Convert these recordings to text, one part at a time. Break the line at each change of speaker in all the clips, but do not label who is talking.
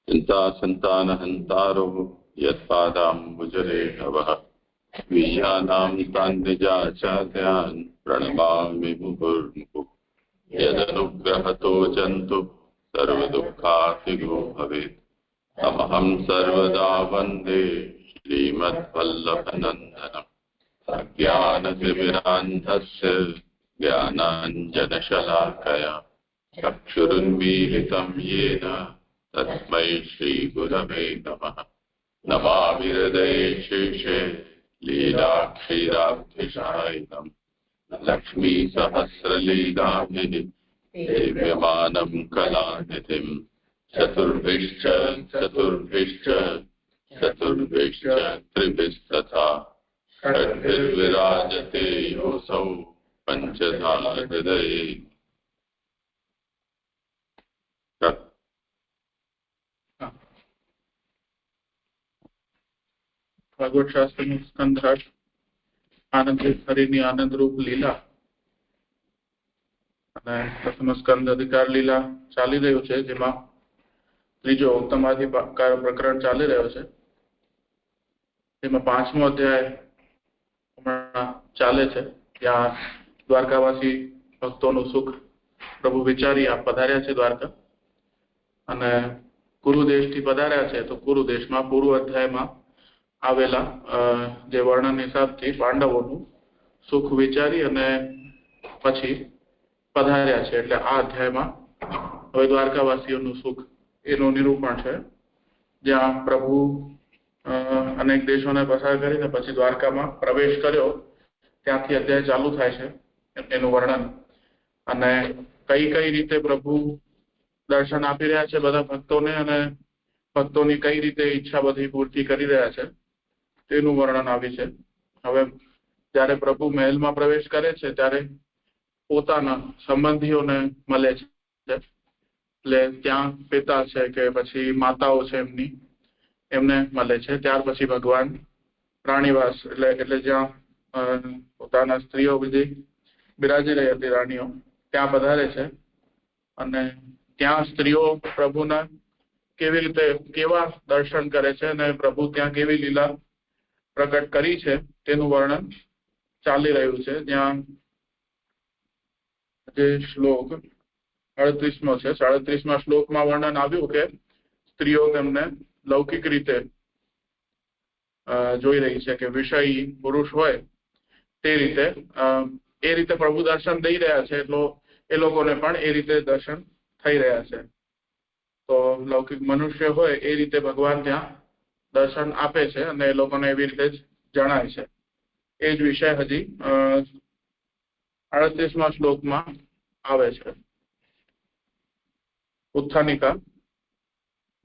चिंता संतानहंतारो यत्पादाम्बुजरेणवः वीयानां तान्निजाचार्यान् प्रणमामि मुहुर्मुहुः। यदनुग्रहतो जन्तु सर्वदुःखातिगो भवेत्। तमहं सर्वदा वन्दे श्रीमद्वल्लभनन्दनम्। अज्ञानतिमिरान्धस्य ज्ञानाञ्जनशलाकया चक्षुरुन्मीलितं येन तस्मै श्रीगुरवे नमः। नमामि हृदये शेषे लीलाक्षीराब्धिशायिनम् लक्ष्मीसहस्रलीलाभिः सेव्यमानं कलानिधिम्। चतुर्भिश्च चतुर्भिश्च चतुर्भिश्च त्रिभिस्तथा षड्भिर्विराजते योऽसौ पञ्चधा हृदये।
ભાગવત શાસ્ત્રનું સ્કંધાર્થ આનંદ હરિની આનંદરૂપ લીલા અને પ્રથમ સ્કંદ અધિકાર લીલા ચાલી રહ્યું છે, જેમાં ત્રીજો ઉત્તમાધિકાર પ્રકરણ ચાલી રહ્યો છે. તેમાં 5મો અધ્યાય હમણાં ચાલે છે. ત્યાં દ્વારકાવાસી ભક્તોનું સુખ પ્રભુ વિચારી આપ પધાર્યા છે દ્વારકા, અને કુરુદેશથી પધાર્યા છે. તો કુરુદેશમાં પૂર્વ અધ્યાયમાં આવેલા જે વર્ણન હિસાબથી પાંડવોનું સુખ વિચારી અને પછી પધાર્યા છે. એટલે આ અધ્યાયમાં હવે દ્વારકાવાસીઓનું સુખ એનું નિરૂપણ છે, જ્યાં પ્રભુ અનેક દેશોને પસાર કરીને પછી દ્વારકામાં પ્રવેશ કર્યો, ત્યાંથી અધ્યાય ચાલુ થાય છે એનું વર્ણન. અને કઈ કઈ રીતે પ્રભુ દર્શન આપી રહ્યા છે બધા ભક્તોને, અને ભક્તોની કઈ રીતે ઈચ્છા બધી પૂર્તિ કરી રહ્યા છે તેનું વર્ણન આવી છે. હવે જ્યારે પ્રભુ મહેલમાં પ્રવેશ કરે છે ત્યારે પોતાના સંબંધીઓને મળે છે. એટલે ત્યાં પિતા છે કે પછી માતાઓ છે એમને મળે છે. ત્યાર પછી ભગવાન રાણીવાસ એટલે જ્યાં પોતાના સ્ત્રીઓ બધી બિરાજી રહી હતી, રાણીઓ, ત્યાં પધારે છે. અને ત્યાં સ્ત્રીઓ પ્રભુના કેવા દર્શન કરે છે અને પ્રભુ ત્યાં કેવી લીલા પ્રકટ કરી છે તેનું વર્ણન ચાલી રહ્યું છે. જ્યાં જે શ્લોક 38મો છે, 37મા શ્લોકમાં વર્ણન આવ્યું કે સ્ત્રીઓ તેમને લૌકિક રીતે જોઈ રહી છે, કે વિષયી પુરુષ હોય તે રીતે એ રીતે પ્રભુ દર્શન દઈ રહ્યા છે. એટલો એ લોકોને પણ એ રીતે દર્શન થઈ રહ્યા છે. તો લૌકિક મનુષ્ય હોય એ રીતે ભગવાન ત્યાં દર્શન આપે છે અને એ લોકોને એવી રીતે જ જણાય છે. એ જ વિષય હજી 38મા શ્લોકમાં આવે છે. ઉત્થાનિકા,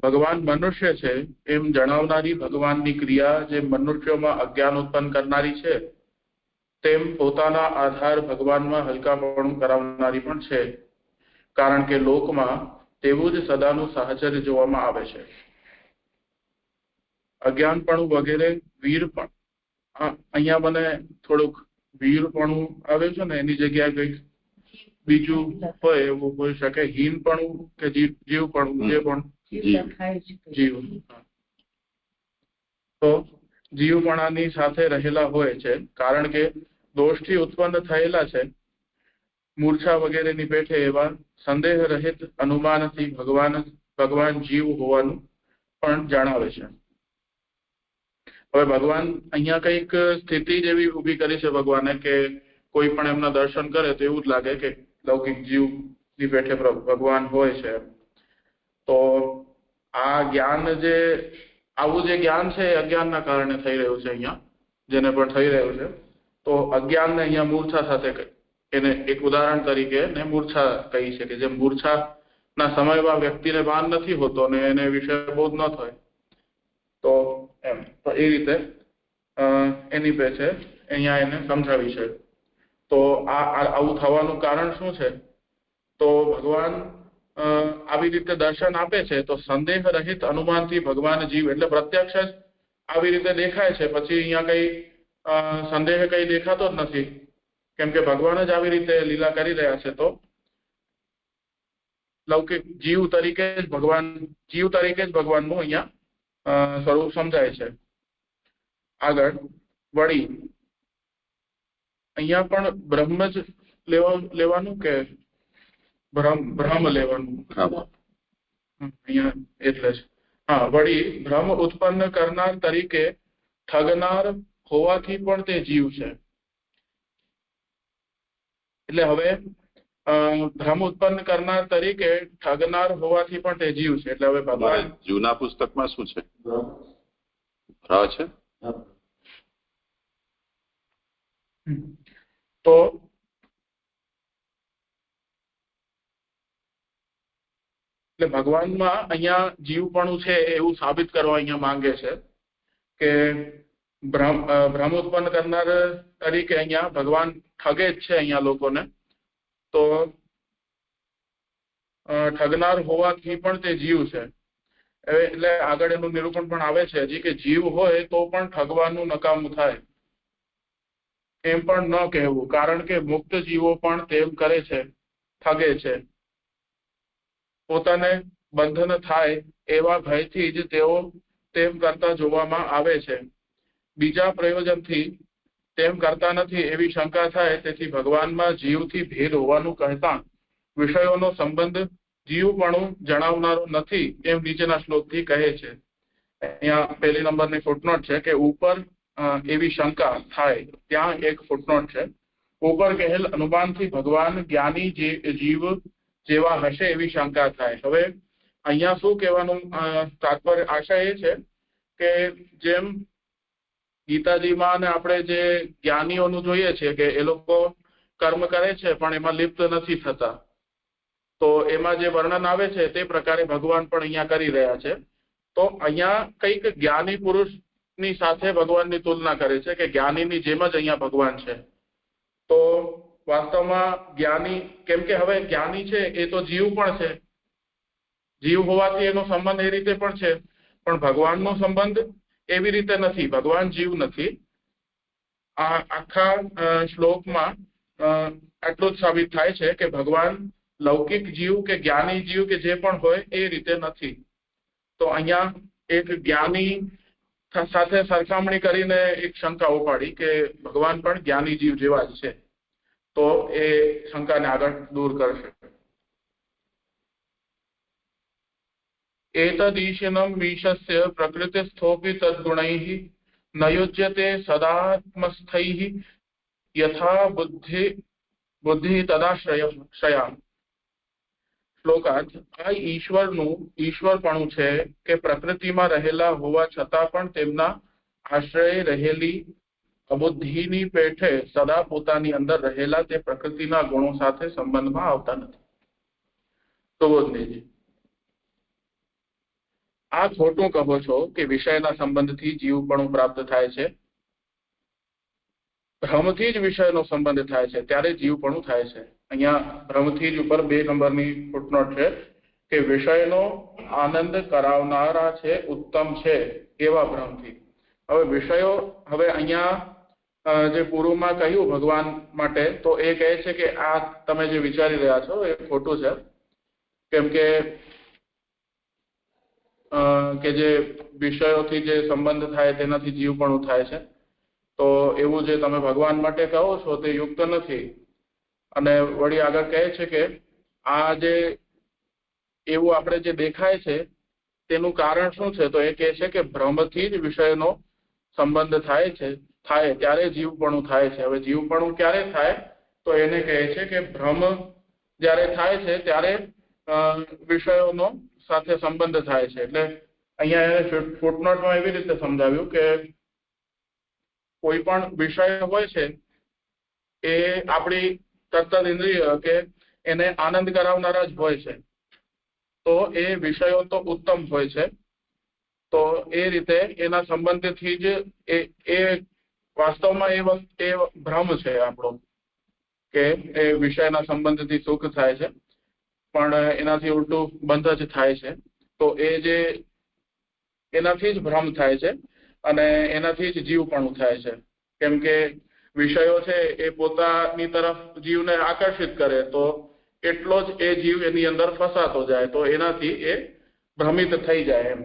ભગવાન મનુષ્ય છે એમ જણાવનારી ભગવાનની ક્રિયા જે મનુષ્યોમાં અજ્ઞાન ઉત્પન્ન કરનારી છે, તેમ પોતાના આધાર ભગવાનમાં હલકાપણું કરાવનારી પણ છે. કારણ કે લોકમાં તેવું જ સદાનું સાહચર્ય જોવામાં આવે છે. અજ્ઞાનપણું વગેરે વીરપણ, અહીંયા મને થોડુંક વીરપણું આવ્યું છે ને, એની જગ્યાએ કંઈક બીજું હોય એવું હોઈ શકે. હીનપણું કે જીવપણું, જે પણ જીવ, તો જીવપણાની સાથે રહેલા હોય છે. કારણ કે દોષથી ઉત્પન્ન થયેલા છે. મૂર્છા વગેરેની પેઠે એવા સંદેહ રહિત અનુમાનથી ભગવાન જીવ હોવાનું પણ જણાવે છે. હવે ભગવાન અહીંયા કંઈક સ્થિતિ જેવી ઊભી કરી છે ભગવાને, કે કોઈ પણ એમના દર્શન કરે તો એવું જ લાગે કે લૌકિક જીવની પેઠે ભગવાન હોય છે. તો આ જ્ઞાન આવું જે જ્ઞાન છે એ અજ્ઞાનના કારણે થઈ રહ્યું છે. અહીંયા જેને પણ થઈ રહ્યું છે, તો અજ્ઞાનને અહીંયા મૂર્છા સાથે એને એક ઉદાહરણ તરીકે ને મૂર્છા કહી છે, કે જેમ મૂર્છાના સમયમાં વ્યક્તિને ભાન નથી હોતો ને એને વિશે બોધ ન થાય, તો એમ તો એ રીતે એની પેછે અહીંયા એને સમજાવી છે. તો આવું થવાનું કારણ શું છે? તો ભગવાન આવી રીતે દર્શન આપે છે તો સંદેહ રહિત અનુમાનથી ભગવાન જીવ એટલે પ્રત્યક્ષ જ આવી રીતે દેખાય છે. પછી અહીંયા કઈ સંદેહ કઈ દેખાતો જ નથી, કેમ કે ભગવાન જ આવી રીતે લીલા કરી રહ્યા છે. તો લૌકિક જીવ તરીકે જ ભગવાનનું અહીંયા સ્વરૂપ સમજાય છે. આગળ વળી અહીંયા પણ બ્રહ્મ જ લેવાનું કે ભ્રમ લેવાનું? અહીંયા એટલે જ હા, વળી ભ્રમ ઉત્પન્ન કરનાર તરીકે ઠગનાર હોવાથી પણ તે જીવ છે. એટલે હવે ભ્રમ ઉત્પન્ન કરનાર તરીકે ઠગનાર હોવાથી પણ તે જીવ છે. એટલે હવે ભગવાન
જૂના પુસ્તકમાં શું છે? ભ્રમ છે.
તો એટલે ભગવાનમાં અહીંયા જીવપણું છે એવું સાબિત કરવા અહીંયા માંગે છે કે ભ્રમ ઉત્પન્ન કરનાર તરીકે અહીંયા ભગવાન ઠગે જ છે અહીંયા લોકોને. તો ઠગનાર હોવાથી પણ તે જીવ છે. એટલે આગળ એનું નિરૂપણ પણ આવે છે હજી કે જીવ હોય તો પણ ઠગવાનું નકામું થાય એમ પણ ન કહેવું, કારણ કે મુક્ત જીવો પણ તેમ કરે છે, ઠગે છે. પોતાને બંધન થાય એવા ભયથી જ તેઓ તેમ કરતા જોવામાં આવે છે. બીજા પ્રયોજનથી તેમ કરતા નથી એવી શંકા થાય. તેથી ભગવાનમાં જીવથી ભેદ હોવાનું કહેતા વિષયોનો સંબંધ જીવપણું જણાવનારો નથી એમ નીચેના શ્લોકથી કહે છે. અહીંયા પહેલી નંબરની ફૂટનોટ છે કે ઉપર એવી શંકા થાય, ત્યાં એક ફૂટનોટ છે. ઉપર કહેલ અનુમાનથી ભગવાન જ્ઞાની જીવ જેવા હશે એવી શંકા થાય. હવે અહીંયા શું કહેવાનું તાત્પર્ય આશા એ છે કે જેમ ગીતાજીમાં ને આપણે જે જ્ઞાનીઓનું જોઈએ છે કે એ લોકો કર્મ કરે છે પણ એમાં લિપ્ત નથી થતા, તો એમાં જે વર્ણન આવે છે તે પ્રકારે ભગવાન પણ અહીંયા કરી રહ્યા છે. તો અહીંયા કંઈક જ્ઞાની પુરુષની સાથે ભગવાનની તુલના કરે છે કે જ્ઞાનીની જેમ જ અહીંયા ભગવાન છે. તો વાસ્તવમાં જ્ઞાની, કેમ કે હવે જ્ઞાની છે એ તો જીવ પણ છે, જીવ હોવાથી એનો સંબંધ એ રીતે પણ છે, પણ ભગવાનનો સંબંધ એવી રીતે નથી. ભગવાન જીવ નથી. આ આખા શ્લોકમાં આટલું જ સાબિત થાય છે કે ભગવાન લૌકિક જીવ કે જ્ઞાની જીવ કે જે પણ હોય એ રીતે નથી. તો અહીંયા એક જ્ઞાની સાથે સરખામણી કરીને એક શંકા ઉપાડી કે ભગવાન પણ જ્ઞાની જીવ જેવા જ છે, તો એ શંકાને આગળ દૂર કરશે. એતદીશનમ વીશસ્ય પ્રકૃતિસ્થોપી તદ્ગુણૈઃ ન યુજ્યતે સદાત્મસ્થૈઃ યથા બુદ્ધિ તદાશ્રયા. શ્લોકાર્થ. આ ઈશ્વરપણું છે કે પ્રકૃતિમાં રહેલા હોવા છતાં પણ તેમના આશ્રય રહેલી અબુદ્ધિની પેઠે સદા પોતાની અંદર રહેલા તે પ્રકૃતિના ગુણો સાથે સંબંધમાં આવતા નથી. સુબોધનીજી, આ ખોટું કહો છો કે વિષયના સંબંધથી જીવપણું પ્રાપ્ત થાય છે. ભ્રમથી જ વિષયનો સંબંધ થાય છે ત્યારે જીવપણું થાય છે. અહીંયા ભ્રમથી જ ઉપર 2 નંબરની ફૂટનોટ છે કે વિષયનો આનંદ કરાવનારા છે ઉત્તમ છે એવા ભ્રમથી. હવે વિષયો, હવે અહીંયા જે પૂર્વમાં કહ્યું ભગવાન માટે, તો એ કહે છે કે આ તમે જે વિચારી રહ્યા છો એ ખોટું છે, કેમ કે જે વિષયોથી જે સંબંધ થાય તેનાથી જીવપણું થાય છે. તો એવું જે તમે ભગવાન માટે કહો છો તે યુક્ત નથી. અને વળી આગળ કહે છે કે આ જે એવું આપણે જે દેખાય છે તેનું કારણ શું છે? તો એ કહે છે કે ભ્રમથી જ વિષયનો સંબંધ થાય ત્યારે જીવપણું થાય છે. હવે જીવપણું ક્યારે થાય? તો એને કહે છે કે ભ્રમ જ્યારે થાય છે ત્યારે વિષયોનો સાથે સંબંધ થાય છે. એટલે અહીંયા એને ફૂટનોટમાં એવી રીતે સમજાવ્યું કે કોઈ પણ વિષય હોય છે એ આપણી તત્ત ઇન્દ્રિય કે એને આનંદ કરાવનારા જ હોય છે, તો એ વિષયો તો ઉત્તમ હોય છે. તો એ રીતે એના સંબંધથી જ એ વાસ્તવમાં એ ભ્રમ છે આપણો કે એ વિષયના સંબંધથી સુખ થાય છે, પણ એનાથી ઉલટું બંધ જ થાય છે. તો એ જે એનાથી જ ભ્રમ થાય છે અને એનાથી જ જીવપણું થાય છે. કેમ કે વિષયો છે એ પોતાની તરફ જીવને આકર્ષિત કરે, તો એટલો જ એ જીવ એની અંદર ફસાતો જાય, તો એનાથી એ ભ્રમિત થઈ જાય એમ.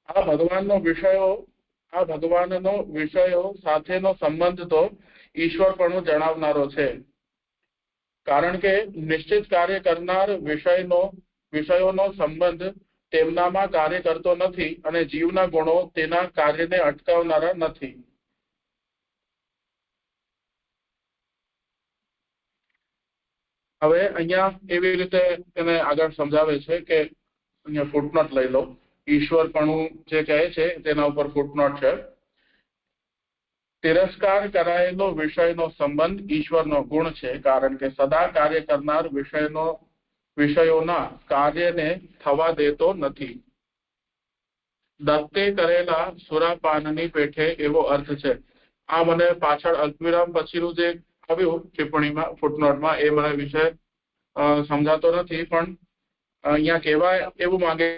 આ ભગવાનનો વિષયો સાથેનો સંબંધ તો ઈશ્વરપણું જણાવનારો છે, કારણ કે નિશ્ચિત કાર્ય કરનાર વિષયોનો સંબંધ તેમનામાં કાર્ય કરતો નથી અને જીવના ગુણો તેના કાર્યને અટકાવનારા નથી. હવે અહીંયા એવી રીતે તેને આગળ સમજાવે છે કે અહીંયા ફૂટનોટ લઈ લો. ઈશ્વરપણું જે કહે છે તેના ઉપર ફૂટનોટ છે. તિરસ્કાર કરાયેલો વિષયનો સંબંધ ઈશ્વરનો ગુણ છે, કારણ કે સદા કાર્ય કરનાર વિષયોના કાર્યને થવા દેતો નથી. દત્તે કરેલા સુરાપાનની પેઠે એવો અર્થ છે. આ મને પાછળ અલ્પવિરામ પછીનું જે આવ્યું ટિપ્પણીમાં ફૂટનોટમાં એ મને વિશે સમજાતો નથી, પણ અહીંયા કહેવા એવું માંગે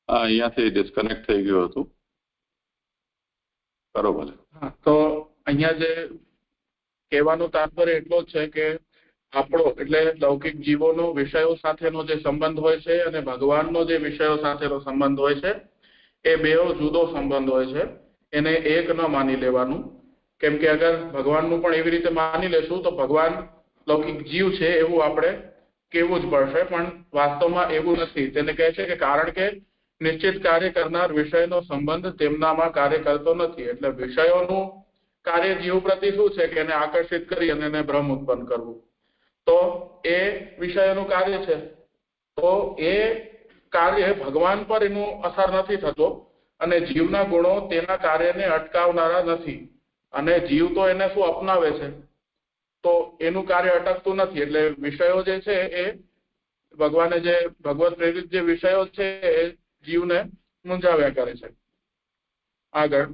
અહીંયાથી ડિસ્કનેક્ટ થઈ ગયું હતું. બરોબર.
હા, તો અહીંયા જે કહેવાનું તાત્પર્ય એટલો જ છે કે આપણો એટલે લૌકિક જીવોનો વિષયો સાથેનો જે સંબંધ હોય છે અને ભગવાનનો જે વિષયો સાથેનો સંબંધ હોય છે એ બેઓ જુદો સંબંધ હોય છે. એને એક ન માની લેવાનું, કેમ કે અગર ભગવાનનું પણ એવી રીતે માની લેશું તો ભગવાન લૌકિક જીવ છે એવું આપણે કહેવું જ પડશે, પણ વાસ્તવમાં એવું નથી. તેને કહે છે કે કારણ કે નિશ્ચિત કાર્ય કરનાર વિષયનો સંબંધ તેમનામાં કાર્ય કરતો નથી. એટલે વિષયોનું કાર્ય જીવ પ્રતિ શું છે કે એને આકર્ષિત કરી અને એને ભ્રમ ઉત્પન્ન કરવું, તો એ વિષયોનું કાર્ય છે. તો એ કાર્ય ભગવાન પર એનું અસર નથી થતો અને જીવના ગુણો તેના કાર્યને અટકાવનારા નથી. અને જીવ તો એને શું અપનાવે છે, તો એનું કાર્ય અટકતું નથી. એટલે વિષયો જે છે એ ભગવાને જે ભગવત પ્રેરિત જે વિષયો છે એ જીવને મૂંઝાવ્યા કરે છે. આગળ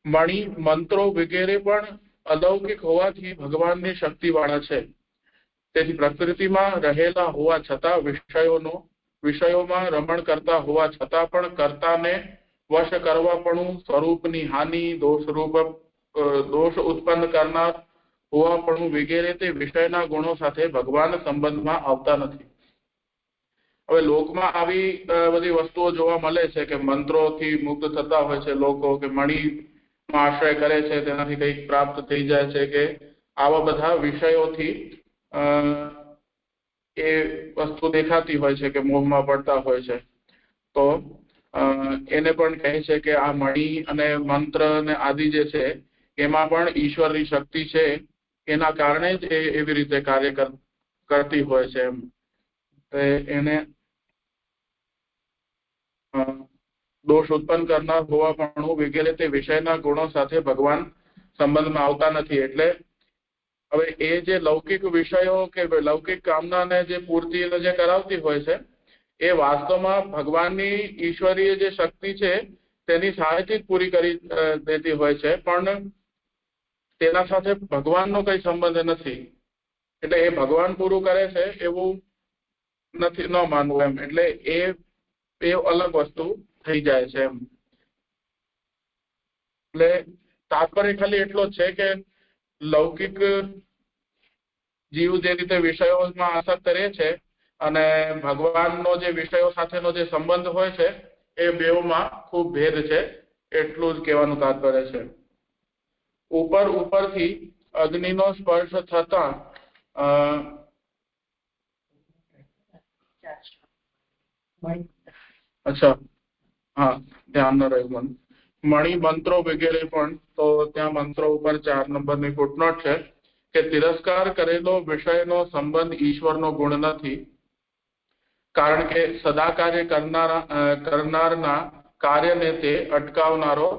મણિ મંત્રો વગેરે પણ અલૌકિક હોવાથી ભગવાનની શક્તિવાળા છે. તેથી પ્રકૃતિમાં રહેલા હોવા છતાં વિષયોમાં રમણ કરતા હોવા છતાં પણ કર્તાને વશ કરવાપણું, સ્વરૂપની હાનિ, દોષ ઉત્પન્ન કરનાર હોવાપણું વગેરે તે વિષયના ગુણો સાથે ભગવાન સંબંધમાં આવતા નથી. હવે લોકમાં આવી બધી વસ્તુઓ જોવા મળે છે કે મંત્રોથી મુક્ત થતા હોય છે લોકો, કે મણિમાં આશ્રય કરે છે તેનાથી કંઈક પ્રાપ્ત થઈ જાય છે, કે આવા બધા વિષયોથી એ વસ્તુ દેખાતી હોય છે કે મોહમાં પડતા હોય છે. તો એને પણ કહે છે કે આ મણી અને મંત્ર અને આદિ જે છે એમાં પણ ઈશ્વરની શક્તિ છે, એના કારણે જ એ એવી રીતે કાર્ય કરતી હોય છે. એમ એને દોષ ઉત્પન્ન કરનાર હોવાપણું વગેરે તે વિષયના ગુણો સાથે ભગવાન સંબંધમાં આવતા નથી. એટલે હવે એ જે લૌકિક વિષયો કે લૌકિક કામનાને જે પૂર્તિ જે કરાવતી હોય છે એ વાસ્તવમાં ભગવાનની ઈશ્વરીય જે શક્તિ છે તેની સહાયથી જ પૂરી કરી દેતી હોય છે, પણ તેના સાથે ભગવાનનો કઈ સંબંધ નથી. એટલે એ ભગવાન પૂરું કરે છે એવું નથી, ન માનવું એમ. એટલે એ અલગ વસ્તુ થઈ જાય છે એમ. એટલે તાત્પર્ય ખાલી એટલો જ છે કે લૌકિક જીવ જે રીતે વિષયોમાં આસક્ત રહે છે અને ભગવાનનો જે વિષયો સાથેનો જે સંબંધ હોય છે એ બેઉમાં ખૂબ ભેદ છે, એટલું જ કહેવાનું તાત્પર્ય છે. ઉપરથી અગ્નિનો સ્પર્શ થતા અચ્છા, હા, ધ્યાન ન રહ્યું મને. મણિ મંત્રો વગેરે પણ, તો ત્યાં મંત્રો ઉપર 4 નંબરની ફૂટનોટ છે કે તિરસ્કાર કરેલો વિષયનો સંબંધ ઈશ્વરનો ગુણ નથી, કારણ કે સદા કાર્ય કરનારના કાર્યને તે અટકાવનારો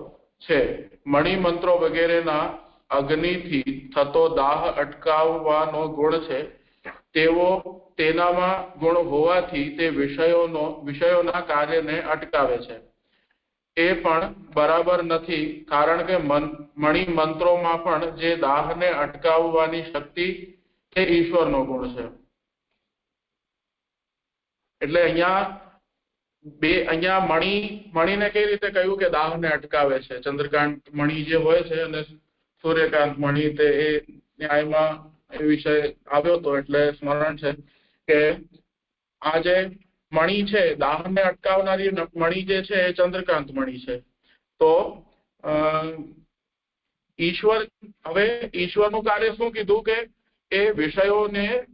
છે. મણિ મંત્રો વગેરેના અગ્નિથી થતો દાહ અટકાવવાનો ગુણ છે, તેનામાં ગુણ હોવાથી તે વિષયોના કાર્યને અટકાવે છે. એ પણ બરાબર નથી, કારણ કે મણિ મંત્રોમાં પણ જે દાહને અટકાવવાની શક્તિ તે ઈશ્વરનો ગુણ છે. એટલે અહીંયા મણીને કઈ રીતે કહ્યું કે દાહને અટકાવે છે? ચંદ્રકાંત મણી જે હોય છે અને સૂર્યકાંત મણી, તે એ ન્યાયમાં એ વિષય આવ્યો હતો એટલે સ્મરણ છે કે આ જે મણી છે, દાહને અટકાવનારી મણી જે છે એ ચંદ્રકાંત મણી છે. તો ઈશ્વરનું કાર્ય શું કીધું કે એ વિષયોને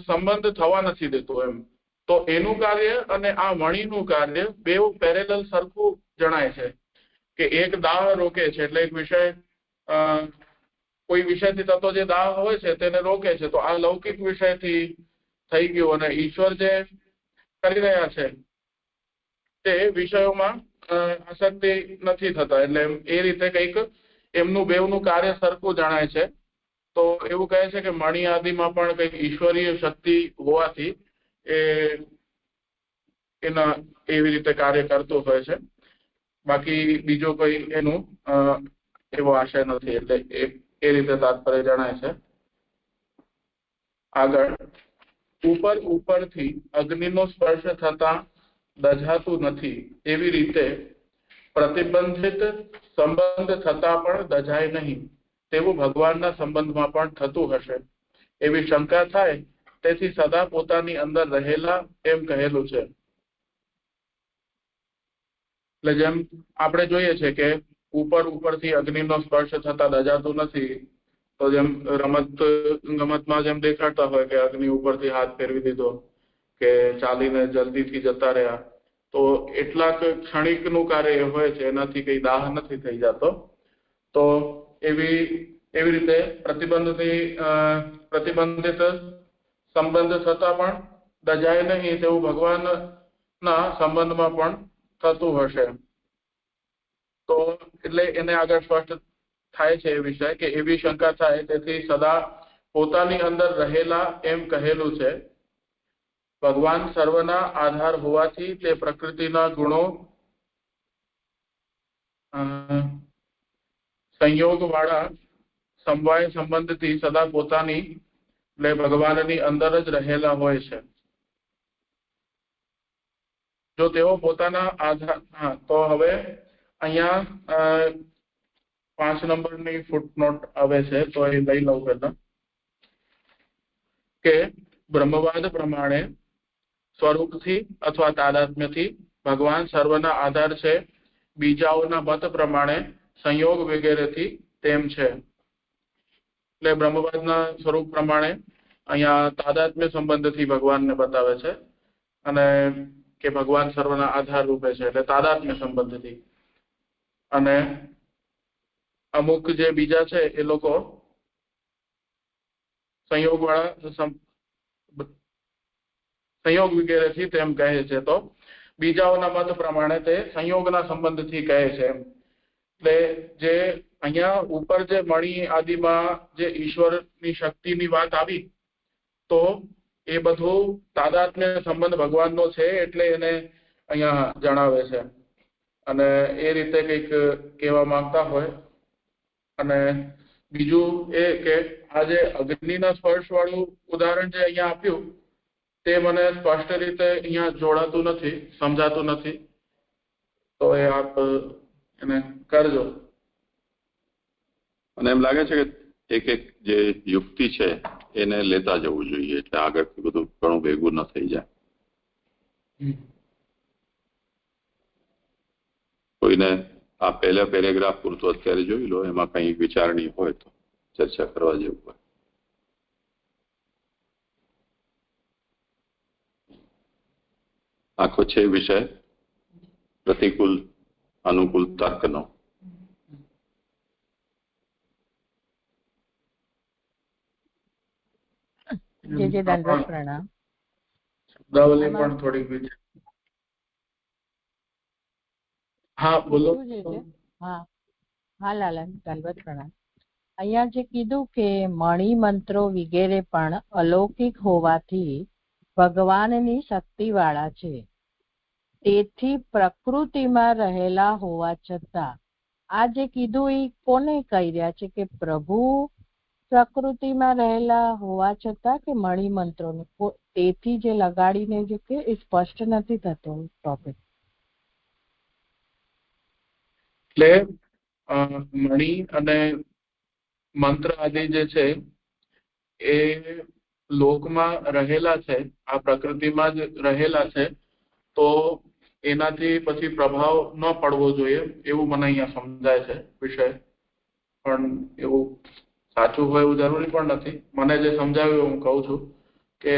સંબંધ થવા નથી દેતો એમ. તો એનું કાર્ય અને આ મણીનું કાર્ય બેઉ પેરેલલ સરખું જણાય છે કે એક દાહ રોકે છે, એટલે એક વિષય કોઈ વિષયથી થતો જે દાહ હોય છે તેને રોકે છે. તો આ લૌકિક વિષયથી થઈ ગયું, અને ઈશ્વર જે કરી રહ્યા છે તે વિષયોમાં આસક્તિ નથી થતા, એટલે એ રીતે કંઈક એમનું બેવનું કાર્ય સરખું જણાય છે. તો એવું કહે છે કે મણિ આદિમાં પણ કંઈક ઈશ્વરીય શક્તિ હોવાથી એના એવી રીતે કાર્ય કરતું હોય છે. બાકી બીજો કોઈ એનું એવો આશય નથી, એટલે એ રીતે તાત્પર્ય જણાય છે. આગળ, ઉપરથી અગ્નિનો સ્પર્શ થતા દઝાતું નથી, એવી રીતે પ્રતિબંધિત સંબંધ થતા પણ દઝાય નહીં, તેવું ભગવાનના સંબંધમાં પણ થતું હશે એવી શંકા થાય, તેથી સદા પોતાની અંદર રહેલા એમ કહેલું છે. એટલે જેમ આપણે જોઈએ છે કે ઉપરથી અગ્નિનો સ્પર્શ થતા દઝાતું નથી, તો જેમ ગમતમાં જેમ દેખાડતા હોય કે અગ્નિ ઉપરથી હાથ ફેરવી દીધો કે ચાલીને જલ્દીથી જતા રહ્યા, તો એટલાક ક્ષણિકનું કાર્ય હોય છે, એનાથી કઈ દાહ નથી થઈ જતો. તો એવી રીતે પ્રતિબંધિત સંબંધ થતા પણ દજાય નહીં, તેવું ભગવાનના સંબંધમાં પણ થતું હશે. તો એટલે એને આગળ સ્પષ્ટ થાય છે એ વિષય કે એવી શંકા થાય, તેથી સદા પોતાની અંદર રહેલા એમ કહેલું છે. ભગવાન સર્વના આધાર હોવાથી તે પ્રકૃતિના ગુણો સંયોગવાળા સમવાય સંબંધથી સદા પોતાની એટલે ભગવાનની અંદર જ રહેલા હોય છે. જો તેઓ પોતાના આધાર, તો હવે અહીંયા 5 નંબરની ફૂટનોટ આવે છે, તો એ લઈ લઉં પહેલા કે બ્રહ્મવાદ પ્રમાણે સ્વરૂપથી અથવા તાદાત્મ્યથી ભગવાન સર્વના આધાર છે, બીજાઓના મત પ્રમાણે સંયોગ વગેરેથી તેમ છે. એટલે બ્રહ્મવાદના સ્વરૂપ પ્રમાણે અહીંયા તાદાત્મ્ય સંબંધથી ભગવાનને બતાવે છે અને કે ભગવાન સર્વના આધાર રૂપે છે, એટલે તાદાત્મ્ય સંબંધથી. અને અમુક જે બીજા છે એ લોકો સંયોગ વગેરેથી તેમ કહે છે. તો બીજાઓના મત પ્રમાણે તે સંયોગના સંબંધથી કહે છે. એટલે જે અહીંયા ઉપર જે મણિ આદિમાં જે ઈશ્વરની શક્તિની વાત આવી, તો એ બધું તાદાત્મ્ય સંબંધ ભગવાનનો છે એટલે એને અહીંયા જણાવે છે અને એ રીતે કંઈક કહેવા માંગતા હોય. અને બીજું એ કે આ જે અગ્નિના સ્પર્શ વાળું ઉદાહરણ જે અહીંયા આપ્યું તે મને સ્પષ્ટ રીતે અહીંયા જોડાતું નથી, સમજાતું નથી. તો એ આપ એને કરજો.
અને એમ લાગે છે કે એક જે યુક્તિ છે એને લેતા જવું જોઈએ, એટલે આગળ બધું ઘણું ભેગું ન થઈ જાય. કોઈને આ પહેલા પેરેગ્રાફ પૂરતું અત્યારે જોઈ લો, એમાં કંઈ વિચારણી હોય તો ચર્ચા કરવા જેવું હોય. આખો છે વિષય પ્રતિકૂળ અનુકૂળ તર્કનો.
પ્રણામ. શબ્દાવલી પણ થોડીક વિચાર. હા બોલો.
હા લાલન, દંડવત પ્રણામ. અહીંયા જે કીધું કે મણિ મંત્રો વગેરે પણ અલૌકિક હોવાથી ભગવાનની શક્તિ વાળા છે, તેથી પ્રકૃતિમાં રહેલા હોવા છતાં, આ જે કીધું એ કોને કહી રહ્યા છે કે પ્રભુ પ્રકૃતિમાં રહેલા હોવા છતાં કે મણિ મંત્રોને? તેથી જે લગાડીને જે કે એ સ્પષ્ટ નથી થતો ટોપિક.
એટલે મણિ અને મંત્ર આદિ જે છે એ લોકમાં રહેલા છે, આ પ્રકૃતિમાં જ રહેલા છે, તો એનાથી પછી પ્રભાવ ન પડવો જોઈએ એવું મને અહીંયા સમજાય છે વિષય. પણ એવું સાચું હોય એવું જરૂરી પણ નથી. મને જે સમજાવ્યું હું કહું છું કે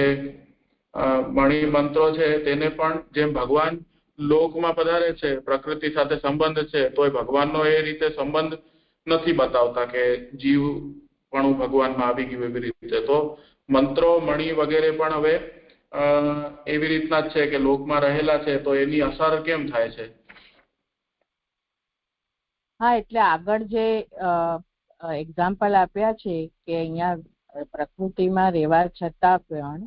મણિ મંત્રો છે તેને પણ જેમ ભગવાન લોકમાં પધારે છે, પ્રકૃતિ સાથે સંબંધ છે, તો એ ભગવાનનો એ રીતે સંબંધ નથી બતાવતા કે જીવ પણ ભગવાનમાં આવી ગયું એવી રીતે. તો મંત્રો મણિ વગેરે પણ હવે એવી રીતના જ છે કે લોકમાં રહેલા છે, તો એની અસર કેમ થાય છે?
હા, એટલે આગળ જે એક્ઝામ્પલ આપ્યા છે કે અહીંયા પ્રકૃતિમાં રહેવા છતાં પણ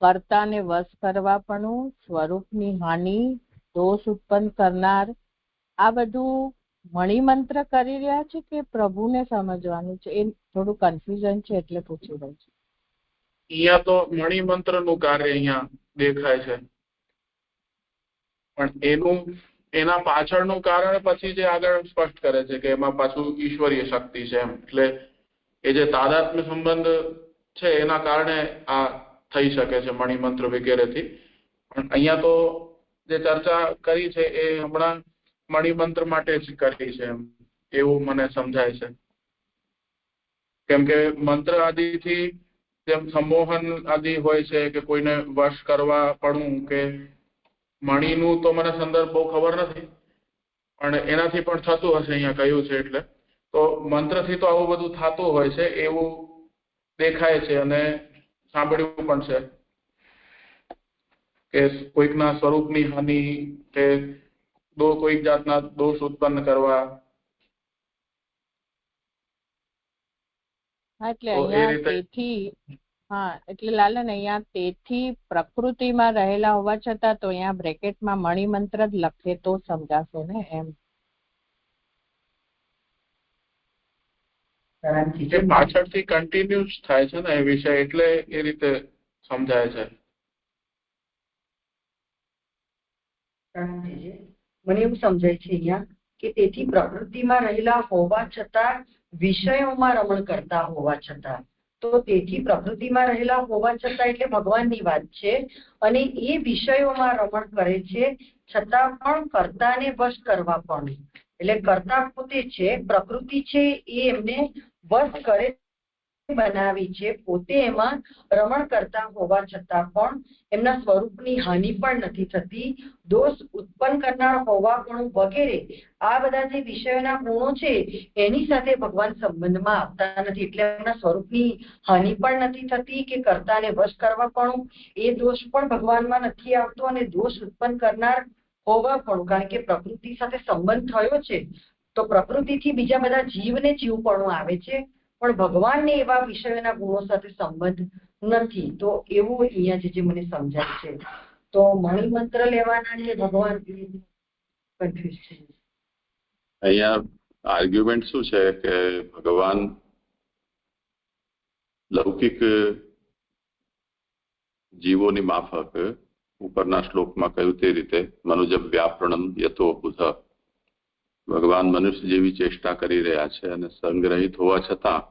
કર્તાને વશ કરવા પણ, સ્વરૂપની હાનિ, દોષ ઉત્પન્ન કરનાર, આ બધું મણિમંત્ર કરી રહ્યા છે કે પ્રભુને સમજવાનું છે? એ થોડું કન્ફ્યુઝન છે એટલે પૂછી રહ્યું છું.
અહીંયા તો મણિમંત્ર નું કાર્ય અહીંયા દેખાય છે, પણ એના પાછળનું કારણ પછી જે આગળ સ્પષ્ટ કરે છે કે એમાં પાછું ઈશ્વરીય શક્તિ છે એમ. એટલે એ જે તાદાત્મ્ય સંબંધ છે એના કારણે આ થઈ શકે છે મણિમંત્ર વગેરેથી. પણ અહીંયા તો જે ચર્ચા કરી છે એ હમણાં મણિમંત્ર માટે જ કરી છે એમ, એવું મને સમજાય છે. કેમ કે મંત્ર આદિથી જેમ સંમોહન આદિ હોય છે કે કોઈને વશ કરવા પડવું, કે મણિનું તો મને સંદર્ભ બહુ ખબર નથી, પણ એનાથી પણ થતું હશે અહીંયા કહ્યું છે. એટલે તો મંત્રથી તો આવું બધું થતું હોય છે એવું દેખાય છે અને સાંભળ્યું પણ છે કે કોઈકના સ્વરૂપની હાનિ કે કોઈક જાતના દોષ ઉત્પન્ન કરવા.
એટલે અહીંયા તેથી, હા એટલે લાલન અહીંયા તેથી પ્રકૃતિમાં રહેલા હોવા છતાં, તો અહીંયા બ્રેકેટમાં મણિમંત્ર જ લખે તો સમજાશે ને એમ.
પાછળથી કન્ટિન્યુઅસ થાય છે ને એ વિષય, એટલે એ રીતે સમજાય છે.
મને એવું સમજાય છે અહીંયા કે તેથી પ્રકૃતિમાં રહેલા હોવા છતાં, વિષયોમાં રમણ કરતા હોવા છતાં, તો તેથી પ્રકૃતિમાં રહેલા હોવા છતાં એટલે ભગવાનની વાત છે, અને એ વિષયોમાં રમણ કરે છે છતાં પણ કર્તાને વશ કરવા પણ. એટલે કર્તા પોતે છે, પ્રકૃતિ છે એ એમને વશ કરે બનાવી છે પોતે એમાં રમણ કરતા હોવા છતાં પણ એમના સ્વરૂપની હાનિ પણ નથી થતી, દોષ ઉત્પન્ન કરનાર હોવાપણું વગેરે આ બધા જે વિષયોના ગુણો છે એની સાથે ભગવાન સંબંધમાં આવતા નથી, એટલે એમના સ્વરૂપની હાનિ પણ નથી થતી કે કર્તાને વશ કરવાપણું એ દોષ પણ ભગવાનમાં નથી આવતો, અને દોષ ઉત્પન્ન કરનાર હોવાપણું, કારણ કે પ્રકૃતિ સાથે સંબંધ થયો છે તો પ્રકૃતિથી બીજા બધા જીવને જીવપણું આવે છે, પણ ભગવાનને એવા વિષયોના ગુણો સાથે સંબંધ નથી. તો એવું અહીંયા જે મને સમજાય છે. તો મણિમંત્ર લેવાના છે ભગવાન કન્ફ્યુઝ છે.
અહીંયા આર્ગ્યુમેન્ટ શું છે કે ભગવાન લૌકિક જીવોની માફક ઉપરના શ્લોકમાં કહ્યું તે રીતે મનુજ વ્યાપરણમ યતો બુધ, ભગવાન મનુષ્ય જેવી ચેષ્ટા કરી રહ્યા છે અને સંગ્રહિત હોવા છતાં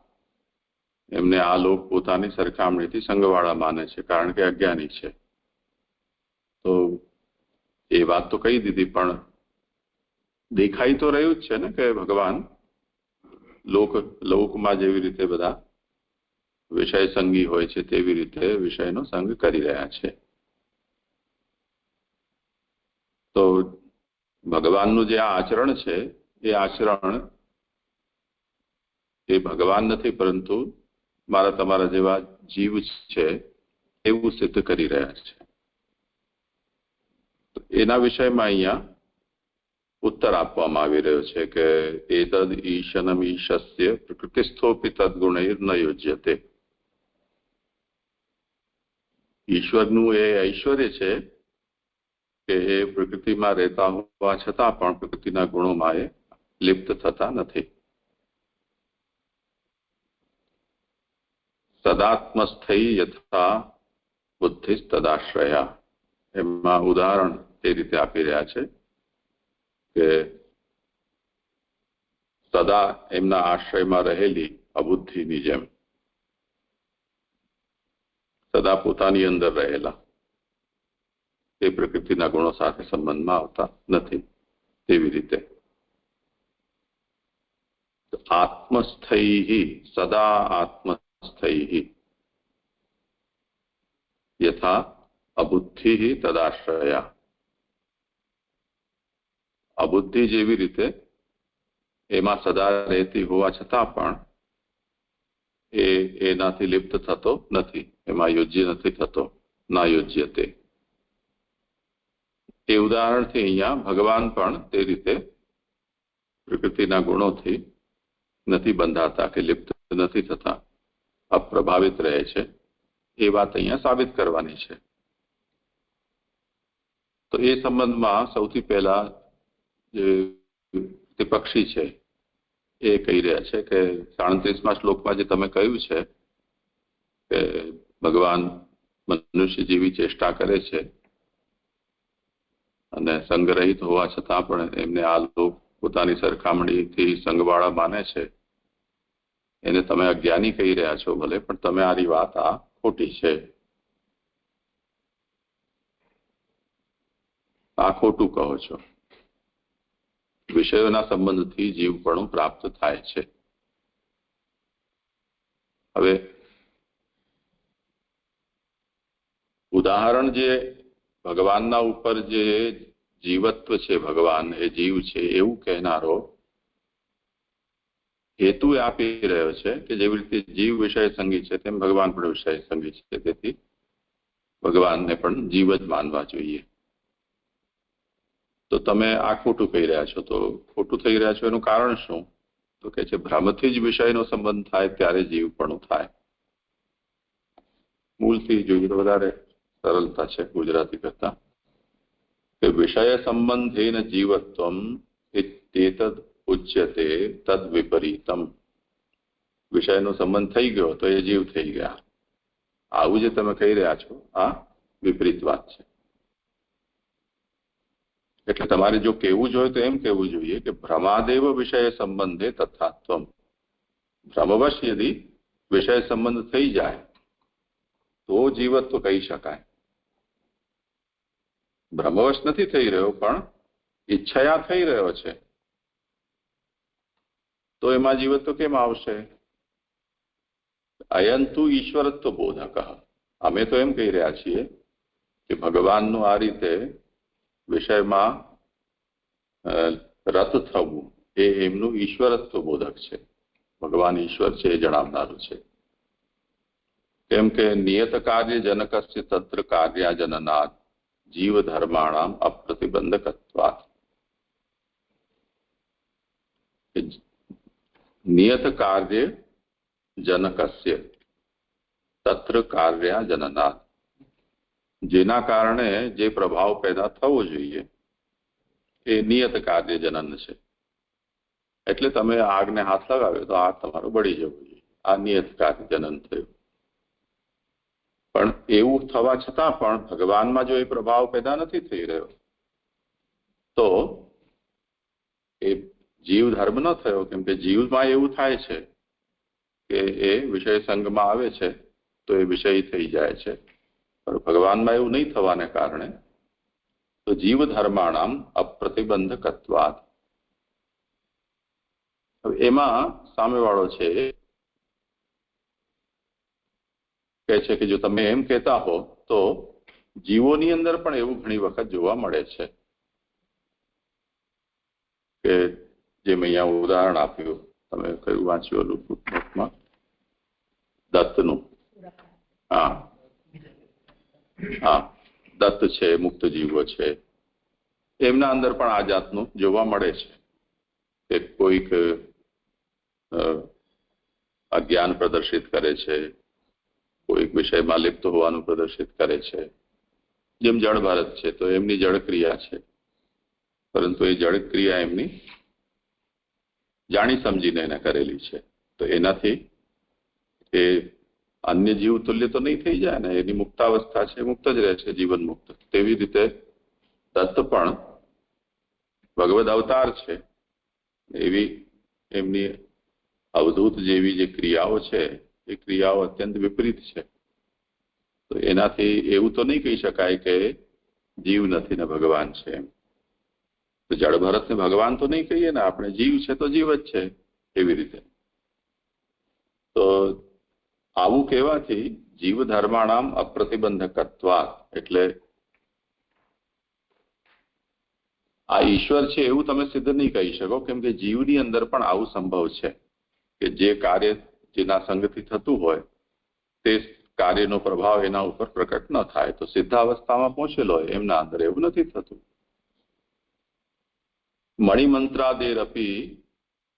એમને આ લોક પોતાની સરખામણીથી સંગવાળા માને છે, કારણ કે અજ્ઞાની છે. તો એ વાત તો કહી દીધી, પણ દેખાઈ તો રહ્યું જ છે ને કે ભગવાન લોકમાં જેવી રીતે બધા વિષય સંગી હોય છે તેવી રીતે વિષયનો સંગ કરી રહ્યા છે. તો ભગવાનનું જે આ આચરણ છે એ આચરણ એ ભગવાન નથી, પરંતુ મારા તમારા જેવા જીવ છે એવું સિદ્ધ કરી રહ્યા છે. તો એના વિષયમાં અહીંયા ઉત્તર આપવામાં આવી રહ્યો છે કે એતદ ઈશનમ ઈશસ્ય પ્રકૃતિસ્થોપી તદ્ગુણૈર ન યોજ્યતે. ઈશ્વરનું એ ઐશ્વર્ય છે કે એ પ્રકૃતિમાં રહેતા હોવા છતાં પણ પ્રકૃતિના ગુણોમાં એ લિપ્ત થતા નથી. સદાત્મસ્થૈ યથા બુદ્ધિ તદાશ્રયા, એમાં ઉદાહરણ એ રીતે આપી રહ્યા છે કે સદા એમના આશ્રયમાં રહેલી અબુદ્ધિની જેમ, સદા પોતાની અંદર રહેલા એ પ્રકૃતિના ગુણો સાથે સંબંધમાં આવતા નથી તેવી રીતે આત્મસ્થૈ સદા આત્મસ્થૈ યથા અબુદ્ધિ તદાશ્રયા, અબુદ્ધિ જેવી રીતે એમાં સદા રહેતી હોવા છતાં પણ એનાથી લિપ્ત થતો નથી, એમાં યોજ્ય નથી થતો, ના યોજ્ય તે. એ ઉદાહરણથી અહીંયા ભગવાન પણ તે રીતે પ્રકૃતિના ગુણોથી નથી બંધાતા કે લિપ્ત નથી થતા, અપ્રભાવિત રહે છે, એ વાત અહીંયા સાબિત કરવાની છે. તો એ સંબંધમાં સૌથી પહેલા જે વિપક્ષી છે એ કહી રહ્યા છે કે 37મા શ્લોકમાં જે તમે કહ્યું છે કે ભગવાન મનુષ્ય જેવી ચેષ્ટા કરે છે અને સંગ્રહિત હોવા છતાં પણ એમને આ લોક પોતાની સરખામણીથી સંગવાળા માને છે, એને તમે અજ્ઞાની કહી રહ્યા છો ભલે, પણ તમે આની વાત આ ખોટી છે, આ ખોટું કહો છો. વિષયોના સંબંધથી જીવપણું પ્રાપ્ત થાય છે. હવે ઉદાહરણ જે ભગવાનના ઉપર જે જીવત્વ છે, ભગવાન એ જીવ છે એવું કહેનારો હેતુ આપી રહ્યો છે કે જેવી રીતે જીવ વિષય સંગી છે તેમ ભગવાન પણ વિષય સંગી છે, તેથી ભગવાનને પણ જીવ જ માનવા જોઈએ. તો તમે આ ખોટું કહી રહ્યા છો. તો ખોટું થઈ રહ્યા છો એનું કારણ શું? તો કે છે ભ્રમથી જ વિષયનો સંબંધ થાય ત્યારે જીવપણું થાય. મૂળથી જોઈએ તો વધારે સરળતા છે ગુજરાતી કરતા, કે વિષય સંબંધેન જીવત્વમ ઇત્યેતદ ઉચ્યતે તદ વિપરીતમ. વિષયનો સંબંધ થઈ ગયો તો એ જીવ થઈ ગયા. આવું જે તમે કહી રહ્યા છો આ વિપરીત વાત છે. એટલે તમારે જો કહેવું જોઈએ તો એમ કહેવું જોઈએ કે ભ્રમાદેવ વિષય સંબંધે તથાત્વમ. ભ્રમવશ યદિ વિષય સંબંધ થઈ જાય તો જીવત્વ કહી શકાય. ભ્રમવશ નથી થઈ રહ્યો પણ ઈચ્છયા થઈ રહ્યો છે તો એમાં જીવત્વ કેમ આવશે? અયંતુ ઈશ્વરત્વ બોધક, અમે તો એમ કહી રહ્યા છીએ કે ભગવાનનું આ રીતે વિષયમાં રત થવું એ એમનું ઈશ્વરત્વ બોધક છે. ભગવાન ઈશ્વર છે એ જણાવનારું છે. કેમ કે નિયત કાર્ય જનકસ્ય તત્ર કાર્યાજનનાદ જીવ ધર્માણામ અપ્રતિબંધકત્વાત. નિયત કાર્ય જનકસ્ય તત્ર કાર્યાજનનાદ, જેના કારણે જે પ્રભાવ પેદા થવો જોઈએ એ નિયત કાર્ય જનન છે. એટલે તમે આગને હાથ લગાવ્યો તો આગ તમારો બળી જવો જોઈએ, આ નિયત કાર્ય જનન થયું. પણ એવું થવા છતાં પણ ભગવાનમાં જો એ પ્રભાવ પેદા નથી થઈ રહ્યો તો એ જીવ ધર્મ ન થયો. કેમ કે જીવમાં એવું થાય છે કે એ વિષય સંગમાં આવે છે તો એ વિષય થઈ જાય છે, પણ ભગવાનમાં એવું નહીં થવાને કારણે તો જીવ ધર્માણામ અપ્રતિબંધકત્વાત. એમાં સામેવાળો છે કહે છે કે જો તમે એમ કહેતા હો તો જીવોની અંદર પણ એવું ઘણી વખત જોવા મળે છે કે જેમ અહીંયા ઉદાહરણ આપ્યું, તમે કયું વાંચ્યું બુકમાં? દત્તનું. હા હા, દત્ત છે, મુક્ત જીવો છે, એમના અંદર પણ આ જાતનું જોવા મળે છે કે કોઈક અજ્ઞાન પ્રદર્શિત કરે છે, કોઈક વિષયમાં લિપ્ત હોવાનું પ્રદર્શિત કરે છે. જેમ જળ ભારત છે તો એમની જળ ક્રિયા છે, પરંતુ એ જળ ક્રિયા એમની જાણી સમજીને એને કરેલી છે, તો એનાથી એ અન્ય જીવ તુલ્ય તો નહીં થઈ જાય ને, એની મુક્તાવસ્થા છે, મુક્ત જ રહે છે, જીવન મુક્ત. તેવી રીતે દત્ત પણ ભગવદ અવતાર છે, એવી એમની અવધૂત જેવી જે ક્રિયાઓ છે એ ક્રિયાઓ અત્યંત વિપરીત છે. તો એનાથી એવું તો નહીં કહી શકાય કે જીવ નથી ને ભગવાન છે એમ. તો જળ ભરતને ભગવાન તો નહીં કહીએ ને આપણે, જીવ છે તો જીવ જ છે એવી રીતે. તો આવું કહેવાથી જીવ ધર્માણામ અપ્રતિબંધકત્વાત, એટલે આ ઈશ્વર છે એવું તમે સિદ્ધ નહીં કહી શકો. કેમ કે જીવની અંદર પણ આવું સંભવ છે કે જે કાર્ય જેના સંગથી થતું હોય તે કાર્યનો પ્રભાવ એના ઉપર પ્રકટ ન થાય. તો સિદ્ધાવસ્થામાં પહોંચેલો હોય એમના અંદર એવું નથી થતું. મણિમંત્રાદેરપી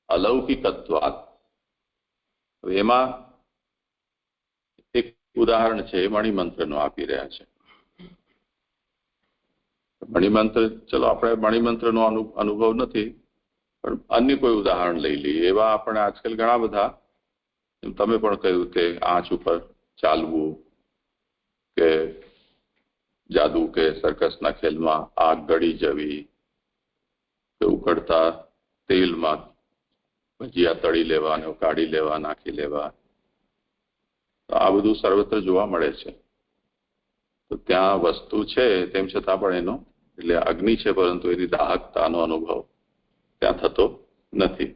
અલૌકિકત્વાત, એમાં એક ઉદાહરણ છે મણિમંત્રનું આપી રહ્યા છે. મણિમંત્ર, ચલો આપણે મણિમંત્રનો અનુભવ નથી, પણ અન્ય કોઈ ઉદાહરણ લઈ લઈએ. એવા આપણે આજકાલ ઘણા બધા, તમે પણ કહ્યું કે આંચ ઉપર ચાલવું, કે જાદુ કે સર્કસના ખેલમાં આગ ગળી જવી, કે ઉકળતા તેલમાં ભજીયા તળી લેવા અને કાઢી લેવા, નાખી લેવા, તો આ બધું સર્વત્ર જોવા મળે છે. તો ત્યાં વસ્તુ છે તેમ છતાં પણ એનો, એટલે અગ્નિ છે પરંતુ એની દાહકતાનો અનુભવ ત્યાં થતો નથી.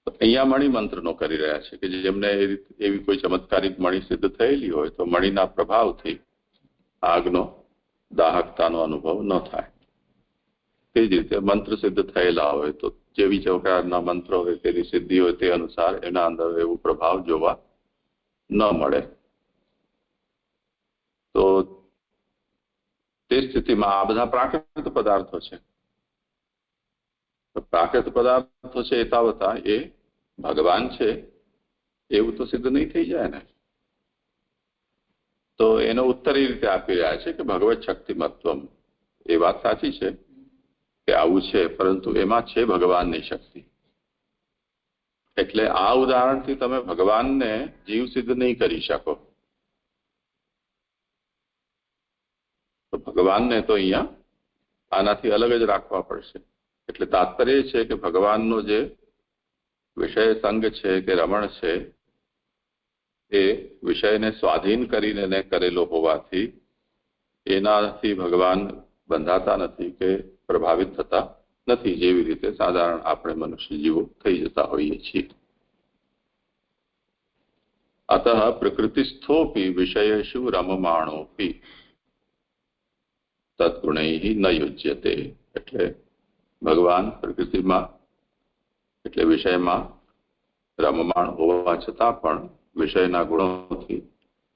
અહીંયા મણિમંત્રનો કરી રહ્યા છે કે જેમને એવી કોઈ ચમત્કારિક મણિ સિદ્ધ થયેલી હોય તો મણિના પ્રભાવથી આગનો દાહકતાનો અનુભવ ન થાય. તે જ રીતે મંત્ર સિદ્ધ થયેલા હોય તો જેવી પ્રકારના મંત્રો હોય તેની સિદ્ધિ હોય તે અનુસાર એના અંદર એવું પ્રભાવ જોવા ન મળે. તો તે સ્થિતિમાં આ બધા પ્રાકૃત પદાર્થો છે. પ્રાકૃત પદાર્થો છે એતાવતા એ ભગવાન છે એવું તો સિદ્ધ નહીં થઈ જાય ને. તો એનો ઉત્તર એ રીતે આપી રહ્યા છે કે ભગવત શક્તિમત્વમ. એ વાત સાચી છે કે આવું છે, પરંતુ એમાં છે ભગવાનની શક્તિ. એટલે આ ઉદાહરણથી તમે ભગવાનને જીવ સિદ્ધ નહીં કરી શકો. તો ભગવાનને તો અહીંયા આનાથી અલગ જ રાખવા પડશે. એટલે તાત્પર્ય છે કે ભગવાનનો જે વિષય સંગ છે કે રમણ છે એ વિષયને સ્વાધીન કરીને કરેલો હોવાથી એનાથી ભગવાન બંધાતા નથી કે પ્રભાવિત થતા નથી, જેવી રીતે સાધારણ આપણે મનુષ્ય જીવો થઈ જતા હોઈએ છીએ. अतः प्रकृतिस्थोपि विषयेषु रममाणोपि तद्गुणैः न युज्यते। એટલે ભગવાન પ્રકૃતિમાં એટલે વિષયમાં રમમાણ હોવા છતાં પણ વિષયના ગુણોથી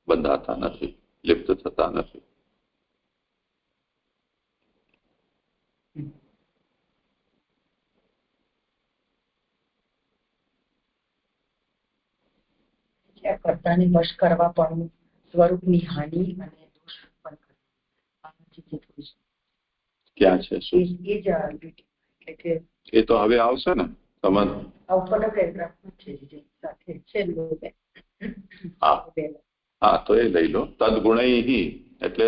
બંધાતા નથી, લિપ્ત થતા નથી.
કર્તાને વશ કરવા પણ સ્વરૂપની હાનિ અને દોષ ઉત્પન્ન કરે.
ક્યાં છે શું?
એ જ એટલે કે
એ તો હવે આવશે ને સમજ.
ઉપરના પેરેગ્રાફમાં છે સાથે છે.
હા, તો એ લઈ લો. તદ્ગુણૈ એટલે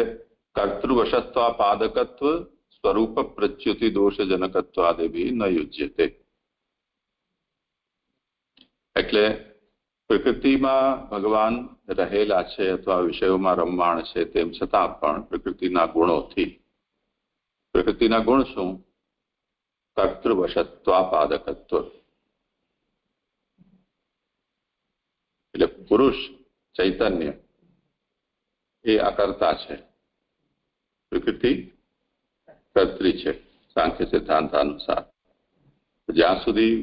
કર્તૃવશત્વ પાદકત્વ સ્વરૂપ પ્રચ્યુતિ દોષજનકત્વાદિભિ ન યુજ્યતે. એટલે પ્રકૃતિમાં ભગવાન રહેલા છે અથવા વિષયોમાં રમમાણ છે, તેમ છતાં પણ પ્રકૃતિના ગુણોથી, પ્રકૃતિના ગુણ શું? કર્તૃવશત્વાપાદકત્વ. એટલે પુરુષ ચૈતન્ય એ અકર્તા છે, પ્રકૃતિ કર્ત્રી છે સાંખ્ય સિદ્ધાંત અનુસાર. જ્યાં સુધી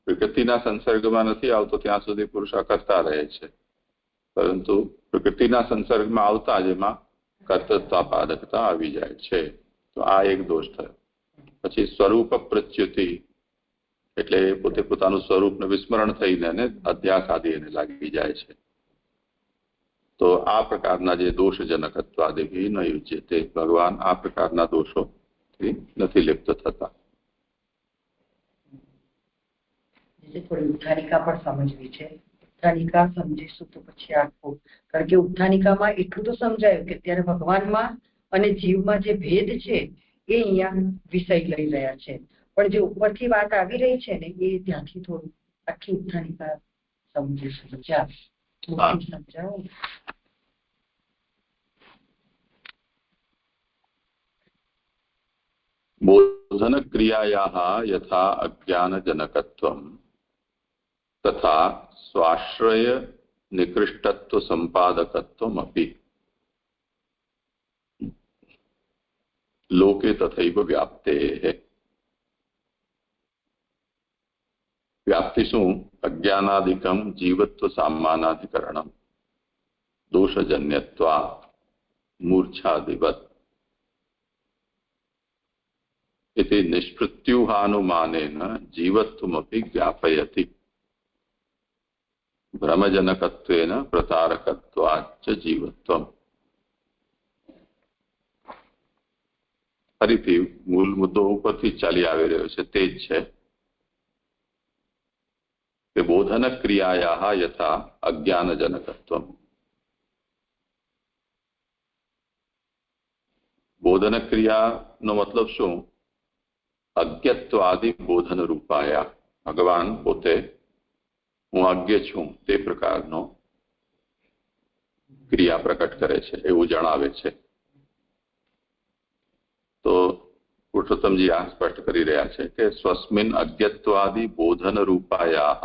પ્રકૃતિના સંસર્ગમાં નથી આવતો ત્યાં સુધી પુરુષ અકર્તા રહે છે, પરંતુ પ્રકૃતિના સંસર્ગમાં આવતા જ એમાં કર્તૃત્વાપાદકતા આવી જાય છે. તો આ એક દોષ થયો. પછી સ્વરૂપ પ્રચ્યુતિ એટલે પોતે પોતાનું સ્વરૂપને વિસ્મરણ થઈને એને અધ્યાસ આદિ એને લાગી જાય છે. તો આ પ્રકારના જે દોષજનકત્વાદિભિ ન યુજ્યતે, ભગવાન આ પ્રકારના દોષોથી નથી લિપ્ત થતા.
થોડી ઉત્થાનિકા પણ સમજવી છે. ઉત્થાનિકા સમજીશું તો પછી આખું, કારણ કે ઉત્થાનિકામાં એટલું તો સમજાયું કે અત્યારે ભગવાનમાં અને જીવમાં જે ભેદ છે એ અહીંયા વિષય લઈ રહ્યા છે, પણ જે ઉપરથી વાત આવી રહી છે ને એ ત્યાંથી થોડું આખી ઉત્થાનિકા સમજીશું. સમજાવો.
બોધન ક્રિયાયાः यथा अज्ञानजनकत्वं तथा स्वाश्रय निकृष्टत्व संपादकत्वमपि लोके तथैव व्याप्तेः. व्याप्ति શું? अज्ञानादिकं जीवत्व सामानाधिकरणं दोषजन्यत्वा मूर्छादिवत् इति निष्पृत्युहानुमानेन जीवत्वमपि ज्ञापयति. भ्रमजनकत्वेन प्रतारकत्वाच्च जीवत्वम्. ફરીથી મૂળ મુદ્દો ઉપરથી ચાલી આવી રહ્યો છે તે જ છે કે બોધન ક્રિયાયાः यथा अज्ञानजनकत्वम्. બોધન ક્રિયાનો મતલબ શું? અજ્ઞત્વાદિ બોધન રૂપાયા. ભગવાન પોતે હું અજ્ઞ છું તે પ્રકારનો ક્રિયા પ્રકટ કરે છે એવું જણાવે છે. તો પુરુષોત્તમજી આ સ્પષ્ટ કરી રહ્યા છે કે સ્વસ્મિન અજ્ઞત્વાદિ બોધન રૂપાયાः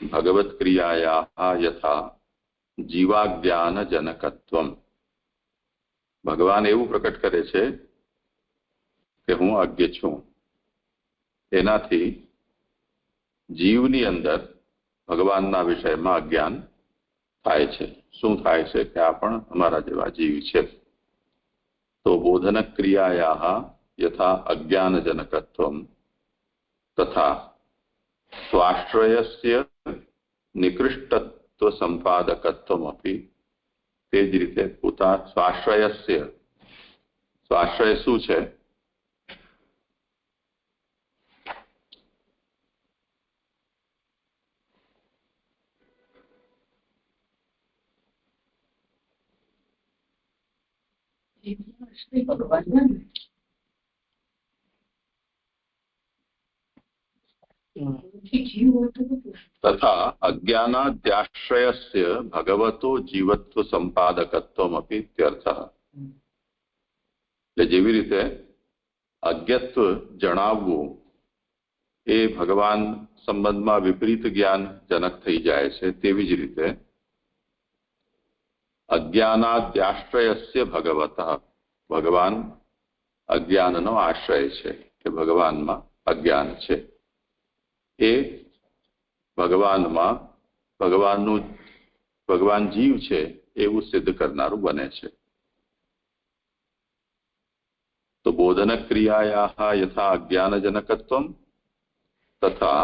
ભગવત ક્રિયાયાः યથા જીવાજ્ઞાન જનકત્વમ. ભગવાન એવું પ્રકટ કરે છે કે હું અજ્ઞ છું, એનાથી જીવની અંદર ભગવાનના વિષયમાં અજ્ઞાન થાય છે. શું થાય છે? કે આ પણ અમારા જેવા જીવ છે. તો બોધન ક્રિયાયાः यथा अज्ञानजनकत्वं तथा स्वाश्रयस्य निकृष्टत्व संपादकत्वमपि. તે જ રીતે પોતા સ્વાશ્રયસ્ય, સ્વાશ્રય શું છે?
ભગવાન
તથા અજ્ઞાનાદ્યાશ્રયસ્ય ભગવતો જીવત્વ સંપાદકત્વમપી ઇત્યર્થઃ. એટલે જેવી રીતે અજ્ઞત્વ જણાવવું એ ભગવાન સંબંધમાં વિપરીત જ્ઞાન જનક થઈ જાય છે, તેવી જ રીતે અજ્ઞાનાદ્યાશ્રયસ્ય ભગવતઃ, ભગવાન અજ્ઞાનનો આશ્રય છે કે ભગવાનમાં અજ્ઞાન છે. એ ભગવાન જીવ છે એવું સિદ્ધ કરનારું બને છે. તો બોધન ક્રિયાયાઃ યથા અજ્ઞાનજનકત્વમ તથા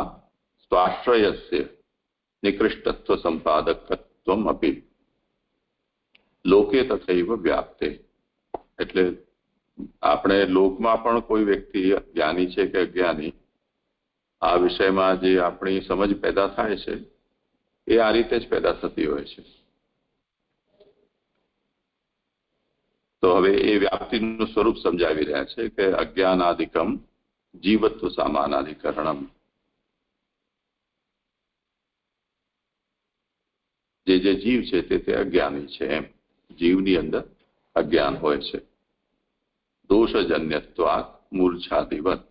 સ્વાશ્રયસ્ય નિકૃષ્ટત્વ સંપાદકત્વમ અપી લોકે તથૈવ વ્યાપ્તે. એટલે આપણે લોકમાં પણ કોઈ વ્યક્તિ જ્ઞાની છે કે અજ્ઞાની, આ વિષયમાં જે આપણી સમજ પેદા થાય છે એ આ રીતે જ પેદા થતી હોય છે. તો હવે એ વ્યાપ્તિનું સ્વરૂપ સમજાવી રહ્યા છે કે અજ્ઞાનાધિકમ જીવત્વ સામાનાધિકરણમ. જે જીવ છે તે અજ્ઞાની છે, એમ જીવની અંદર અજ્ઞાન હોય છે. દોષજન્યત્વાત મૂર્છાદિવત,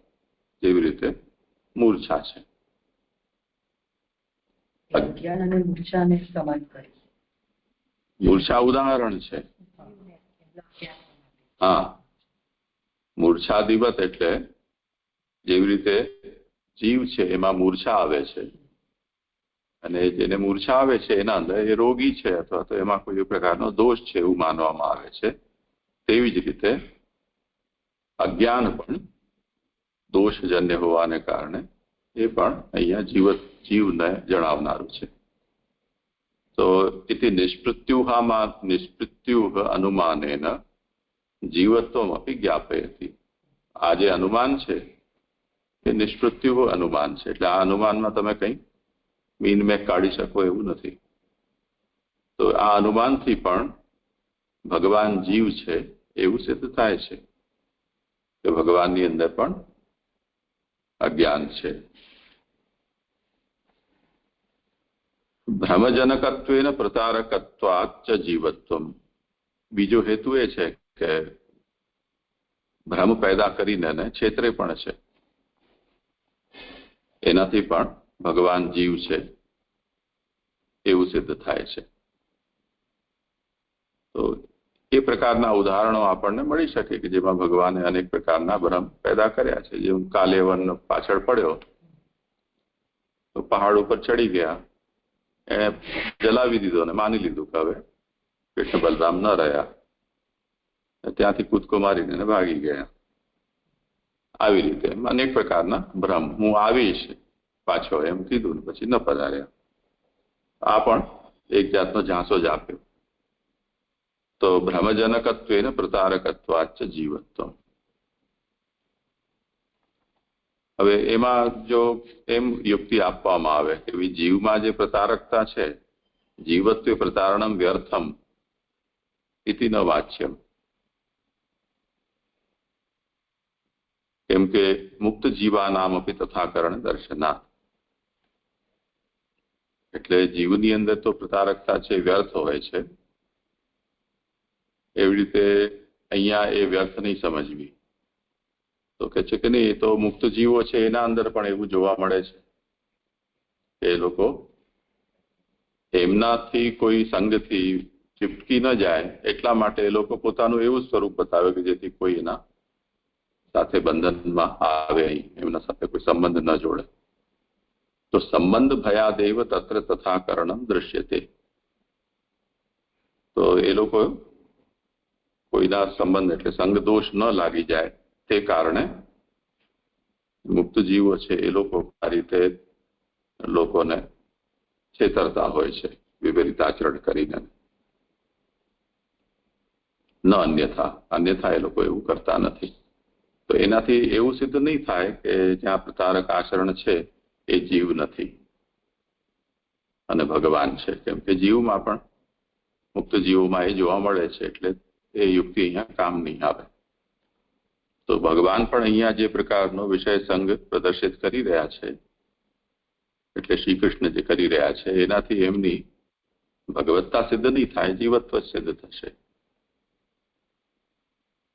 જેવી રીતે મૂર્છા છે.
અજ્ઞાન અને મૂર્છાને સમાન કરી.
મૂર્છા ઉદાહરણ છે. હા, મૂર્છાદિવત એટલે જેવી રીતે જીવ છે એમાં મૂર્છા આવે છે, અને જેને મૂર્છા આવે છે એના અંદર એ રોગી છે અથવા તો એમાં કોઈ પ્રકારનો દોષ છે એવું માનવામાં આવે છે. તેવી જ રીતે અજ્ઞાન પણ દોષજન્ય હોવાને કારણે એ પણ અહીંયા જીવને જણાવનારું છે. તો ઇતિ નિષ્પૃત્યુઃ અનુમાનેન જીવત્વમપી જ્ઞાપયતિ. આ જે અનુમાન છે એ નિષ્પૃત્યુઃ અનુમાન છે, એટલે આ અનુમાનમાં તમે કંઈ મીનમેક કાઢી શકો એવું નથી. તો આ અનુમાનથી પણ ભગવાન જીવ છે એવું સિદ્ધ થાય છે કે ભગવાનની અંદર પણ અજ્ઞાન છે. ભ્રમજનકત્વેન પ્રતારકત્વાચ્ચ જીવત્વમ. બીજો હેતુ એ છે કે ભ્રમ પેદા કરીને છેતરે પણ છે, એનાથી પણ ભગવાન જીવ છે એવું સિદ્ધ થાય છે. તો એ પ્રકારના ઉદાહરણો આપણને મળી શકે કે જેમાં ભગવાને અનેક પ્રકારના ભ્રમ પેદા કર્યા છે. જેમ કાલેવન પાછળ પડ્યો તો પહાડ ઉપર ચડી ગયા, એને જલાવી દીધો અને માની લીધું કે હવે કૃષ્ણ બલરામ ન રહ્યા, ત્યાંથી કૂદકો મારીને ભાગી ગયા. આવી રીતે અનેક પ્રકારના ભ્રમ, હું આવીશ પાછો એમ કીધું ને પછી ન પધાર્યા. આ પણ એક જાતનો ઝાંસો જ આપ્યો. તો ભ્રમજનકત્વેન પ્રતારકત્વાચ્ચ જીવત્વમ. હવે એમાં જો એમ યુક્તિ આપવામાં આવે કે જીવમાં જે પ્રતારકતા છે, જીવત્વે પ્રતારણમ વ્યર્થમ ઇતિ ન વાચ્યમ. કેમ કે મુક્ત જીવાનામ અપી તથાકરણ દર્શનાથ. એટલે જીવની અંદર તો પ્રતારકતા છે વ્યર્થ હોય છે, એવી રીતે અહીંયા એ વ્યર્થ નહીં સમજવી. તો કે છે કે નહીં, એ તો મુક્ત જીવો છે એના અંદર પણ એવું જોવા મળે છે કે એ લોકો એમનાથી કોઈ સંગથી ચીપકી ન જાય એટલા માટે એ લોકો પોતાનું એવું સ્વરૂપ બતાવે કે જેથી કોઈ એના સાથે બંધનમાં આવે, એમના સાથે કોઈ સંબંધ ન જોડે. તો સંબંધ ભયાદેવ તત્ર તથાકરણમ દૃશ્યતે. તો એ લોકો કોઈના સંબંધ એટલે સંગ દોષ ન લાગી જાય તે કારણે મુક્ત જીવો છે એ લોકો આ રીતે લોકોને છેતરતા હોય છે વિપરીત આચરણ કરીને. ન અન્યથા એ લોકો એવું કરતા નથી. તો એનાથી એવું સિદ્ધ નહીં થાય કે જ્યાં પ્રતારક આચરણ છે એ જીવ નથી અને ભગવાન છે. કેમ કે જીવમાં પણ મુક્ત જીવોમાં એ જોવા મળે છે, એટલે એ યુક્તિ અહીંયા કામ નહીં આવે. તો ભગવાન પણ અહીંયા જે પ્રકારનો વિષય સંગ પ્રદર્શિત કરી રહ્યા છે, એટલે શ્રી કૃષ્ણ જે કરી રહ્યા છે એનાથી એમની ભગવત્તા સિદ્ધ નહીં થાય, જીવત્વ સિદ્ધ થશે.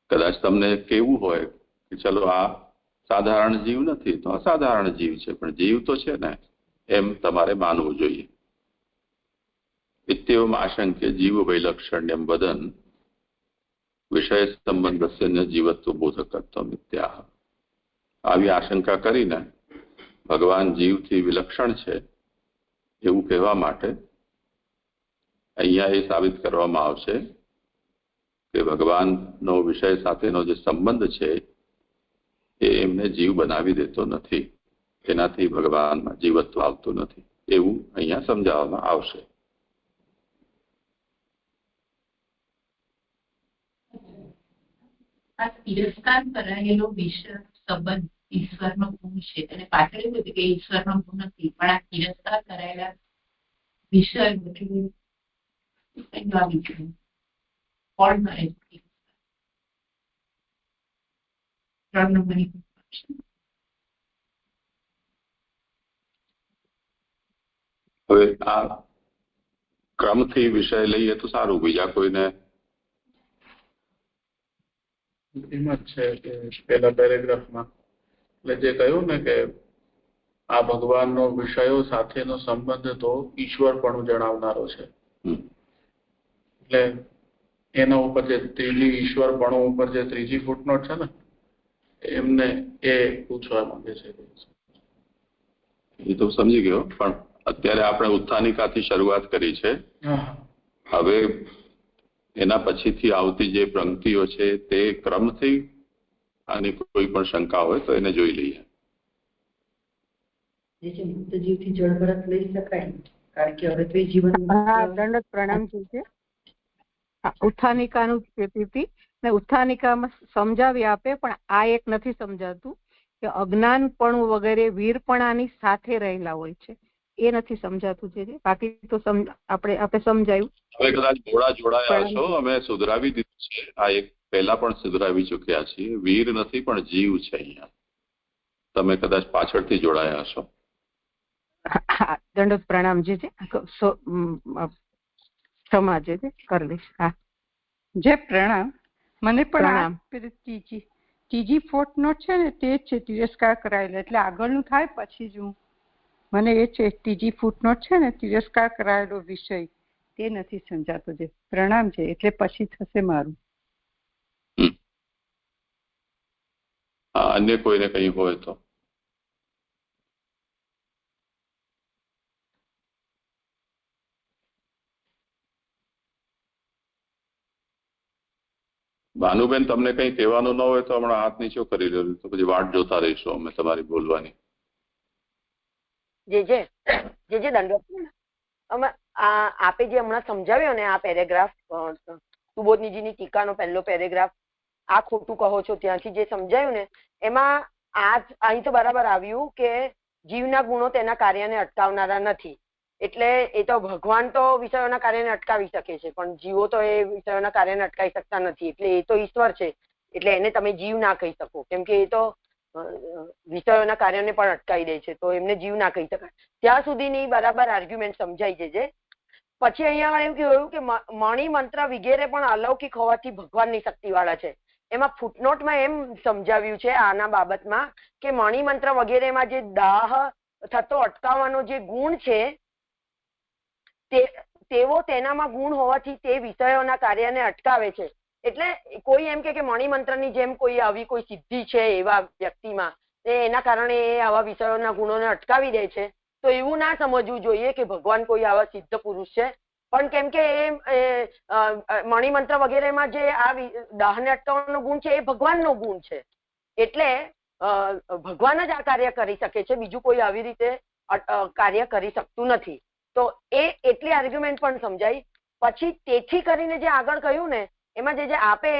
કદાચ તમને કેવું હોય કે ચલો આ સાધારણ જીવ નથી તો અસાધારણ જીવ છે, પણ જીવ તો છે ને એમ તમારે માનવું જોઈએ. इत्येवम् आशंक्य जीववैलक्षण्यं वदन् विषयसंबंधस्य न जीवत्वबोधकत्वम् इत्याह। આવી આશંકા કરીને ભગવાન જીવથી વિલક્ષણ છે એવું કહેવા માટે અહીંયા એ સાબિત કરવામાં આવશે કે ભગવાનનો વિષય સાથેનો જે સંબંધ છે એ એમને જીવ બનાવી દેતો નથી, તેનાથી ભગવાનમાં જીવત્વ આવતું નથી એવું અહીંયા સમજાવવામાં આવશે.
આ તિરસ્કાર કરાયેલો વિષય સંબંધ ઈશ્વરનો ગુણ છે અને પાછળ એવું હતું કે ઈશ્વરનો ગુણ નથી, પણ આ તિરસ્કાર કરાયેલા વિષય કોણ કરે છે? 3 નંબરની
હવે આ ક્રમથી વિષય લઈએ તો સારું. બીજા કોઈને
એમ જ છે કે પહેલા પેરેગ્રાફમાં એટલે જે કહ્યું ને કે આ ભગવાનનો વિષયો સાથેનો સંબંધ તો ઈશ્વરપણું જણાવનારો છે, એટલે એના ઉપર જે ત્રીજી ઈશ્વરપણું ઉપર જે ત્રીજી ફૂટનોટ છે ને એમને એ પૂછવા માંગે છે.
એ તો સમજી ગયો, પણ અત્યારે આપણે ઉત્થાનિકાથી શરૂઆત કરી છે. હવે એના પછીથી આવતી જે પંક્તિઓ છે તે ક્રમથી આની કોઈ પણ શંકા હોય તો એને જોઈ લઈએ.
મુક્ત જીવથી જળ ભરત લઈ શકાય, કારણ કે હવે તો જીવન
દંડવત પ્રણામ છે. ઉત્થાનિકાનું કહેતી હતી ને ઉત્થાનિકામાં સમજાવી આપે, પણ આ એક નથી સમજાતું કે અજ્ઞાનપણું વગેરે વીરપણાની સાથે રહેલા હોય છે, એ નથી સમજાતું છે. બાકી તો આપણે સમજાયું.
હવે કદાચ મોડા જોડાયા છો, અમે સુધરાવી દીધું છે. આ એક પહેલા પણ સુધરાવી ચૂક્યા છીએ. વીર નથી પણ જીવ છે અહીંયા. તમે કદાચ પાછળથી જોડાયા છો.
દંડવત પ્રણામ જે છે ક્ષમા જે છે કરી લઈશ. હા
જે પ્રણામ. મને પણ ત્રીજી ફૂટનોટ છે ને તે જ છે તિરસ્કાર કરાયેલો, એટલે આગળનું થાય પછી જ હું મને એ છે ત્રીજી ફૂટનોટ છે ને તિરસ્કાર કરાયેલો વિષય તે નથી સમજાતો. જે પ્રણામ છે એટલે પછી થશે મારું.
અન્ય કોઈને કઈ હોય તો ભાનુબેન, તમને કઈ કહેવાનું ન હોય તો હમણાં હાથ નીચો કરી લો, તો પછી વાટ જોતા રહીશું અમે તમારી બોલવાની.
જે દંડવત આપે જે હમણાં સમજાવ્યો ને આ પેરેગ્રાફ સુબોધનીજીની ટીકાનો પહેલો પેરેગ્રાફ, આ ખોટું કહો છો ત્યાંથી જે સમજાયું ને એમાં અહીં તો બરાબર આવ્યું કે જીવના ગુણો તેના કાર્યને અટકાવનારા નથી. એટલે એ તો ભગવાન તો વિષયોના કાર્યને અટકાવી શકે છે, પણ જીવો તો એ વિષયોના કાર્યને અટકાવી શકતા નથી. એટલે એ તો ઈશ્વર છે, એટલે એને તમે જીવ ના કહી શકો, કેમ કે એ તો વિષયોના કાર્યોને પણ અટકાવી દે છે, તો એમને જીવ ના કહી શકાય. ત્યાં સુધીની બરાબર આર્ગ્યુમેન્ટ સમજાઈ જશે. પછી અહીંયા એવું કહ્યું કે મણિ મંત્ર વગેરે પણ અલૌકિક હોવાથી ભગવાનની શક્તિવાળા છે. એમાં ફૂટનોટમાં એમ સમજાવ્યું છે આના બાબતમાં કે મણિ મંત્ર વગેરેમાં જે દાહ થતો અટકાવવાનો જે ગુણ છે તેવો તેનામાં ગુણ હોવાથી તે વિષયોના કાર્યને અટકાવે છે. એટલે કોઈ એમ કે મણિમંત્રની જેમ કોઈ આવી કોઈ સિદ્ધિ છે એવા વ્યક્તિમાં, એના કારણે એ આવા વિષયોના ગુણોને અટકાવી દે છે, તો એવું ના સમજવું જોઈએ કે ભગવાન કોઈ આવા સિદ્ધ પુરુષ છે. પણ કેમ કે એ મણિમંત્ર વગેરેમાં જે આ દાહને અટકાવવાનો ગુણ છે એ ભગવાનનો ગુણ છે, એટલે ભગવાન જ આ કાર્ય કરી શકે છે, બીજું કોઈ આવી રીતે કાર્ય કરી શકતું નથી. તો એ એટલી આર્ગ્યુમેન્ટ પણ સમજાય. પછી તેથી કરીને જે આગળ કહ્યું ને એમાં જે આપે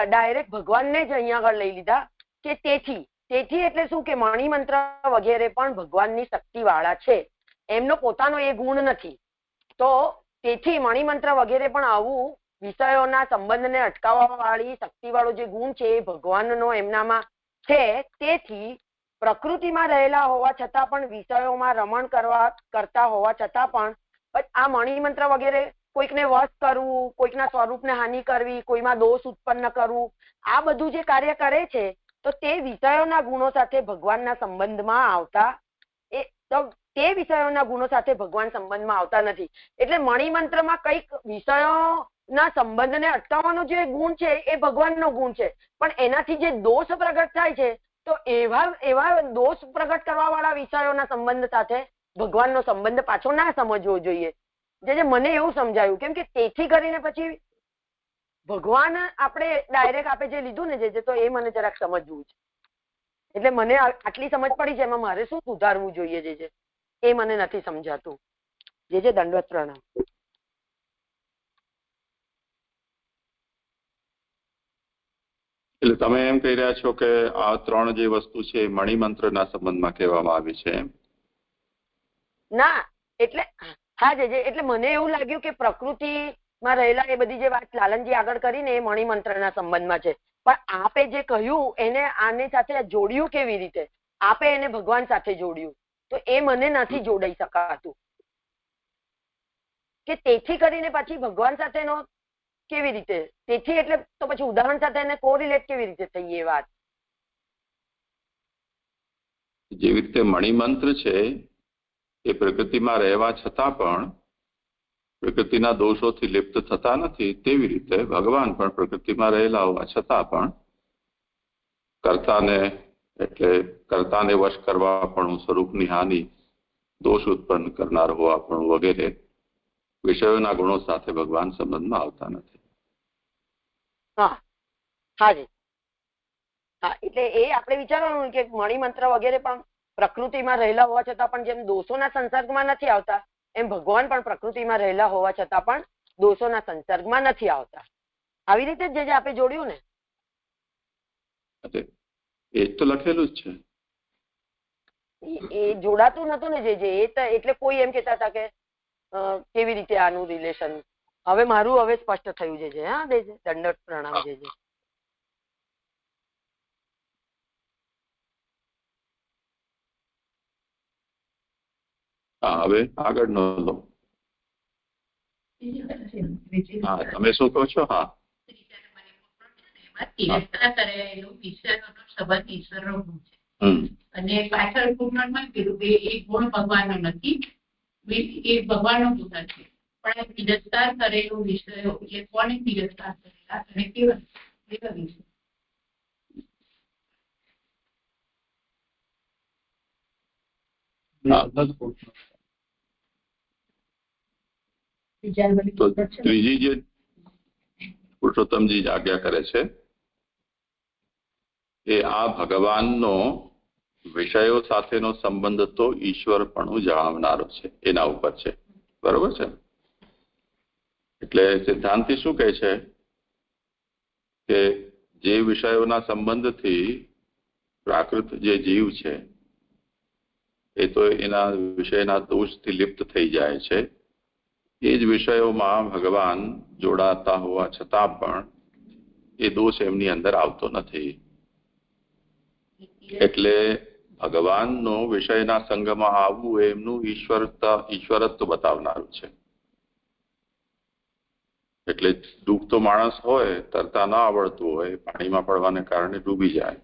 ડાયરેક્ટ ભગવાનને જ અહીંયા આગળ લઈ લીધા કે તેથી એટલે શું કે મણિમંત્ર વગેરે પણ ભગવાનની શક્તિ વાળા છે, એમનો પોતાનો એ ગુણ નથી. તો તેથી મણિમંત્ર વગેરે પણ આવું વિષયોના સંબંધને અટકાવવા વાળી શક્તિ વાળો જે ગુણ છે એ ભગવાનનો એમનામાં છે. તેથી પ્રકૃતિમાં રહેલા હોવા છતાં પણ વિષયોમાં રમણ કરતા હોવા છતાં પણ આ મણિમંત્ર વગેરે કોઈકને વશ કરવું, કોઈકના સ્વરૂપને હાનિ કરવી, કોઈમાં દોષ ઉત્પન્ન કરવું, આ બધું જે કાર્ય કરે છે તો તે વિષયોના ગુણો સાથે ભગવાનના સંબંધમાં આવતા એ તો તે વિષયોના ગુણો સાથે ભગવાન સંબંધમાં આવતા નથી. એટલે મણિમંત્રમાં કઈક વિષયોના સંબંધને અટકાવવાનો જે ગુણ છે એ ભગવાનનો ગુણ છે, પણ એનાથી જે દોષ પ્રગટ થાય છે તો એવા દોષ પ્રગટ કરવા વાળા વિષયોના સંબંધ સાથે ભગવાનનો સંબંધ પાછો ના સમજવો જોઈએ. જે મને એવું સમજાયું, કેમ કે તેથી કરીને પછી ભગવાન આપણે ડાયરેક્ટ આપે જે લીધું ને જે તો એ મને જરાક સમજવું છે. એટલે મને આટલી સમજ પડી છે, એમાં મારે શું સુધારવું જોઈએ જે એ મને નથી સમજાતું. જે દંડવત પ્રણામ.
એટલે તમે એમ કહી રહ્યા છો કે આ ત્રણ જે વસ્તુ છે મણિમંત્રના સંબંધમાં કહેવામાં આવી છે એમ?
ના, એટલે હા એટલે મને એવું લાગ્યું કે પ્રકૃતિમાં રહેલા એ બધી જે વાત લાલનજી આગળ કરીને એ મણિમંત્રના સંબંધમાં છે, પણ આપે જે કહ્યું એને આની સાથે જોડ્યું કેવી રીતે? આપે એને ભગવાન સાથે જોડ્યું તો એ મને નથી જોડાઈ શકાતું કે તેથી કરીને પછી ભગવાન સાથેનો કેવી રીતે? તેથી એટલે તો પછી ઉદાહરણ સાથે એને કોરિલેટ કેવી રીતે થઈ એ વાત?
જેવી રીતે મણિમંત્ર છે એ પ્રકૃતિમાં રહેવા છતાં પણ પ્રકૃતિના દોષોથી લિપ્ત થતા નથી, તેવી રીતે ભગવાન પણ પ્રકૃતિમાં રહેલા હોવા છતાં પણ કર્તાને વશ કરવા પણ સ્વરૂપની હાનિ, દોષ ઉત્પન્ન કરનાર હોવા પણ વગેરે વિષયોના ગુણો સાથે ભગવાન સંબંધમાં આવતા નથી.
હાજી, હા, એટલે એ આપણે વિચારવાનું કે મણિમંત્ર વગેરે પણ પ્રકૃતિમાં રહેલા હોવા છતાં પણ જેમ દોષોના સંસર્ગમાં નથી આવતા, એમ ભગવાન પણ પ્રકૃતિમાં રહેલા હોવા છતાં પણ દોષોના સંસર્ગમાં નથી આવતા. આવી રીતે જે આપણે જોડ્યું ને
એ તો લખેલું જ છે.
એ જોડાતું નતું ને જે એટલે કોઈ એમ કેતા હતા કે કેવી રીતે આનું રિલેશન. હવે મારું હવે સ્પષ્ટ થયું છે. હા, દંડવત પ્રણામ.
હવે આગળનો લો. હા, તમે શું કહો છો? હા,
તિરસ્કાર કરેલો વિષયોનો સંબંધ ઈશ્વરનો ગુણ છે, અને પાછળ પૂર્ણમાં કીધું કે એ ગુણ ભગવાનનો નથી, એ ભગવાનનો ગુણ નથી, પણ તિરસ્કાર કરેલો વિષયો એટલે કોને તિરસ્કાર કરેલા અને કેવા વિષય?
ત્રીજી જે પુરુષોત્તમજી આજ્ઞા કરે છે એ આ ભગવાનનો વિષયો સાથેનો સંબંધ તો ઈશ્વર પણ જણાવનારો છે, એના ઉપર છે. બરોબર છે? એટલે સિદ્ધાંતિ શું કહે છે કે જે વિષયોના સંબંધથી પ્રાકૃત જે જીવ છે એ તો એના વિષયના દોષથી લિપ્ત થઈ જાય છે. એ જ વિષયોમાં ભગવાન જોડાતા હોવા છતાં પણ એ દોષ એમની અંદર આવતો નથી. એટલે ભગવાનનો વિષયના સંગમાં આવવું એમનું ઈશ્વરત્વ બતાવનારું છે. એટલે ડૂબતો માણસ હોય, તરતા ના આવડતું હોય, પાણીમાં પડવાને કારણે ડૂબી જાય.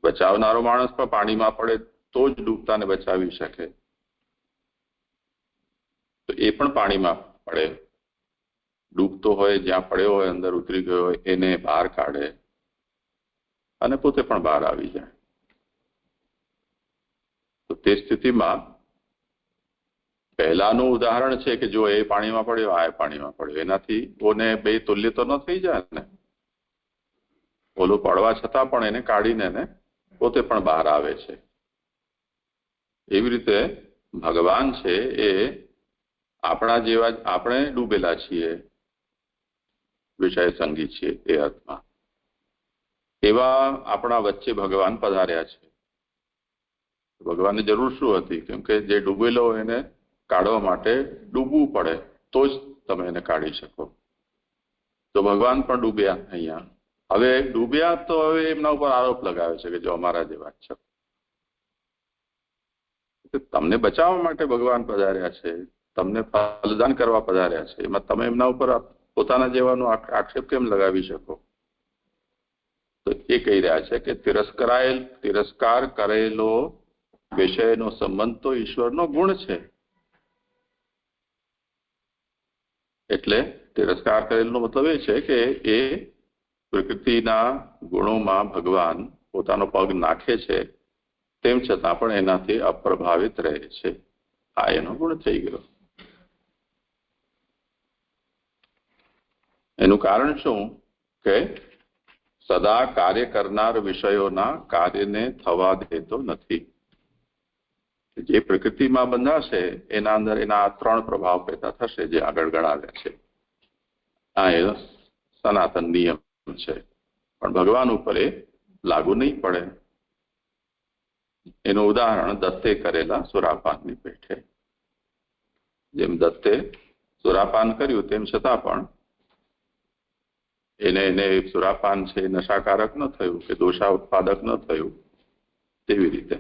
બચાવનારો માણસ પણ પાણીમાં પડે તો જ ડૂબતાને બચાવી શકે, તો એ પણ પાણીમાં પડે. ડૂબતો હોય, જ્યાં પડ્યો હોય, અંદર ઉતરી ગયો હોય, એને બહાર કાઢે અને પોતે પણ બહાર આવી જાય. તો તે સ્થિતિમાં પહેલાનું ઉદાહરણ છે કે જો એ પાણીમાં પડ્યો, આ પાણીમાં પડ્યો, એનાથી ઓને બે તુલ્ય તો ન થઈ જાય ને. ઓલું પડવા છતાં પણ એને કાઢીને એને પોતે પણ બહાર આવે છે. એવી રીતે ભગવાન છે એ આપણા જેવા જ, આપણે ડૂબેલા છીએ, વિષય સંગી છીએ એ અર્થમાં. એવા આપણા વચ્ચે ભગવાન પધાર્યા છે. ભગવાનની જરૂર શું હતી? કેમ કે જે ડૂબેલો એને કાઢવા માટે ડૂબવું પડે તો જ તમે એને કાઢી શકો. તો ભગવાન પણ ડૂબ્યા અહીંયા. હવે ડૂબ્યા તો હવે એમના ઉપર આરોપ લગાવે છે કે જો અમારા જેવા જ છો. તમને બચાવવા માટે ભગવાન પધાર્યા છે, તમને ફલદાન કરવા પધાર્યા છે, એમાં તમે એમના ઉપર પોતાના જેવાનો આક્ષેપ કેમ લગાવી શકો? તો એ કહી રહ્યા છે કે તિરસ્કાર કરેલો વિષયનો સંબંધ તો ઈશ્વરનો ગુણ છે, એટલે તિરસ્કાર કરેલનો મતલબ એ છે કે એ પ્રકૃતિના ગુણોમાં ભગવાન પોતાનો પગ નાખે છે, તેમ છતાં પણ એનાથી અપ્રભાવિત રહે છે. આ એનો ગુણ થઈ ગયો. એનું કારણ શું કે સદા કાર્ય કરનાર વિષયોના કાર્યને થવા દેતો નથી. જે પ્રકૃતિમાં બંધાશે એના અંદર એના 3 પ્રભાવ પેદા થશે, જે આગળ ગણાવ્યા છે. આ એનો સનાતન નિયમ છે, પણ ભગવાન ઉપર એ લાગુ નહીં પડે. એનું ઉદાહરણ દત્તે કરેલા સુરાપાનની પેઠે. જેમ દત્તે સુરાપાન કર્યું તેમ છતાં પણ એને સુરાપાન છે નશાકારક ન થયું કે દોષા ઉત્પાદક ન થયું, તેવી રીતે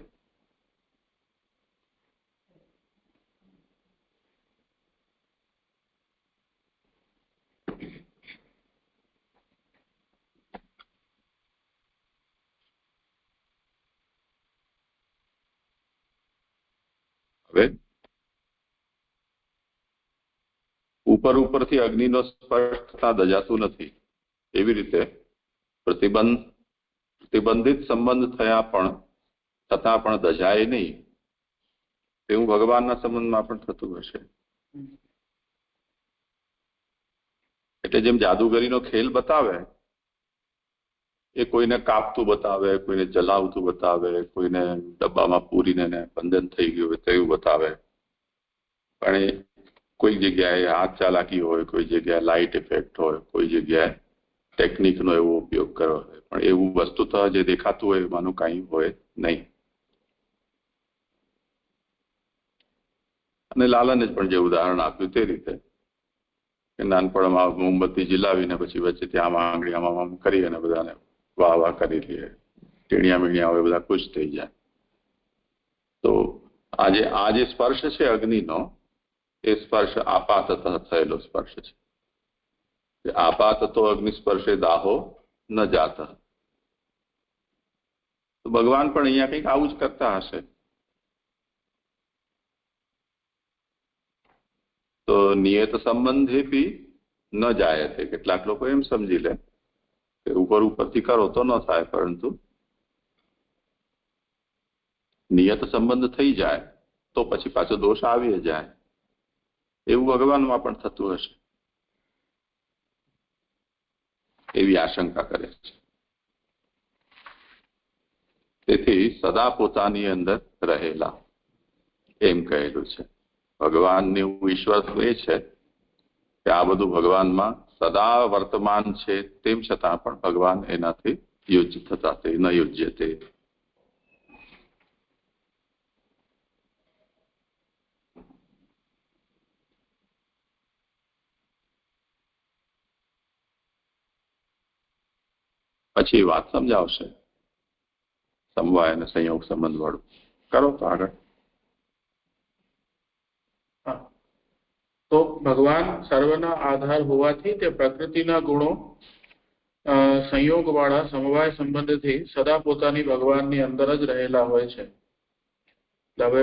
હવે ઉપરથી અગ્નિનો સ્પર્શ થતા દજાતું નથી, એવી રીતે પ્રતિબંધિત સંબંધ થતા પણ દજાય નહીં, તેવું ભગવાનના સંબંધમાં પણ થતું હશે. એટલે જેમ જાદુગરીનો ખેલ બતાવે, એ કોઈને કાપતું બતાવે, કોઈને જલાવતું બતાવે, કોઈને ડબ્બામાં પૂરીને બંધન થઈ ગયું હોય તેવું બતાવે, પણ એ કોઈ જગ્યાએ હાથ ચાલાકી હોય, કોઈ જગ્યાએ લાઇટ ઇફેક્ટ હોય, કોઈ જગ્યાએ ટેકનિકનો એવો ઉપયોગ કર્યો હોય, પણ એવું વસ્તુતઃ જે દેખાતું હોય એમાંનું કાંઈ હોય નહીં. અને લાલને પણ જે ઉદાહરણ આપ્યું તે રીતે કે નાનપણમાં મોમબત્તી જલાવીને પછી વચ્ચેથી આમાં કરી અને બધાને વાહ વાહ કરી લે, ટીણિયા મીણિયા હોય, બધા ખુશ થઈ જાય. તો આ જે સ્પર્શ છે અગ્નિનો, એ સ્પર્શ આપાતઃ થયેલો સ્પર્શ છે. આપાતતો અગ્નિસ્પર્શે દાહો ન જાત. તો ભગવાન પણ અહીંયા કંઈક આવું જ કરતા હશે. તો નિયત સંબંધેપી ન જાય છે. કેટલાક લોકો એમ સમજી લે કે ઉપરથી કરો તો ન થાય, પરંતુ નિયત સંબંધ થઈ જાય તો પછી પાછો દોષ આવી જાય, એવું ભગવાનમાં પણ થતું હશે, એવી આશંકા કરે છે. તેથી સદા પોતાની અંદર રહેલા એમ કહેલું છે. ભગવાનનું ઈશ્વર એ છે કે આ બધું ભગવાનમાં સદા વર્તમાન છે, તેમ છતાં પણ ભગવાન એનાથી યુજ્ય થતા તે ન યુજ્ય તે. પછી વાત સમજાવશે સમવાય અને સંયોગ સંબંધ વાળું. કરો તો આગળ.
તો ભગવાન સર્વના આધાર હોવાથી તે પ્રકૃતિના ગુણો સંયોગ વાળા સમવાય સંબંધથી સદા પોતાની ભગવાનની અંદર જ રહેલા હોય છે. હવે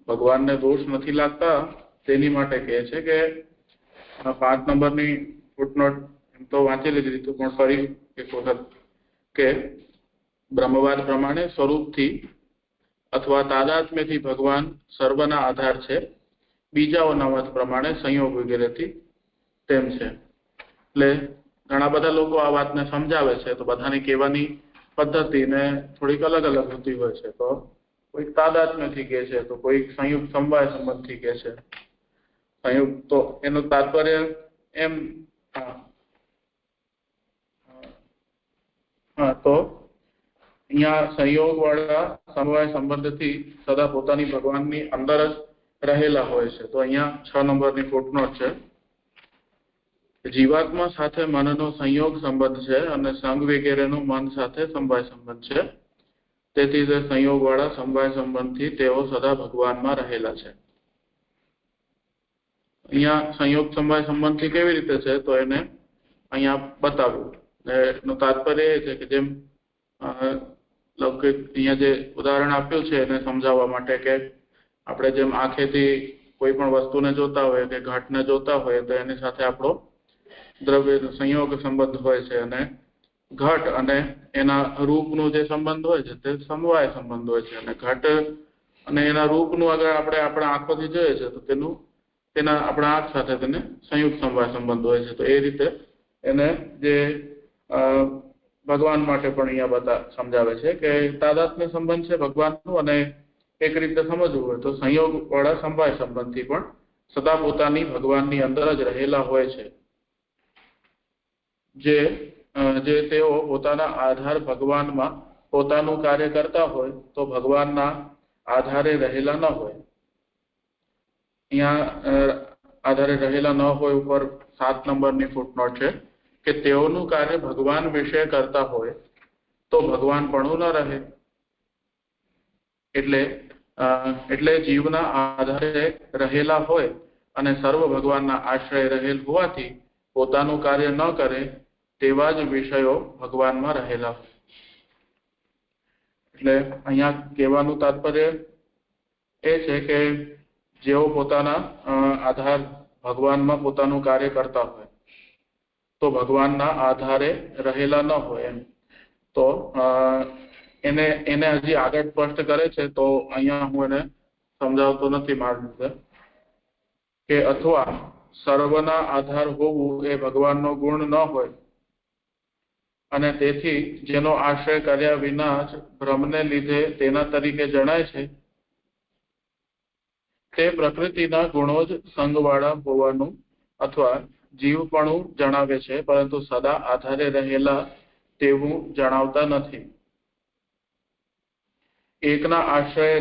ભગવાનને દોષ નથી લાગતા તેની માટે કહે છે કે 5 નંબરની ફૂટનોટ એમ તો વાંચી લીધી હતું, પણ ફરી એક વખત કે બ્રહ્મવાદ પ્રમાણે સ્વરૂપથી અથવા તાદાત્મ્યથી ભગવાન સર્વના આધાર છે, બીજાઓના મત પ્રમાણે સંયોગ વગેરેથી તેમ છે. એટલે ઘણા બધા લોકો આ વાતને સમજાવે છે, તો બધાની કહેવાની પદ્ધતિને થોડીક અલગ અલગ હોતી હોય છે. તો કોઈક તાદાત્મ્યથી કહે છે, તો કોઈક સંયુક્ત સમવાય સંબંધથી કહે છે. સંયુક્ત તો એનું તાત્પર્ય એમ તો અહીંયા સંયોગ વાળા સમવાય સંબંધથી સદા પોતાની ભગવાનની અંદર જ રહેલા હોય છે. તો અહીંયા 6 નંબરની ફૂટનોટ છે. જીવાત્મા સાથે મનનો સંયોગ સંબંધ છે અને સંગ વગેરેનો મન સાથે સમવાય સંબંધ છે. તેથી તે સંયોગ વાળા સમવાય સંબંધથી તેઓ સદા ભગવાનમાં રહેલા છે. અહીંયા સંયોગ સમવાય સંબંધથી કેવી રીતે છે તો એને અહીંયા બતાવ્યું. એનું તાત્પર્ય એ છે કે જેમ લૌકિક અહીંયા જે ઉદાહરણ આપ્યું છે એને સમજાવવા માટે કે આપણે જેમ આંખેથી કોઈ પણ વસ્તુને જોતા હોય કે ઘટને જોતા હોય તો એની સાથે આપણો દ્રવ્ય સંયોગ સંબંધ હોય છે, અને ઘટ અને એના રૂપનો જે સંબંધ હોય છે તે સમવાય સંબંધ હોય છે, અને ઘટ અને એના રૂપનું અગર આપણે આપણા આંખોથી જોઈએ છે તો તેના આપણા આંખ સાથે તેને સંયુક્ત સમવાય સંબંધ હોય છે. તો એ રીતે એને જે ભગવાન માટે પણ અહીંયા સમજાવે છે કે તાદાત્મ્ય સંબંધ છે ભગવાનનું, અને એક રીતે સમજવું હોય તો સંયોગ વાળા સમવાય સંબંધથી પણ સદા પોતાની ભગવાનની અંદર જ રહેલા હોય છે, જે તેઓ પોતાના આધાર ભગવાનમાં પોતાનું કાર્ય કરતા હોય તો ભગવાનના આધારે રહેલા ન હોય. અહીંયા આધારે રહેલા ન હોય ઉપર 7 નંબરની ફૂટનોટ છે કે તેઓનું કાર્ય ભગવાન વિશે કરતા હોય તો ભગવાન પણ ન રહે. એટલે જીવના આધારે રહેલા હોય અને સર્વ ભગવાનના આશ્રય રહેલ હોવાથી પોતાનું કાર્ય ન કરે તેવા જ વિષયો ભગવાનમાં રહેલા હોય. એટલે અહીંયા કહેવાનું તાત્પર્ય એ છે કે જેઓ પોતાના આધાર ભગવાનમાં પોતાનું કાર્ય કરતા હોય તો ભગવાનના આધારે રહેલા ન હોય એમ. તો એને હજી આગળ સ્પષ્ટ કરે છે, તો અહીંયા હું એને સમજાવતો નથી મારી રીતે, કે અથવા સર્વના આધાર હોવું એ ભગવાનનો ગુણ ન હોય અને તેથી જેનો આશ્રય કર્યા વિના જ ભ્રમને લીધે તેના તરીકે જણાય છે તે પ્રકૃતિના ગુણો જ સંગવાળા હોવાનું અથવા જીવપણું જણાવે છે, પરંતુ સદા આધારે રહેલા તેવું જણાવતા નથી. એકના આશ્રય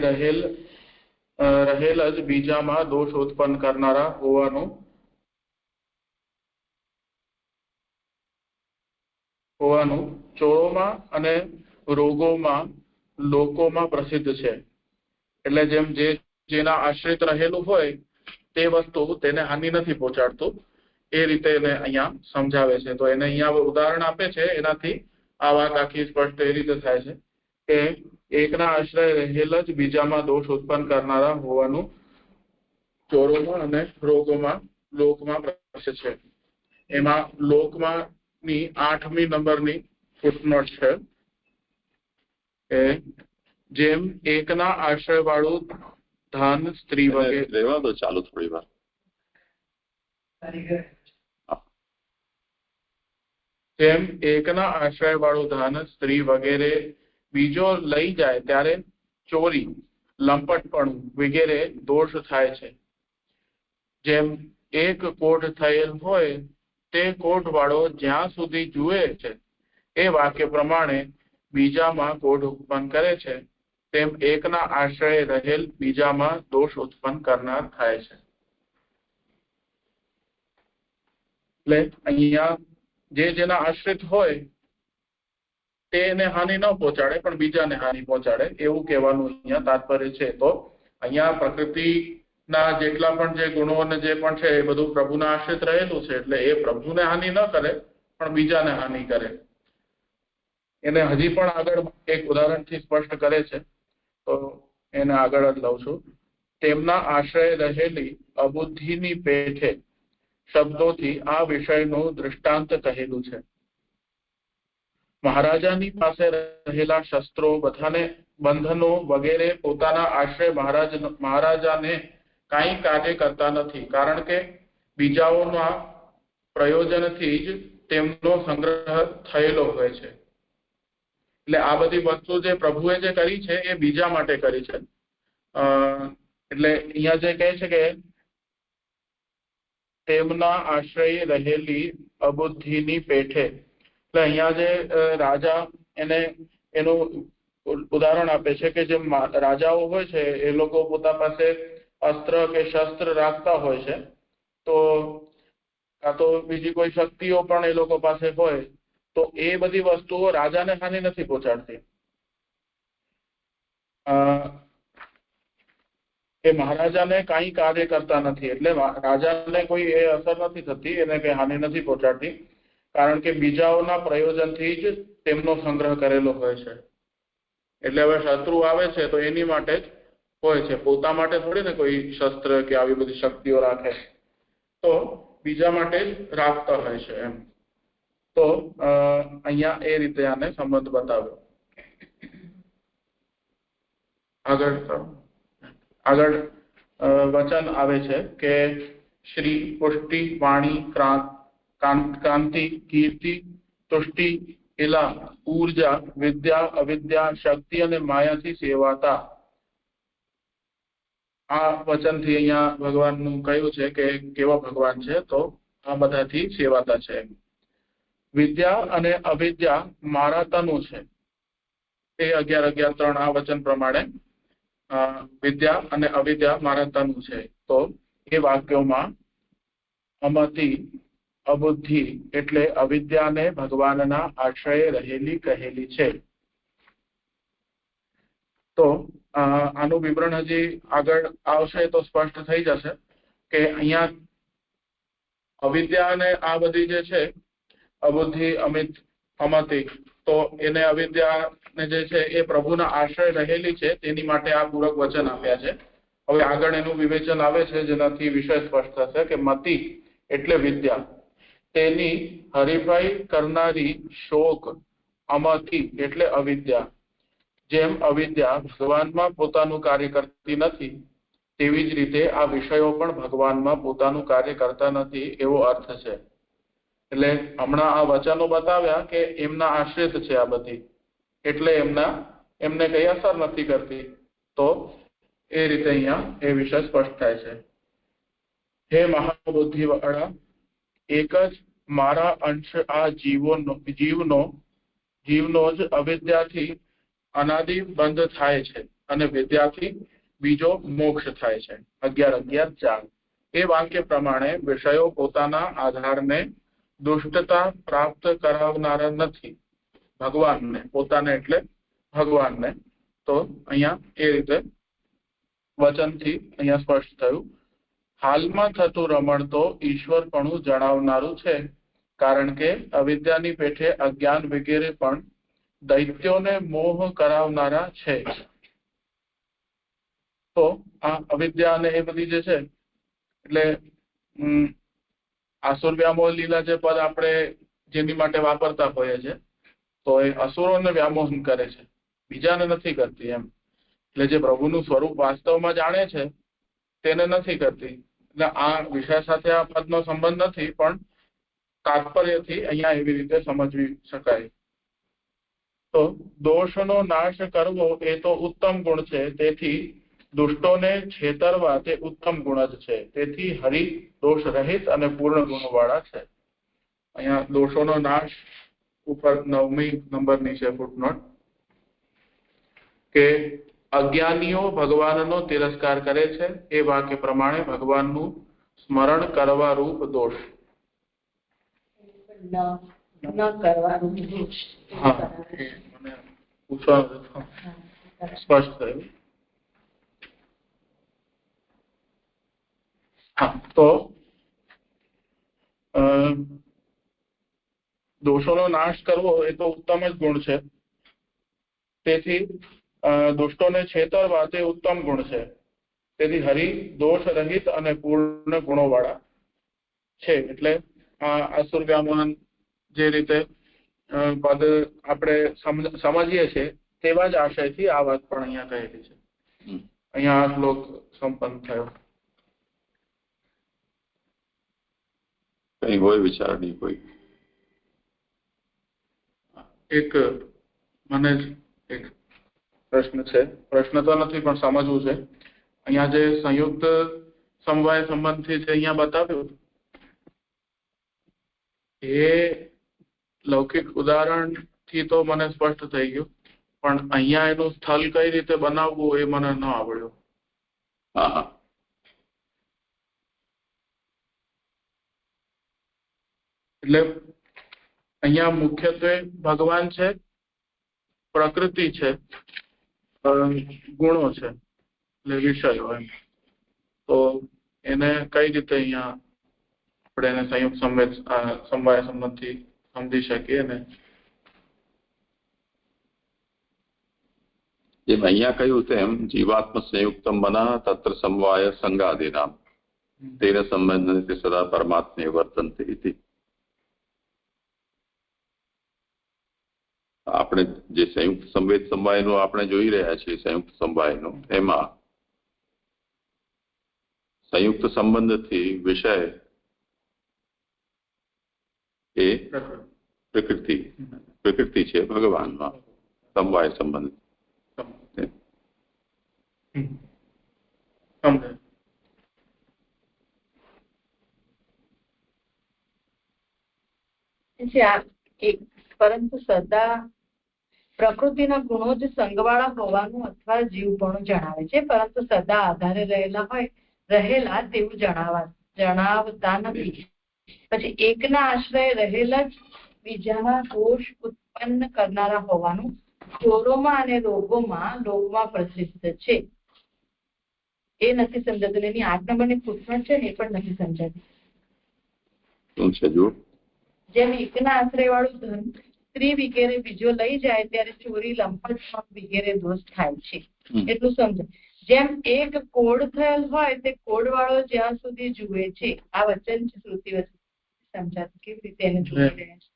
રહેલ જ બીજામાં દોષ ઉત્પન્ન કરનારા હોવાનું ચોરોમાં અને રોગોમાં લોકોમાં પ્રસિદ્ધ છે. એટલે જેમ જેના આશ્રિત રહેલું હોય તે વસ્તુ તેને હાનિ નથી પહોંચાડતું, એ રીતે એને અહીંયા સમજાવે છે. તો એને અહીંયા ઉદાહરણ આપે છે, એનાથી આ વાત આખી સ્પષ્ટ એ રીતે થાય છે કે એકના આશ્રય રહેલ જ બીજામાં દોષ ઉત્પન્ન કરનારા હોવાનું ચોરોમાં અને રોગોમાં લોકમાં પ્રસિદ્ધ છે. એમાં લોકમાં ની 8મી નંબરની ફૂટનોટ છે કે જેમ એકના આશ્રય વાળું ધન સ્ત્રી વગેરે
રહેવા દો, ચાલો થોડી વાર.
જેમ એકના આશ્રય વાળું ધન સ્ત્રી વગેરે બીજો લઈ જાય ત્યારે ચોરી, લંપટપણું વગેરે દોષ થાય છે. જેમ એક કોઢ થયેલ હોય તે કોઢ વાળો જ્યાં સુધી જુએ છે એ વાક્ય પ્રમાણે બીજામાં કોઢ ઉત્પન્ન કરે છે, તેમ એકના આશ્રય રહેલ બીજામાં દોષ ઉત્પન્ન કરનાર થાય છે. એટલે અહીંયા જેના આશ્રિત હોય તેને હાનિ ન પહોંચાડે પણ બીજાને હાનિ પહોંચાડે એવું કહેવાનું અહીંયા તાત્પર્ય છે. તો અહીંયા પ્રકૃતિના જેટલા પણ જે ગુણો અને જે પણ છે એ બધું પ્રભુના આશ્રિત રહેલું છે, એટલે એ પ્રભુને હાનિ ન કરે પણ બીજાને હાનિ કરે. એને હજી પણ આગળ એક ઉદાહરણથી સ્પષ્ટ કરે છે, તો એને આગળ જ લઉં છું. તેમના આશ્રય રહેલી અબુદ્ધિની પેઠે શબ્દોથી આ વિષયનું દૃષ્ટાંત કહેલું છે. મહારાજાની પાસે રહેલા શસ્ત્રો, બંધનો વગેરે પોતાના આશ્રય મહારાજાને કાંઈ કાર્ય કરતા નથી, કારણ કે બીજાઓના પ્રયોજનથી જ તેમનો સંગ્રહ થયેલો હોય છે. એટલે આ બધી વસ્તુ જે પ્રભુએ જે કરી છે એ બીજા માટે કરી છે. એટલે અહીંયા જે કહે છે કે તેમના આશ્રય રહેલી અબુદ્ધિની પેઠે, એટલે અહીંયા જે રાજા એનું ઉદાહરણ આપે છે કે જે રાજાઓ હોય છે એ લોકો પોતા પાસે અસ્ત્ર કે શસ્ત્ર રાખતા હોય છે, તો કાં તો બીજી કોઈ શક્તિઓ પણ એ લોકો પાસે હોય, તો એ બધી વસ્તુઓ રાજાને હાનિ નથી પહોંચાડતી. એ મહારાજાને કાંઈ કાર્ય કરતા નથી, એટલે રાજાને કોઈ એ અસર નથી થતી, એને કઈ હાનિ નથી પહોંચાડતી, કારણ કે બીજાઓના પ્રયોજનથી જ તેમનો સંગ્રહ કરેલો હોય છે. એટલે હવે શત્રુ આવે છે તો એની માટે જ હોય છે, પોતા માટે થોડી ને કોઈ શસ્ત્ર કે આવી બધી શક્તિઓ રાખે, તો બીજા માટે જ રાખતા હોય છે એમ. તો અહીંયા એ રીતે આને સંબંધ બતાવ્યો. આગળ વચન આવે છે કે શ્રી પુષ્ટિ વાણી કાંતિ કીર્તિ તુષ્ટિ ઇલા ઊર્જા વિદ્યા અવિદ્યા શક્તિ અને માયાથી સેવાતા. આ વચનથી અહીંયા ભગવાનનું કહ્યું છે કે કેવા ભગવાન છે, તો આ બધાથી સેવાતા છે. વિદ્યા અને અવિદ્યા મારા તનુ છે, એ 11:11:3 આ વચન પ્રમાણે વિદ્યા અને અવિદ્યા મારા તનુ છે. તો એ વાક્યોમાં અમતિ અબુદ્ધિ એટલે અવિદ્યાને ભગવાનના આશ્રયે રહેલી કહેલી છે. તો આનું વિવરણ હજી આગળ આવશે તો સ્પષ્ટ થઈ જશે કે અહીંયા અવિદ્યા અને આ બધી જે છે અબુદ્ધિ અમતિ, તો એને અવિદ્યાને જે છે એ પ્રભુના આશ્રય રહેલી છે, તેની માટે આ પૂરક વચન આપ્યા છે. હવે આગળ એનું વિવેચન આવે છે, જેનાથી વિષય સ્પષ્ટ થશે કે મતિ એટલે વિદ્યા, તેની હરીફાઈ કરનારી શોક અમતિ એટલે અવિદ્યા. જેમ અવિદ્યા ભગવાનમાં પોતાનું કાર્ય કરતી નથી, તેવી જ રીતે આ વિષયો પણ ભગવાનમાં પોતાનું કાર્ય કરતા નથી, એવો અર્થ છે. એટલે હમણાં આ વચનો બતાવ્યા કે એમના આશ્રિત છે આ બધી, એટલે એમને કઈ અસર નથી કરતી. તો એ રીતે અહીંયા એ વિષય સ્પષ્ટ થાય છે. હે મહાબુદ્ધિ વાળા, એક જ મારા અંશ આ જીવનો જ અવિદ્યાથી અનાદિ બંધ થાય છે અને વિદ્યાથી બીજો મોક્ષ થાય છે. 11:11:4 એ વાક્ય પ્રમાણે વિષયો પોતાના આધારને દુષ્ટતા પ્રાપ્ત કરાવનારા નથી, ભગવાનને, પોતાને એટલે ભગવાનને. તો અહીંયા એ રીતે વચનથી અહીંયા સ્પષ્ટ થયું. હાલમાં થતું રમણ તો ઈશ્વરપણું જણાવનારું છે, કારણ કે અવિદ્યાની પેઠે અજ્ઞાન વગેરે પણ દૈત્યોને મોહ કરાવનારા છે. તો આ અવિદ્યા અને એ બધી જે છે, એટલે આસુર વ્યામોહ લીલા જે પદ આપણે જેની માટે વાપરતા હોઈએ છીએ, તો એ અસુરોને વ્યામોહન કરે છે, બીજાને નથી કરતી એમ. એટલે જે પ્રભુનું સ્વરૂપ વાસ્તવમાં જાણે છે તેને નથી કરતી. એટલે આ વિષય સાથે આ પદનો સંબંધ નથી, પણ તાત્પર્યથી અહીંયા એવી રીતે સમજવી શકાય. તો દોષનો નાશ કરવો એ તો ઉત્તમ ગુણ છે, તેથી દુષ્ટોને છેતરવા તે ઉત્તમ ગુણ જ છે. તેથી હરિ દોષ રહિત અને પૂર્ણ ગુણવાળા છે. અહીંયા દોષોનો નાશ ઉપર 9મી નંબરની છે ફૂટનોટ, કે અજ્ઞાનીઓ ભગવાનનો તિરસ્કાર કરે છે, એ વાક્ય પ્રમાણે ભગવાનનું સ્મરણ કરવા રૂપ દોષ. હા, મને પૂછવાનું સ્પષ્ટ થયું. હા, તો દોષોનો નાશ કરવો એ તો ઉત્તમ જ ગુણ છે, તેથી દુષ્ટોને છેતરવા તે ઉત્તમ ગુણ છે. તેથી હરિ દોષ રહિત અને પૂર્ણ ગુણોવાળા છે. એટલે આ અસુર વ્યામોહન જે રીતે પદ આપણે સમજીએ છીએ તેવા જ આશયથી આ વાત પણ અહીંયા કહેલી છે. અહીંયા આ શ્લોક સંપન્ન થયો.
કઈ હોય વિચારણી કોઈ?
મને જ એક પ્રશ્ન છે, પ્રશ્ન તો નથી પણ સમજવું છે. અહીંયા જે સંયુક્ત સમવાય સંબંધથી છે અહીંયા બતાવ્યું, એ લૌકિક ઉદાહરણથી તો મને સ્પષ્ટ થઈ ગયું, પણ અહીંયા એનું સ્થળ કઈ રીતે બનાવવું એ મને ન આવડ્યું. એટલે અહીંયા મુખ્યત્વે ભગવાન છે, પ્રકૃતિ છે, ગુણો છે, એટલે વિષયો એમ. તો એને કઈ રીતે અહીંયા આપણે એને સંયુક્ત સમવાય સંબંધથી સમજી શકીએ ને?
જેમ અહીંયા કહ્યું તેમ જીવાત્મ સંયુક્ત મન તત્ર સમવાય સંગાદિનામ તેના સંબંધ સદા પરમાત્મે વર્તન્તે ઇતિ. આપણે જે સંયુક્ત સંવેદ સમવાયનું આપણે જોઈ રહ્યા છીએ, સંયુક્ત સમવાયનું, એમાં સંયુક્ત સંબંધથી વિષય એ પ્રકૃતિ છે ભગવાનમાં સમવાય સંબંધ.
પરંતુ સદા પ્રકૃતિના ગુણો જ સંગવાળા હોવાનું અથવા જીવપણું જણાવે છે, પરંતુ સદા આધારે રહેલા તેવું જણાવતા નથી. પછી એકના આશ્રય રહેલા જ બીજામાં દોષ ઉત્પન્ન કરનારા હોવાનું ચોરોમાં અને રોગોમાં લોકમાં પ્રસિદ્ધ છે. એ નથી સમજાતું. એની 8 નંબરની ફૂટનોટ છે ને, એ પણ નથી સમજાતી. જેમ એકના આશ્રય વાળું ધન સ્ત્રી વગેરે બીજો લઈ જાય ત્યારે ચોરી, લંપટ વગેરે દોષ થાય છે, એટલું સમજ. જેમ એક કોડ થયેલ હોય તે કોડ વાળો જ્યાં સુધી જુએ છે, આ વચન છે શ્રુતિ વચન. સમજાતું કેવી રીતે એને જોઈ રહ્યા છે.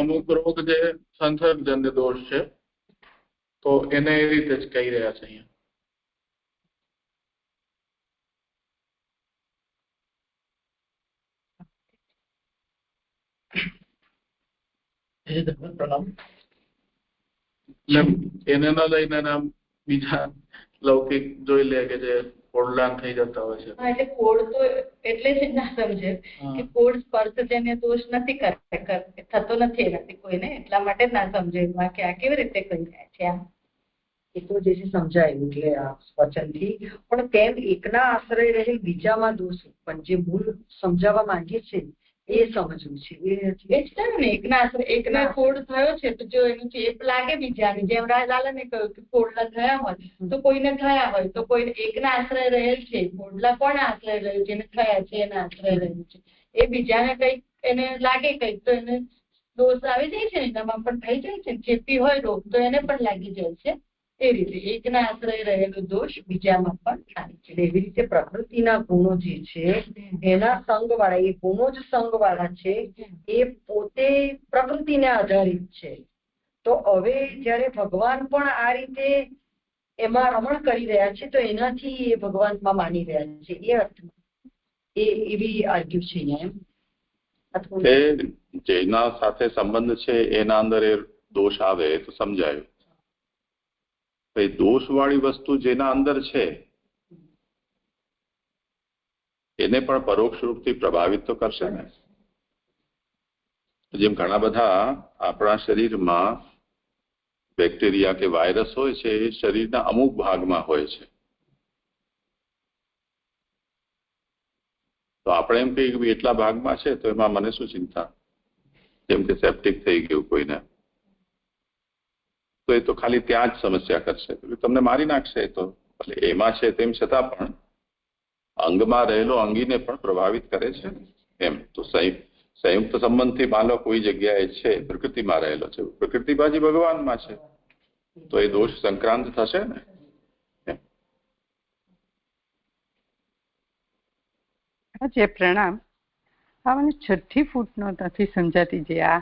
અમુક રોગ જે સંસર્ગજન્ય દોષ છે, તો એને એ રીતે જ કહી રહ્યા છે અહીંયા. એને ન લઈને બીજા લૌકિક જોઈ લે કે જે કોડલાન થઈ જતા હોય છે.
એટલે કોડ તો એટલે જ ના સમજે કે કોડ સ્પર્શજન્ય દોષ નથી થતો નથી એનાથી કોઈને, એટલા માટે જ ના સમજે કે આ કેવી રીતે કહી રહ્યા છે. આ એ તો જે સમજાયું એટલે આ વચનથી. પણ તેમ એકના આશ્રય રહેલ બીજામાં દોષ પણ જે મૂળ સમજાવવા માંગીએ છે એ સમજવું છે. એ જ કહ્યું ને, એકના કોડ થયો છે તો જો એનું ચેપ લાગે બીજાને, જેમ લાલાને કહ્યું કે કોડલા થયા હોય તો કોઈને થયા હોય, તો કોઈ એકના આશ્રય રહેલ છે. કોડલા કોના આશ્રય રહ્યું છે? એને થયા છે, એના આશ્રય રહ્યું છે. એ બીજાને કઈક એને લાગે કઈક તો એને દોષ આવી જાય છે ને, એનામાં પણ થઈ જાય છે. ચેપી હોય રોગ તો એને પણ લાગી જાય છે. એ રીતે એકના આશ્રય રહેલો દોષ બીજામાં પણ થાય છે. એવી રીતે પ્રકૃતિના ગુણો જે છે એના સંગવાળા, એ ગુણો જ સંગવાળા છે, એ પોતે પ્રકૃતિને આધારિત છે. તો હવે જયારે ભગવાન પણ આ રીતે એમાં રમણ કરી રહ્યા છે તો એનાથી એ ભગવાનમાં માની રહ્યા છે. એ અર્થમાં એ એવી આર્ગ્યુ છે અહીંયા. એમ
જેના સાથે સંબંધ છે એના અંદર એ દોષ આવે તો સમજાયું. દોષ વાળી વસ્તુ જેના અંદર છે એને પણ પરોક્ષ રૂપથી પ્રભાવિત તો કરશે ને. જેમ ઘણા બધા આપણા શરીરમાં બેક્ટેરિયા કે વાયરસ હોય છે, એ શરીરના અમુક ભાગમાં હોય છે. તો આપણે એમ કહીએ કે એટલા ભાગમાં છે તો એમાં મને શું ચિંતા. જેમ કે સેપ્ટિક થઈ ગયું કોઈને, તો એ તો ખાલી ત્યાં જ સમસ્યા કરશે, તમને મારી નાખશે. તો એટલે એમાં છે તેમ છતાં પણ અંગમાં રહેલો અંગીને પણ પ્રભાવિત કરે છે એમ. તો સંયુક્ત સંબંધથી માનો કોઈ જગ્યાએ છે પ્રકૃતિમાં રહેલો છે, પ્રકૃતિ બાજી ભગવાનમાં છે, તો એ દોષ સંક્રાંત થશે ને.
જે પ્રણામ. આ મને 6ઠ્ઠી ફૂટનો નથી સમજાતી, જે આ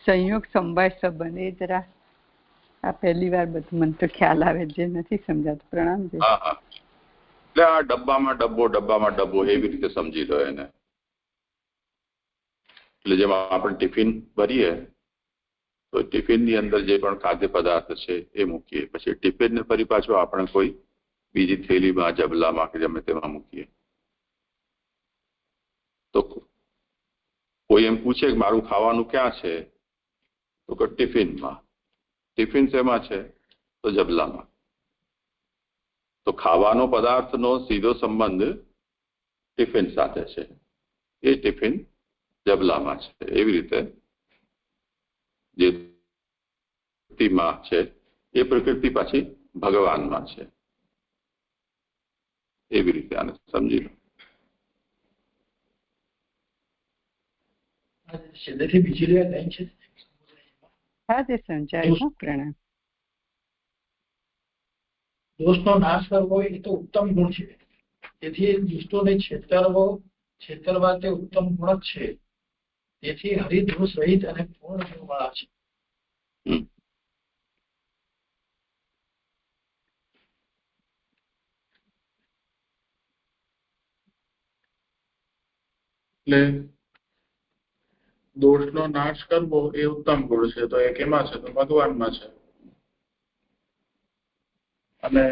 સંયોગ સંભાય સંબંધ, એ જરા આ પહેલી વાર બધું મને તો ખ્યાલ આવે, જે નથી સમજાતું. પ્રણામ.
એટલે આ ડબ્બામાં ડબ્બો એવી રીતે સમજી લો એને. એટલે જેમાં આપણે ટિફિન ભરીએ તો ટિફિનની અંદર જે પણ ખાદ્ય પદાર્થ છે એ મૂકીએ, પછી ટિફિનને ફરી પાછું આપણે કોઈ બીજી થેલીમાં, જબલામાં કે ગમે તેમાં મૂકીએ. તો કોઈ એમ પૂછે કે મારું ખાવાનું ક્યાં છે, તો કે ટિફિનમાં. ટિફિન શેમાં છે? તો જબલામાં. તો ખાવાનો પદાર્થનો સીધો સંબંધ ટિફિન સાથે છે, એ ટિફિન જબલામાં છે. એવી રીતે જે પ્રકૃતિમાં છે એ પ્રકૃતિ પાછી ભગવાનમાં છે. એવી રીતે આને સમજી લો.
બીજી લેવા નહીં છે
હા તે સમજાય. પ્રણામ.
દોષનો નાશ કરવો એ તો ઉત્તમ ગુણ છે, તેથી દુષ્ટોને છેતરવા તે ઉત્તમ ગુણ જ છે, તેથી હરિદોષ રહિત અને પૂર્ણ ગુણવાળા છે.
એટલે દોષનો નાશ કરવો એ ઉત્તમ ગુણ છે, તો એ કેમાં છે? તો ભગવાનમાં છે. અને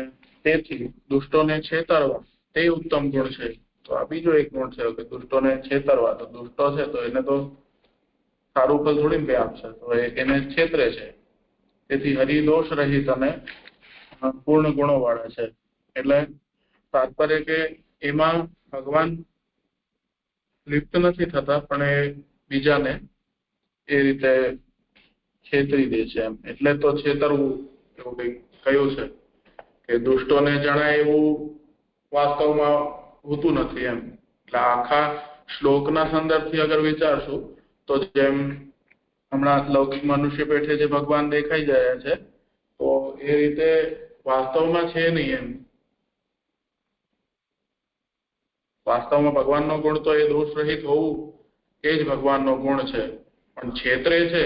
તેથી દુષ્ટોને છેતરવા તે ઉત્તમ ગુણ છે. તો આ બીજો એક ગુણ છે કે દુષ્ટોને છેતરવા. તો દુષ્ટો છે તો એને તો સારું ફળ થોડી આપશે, તો એને છેતરે છે. તેથી હરિદોષ રહિત અને પૂર્ણ ગુણો વાળા છે. એટલે તાત્પર્ય કે એમાં ભગવાન લિપ્ત નથી થતા, પણ એ બીજાને એ રીતે છેતરી દે છે એમ. એટલે તો છેતરવું એવું કંઈક કહ્યું છે કે દુષ્ટોને જણાય એવું વાસ્તવમાં હોતું નથી એમ. એટલે આખા શ્લોકના સંદર્ભથી અગર વિચારશું તો જેમ હમણાં લૌકિક મનુષ્ય પેઠે જે ભગવાન દેખાઈ રહ્યા છે, તો એ રીતે વાસ્તવમાં છે નહીં એમ. વાસ્તવમાં ભગવાનનો ગુણ તો એ દોષ રહિત હોવું એ જ ભગવાનનો ગુણ છે, પણ છેતરે છે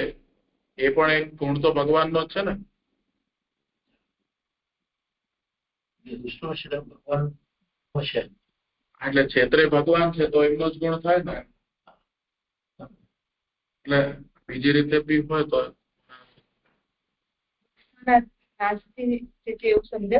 એ પણ એક ગુણ તો ભગવાનનો જ છે ને.
ભગવાન છે
એટલે છેતરે ભગવાન છે તો એમનો જ ગુણ થાય ને. એટલે બીજી રીતે બી હોય તો
એવું સમજે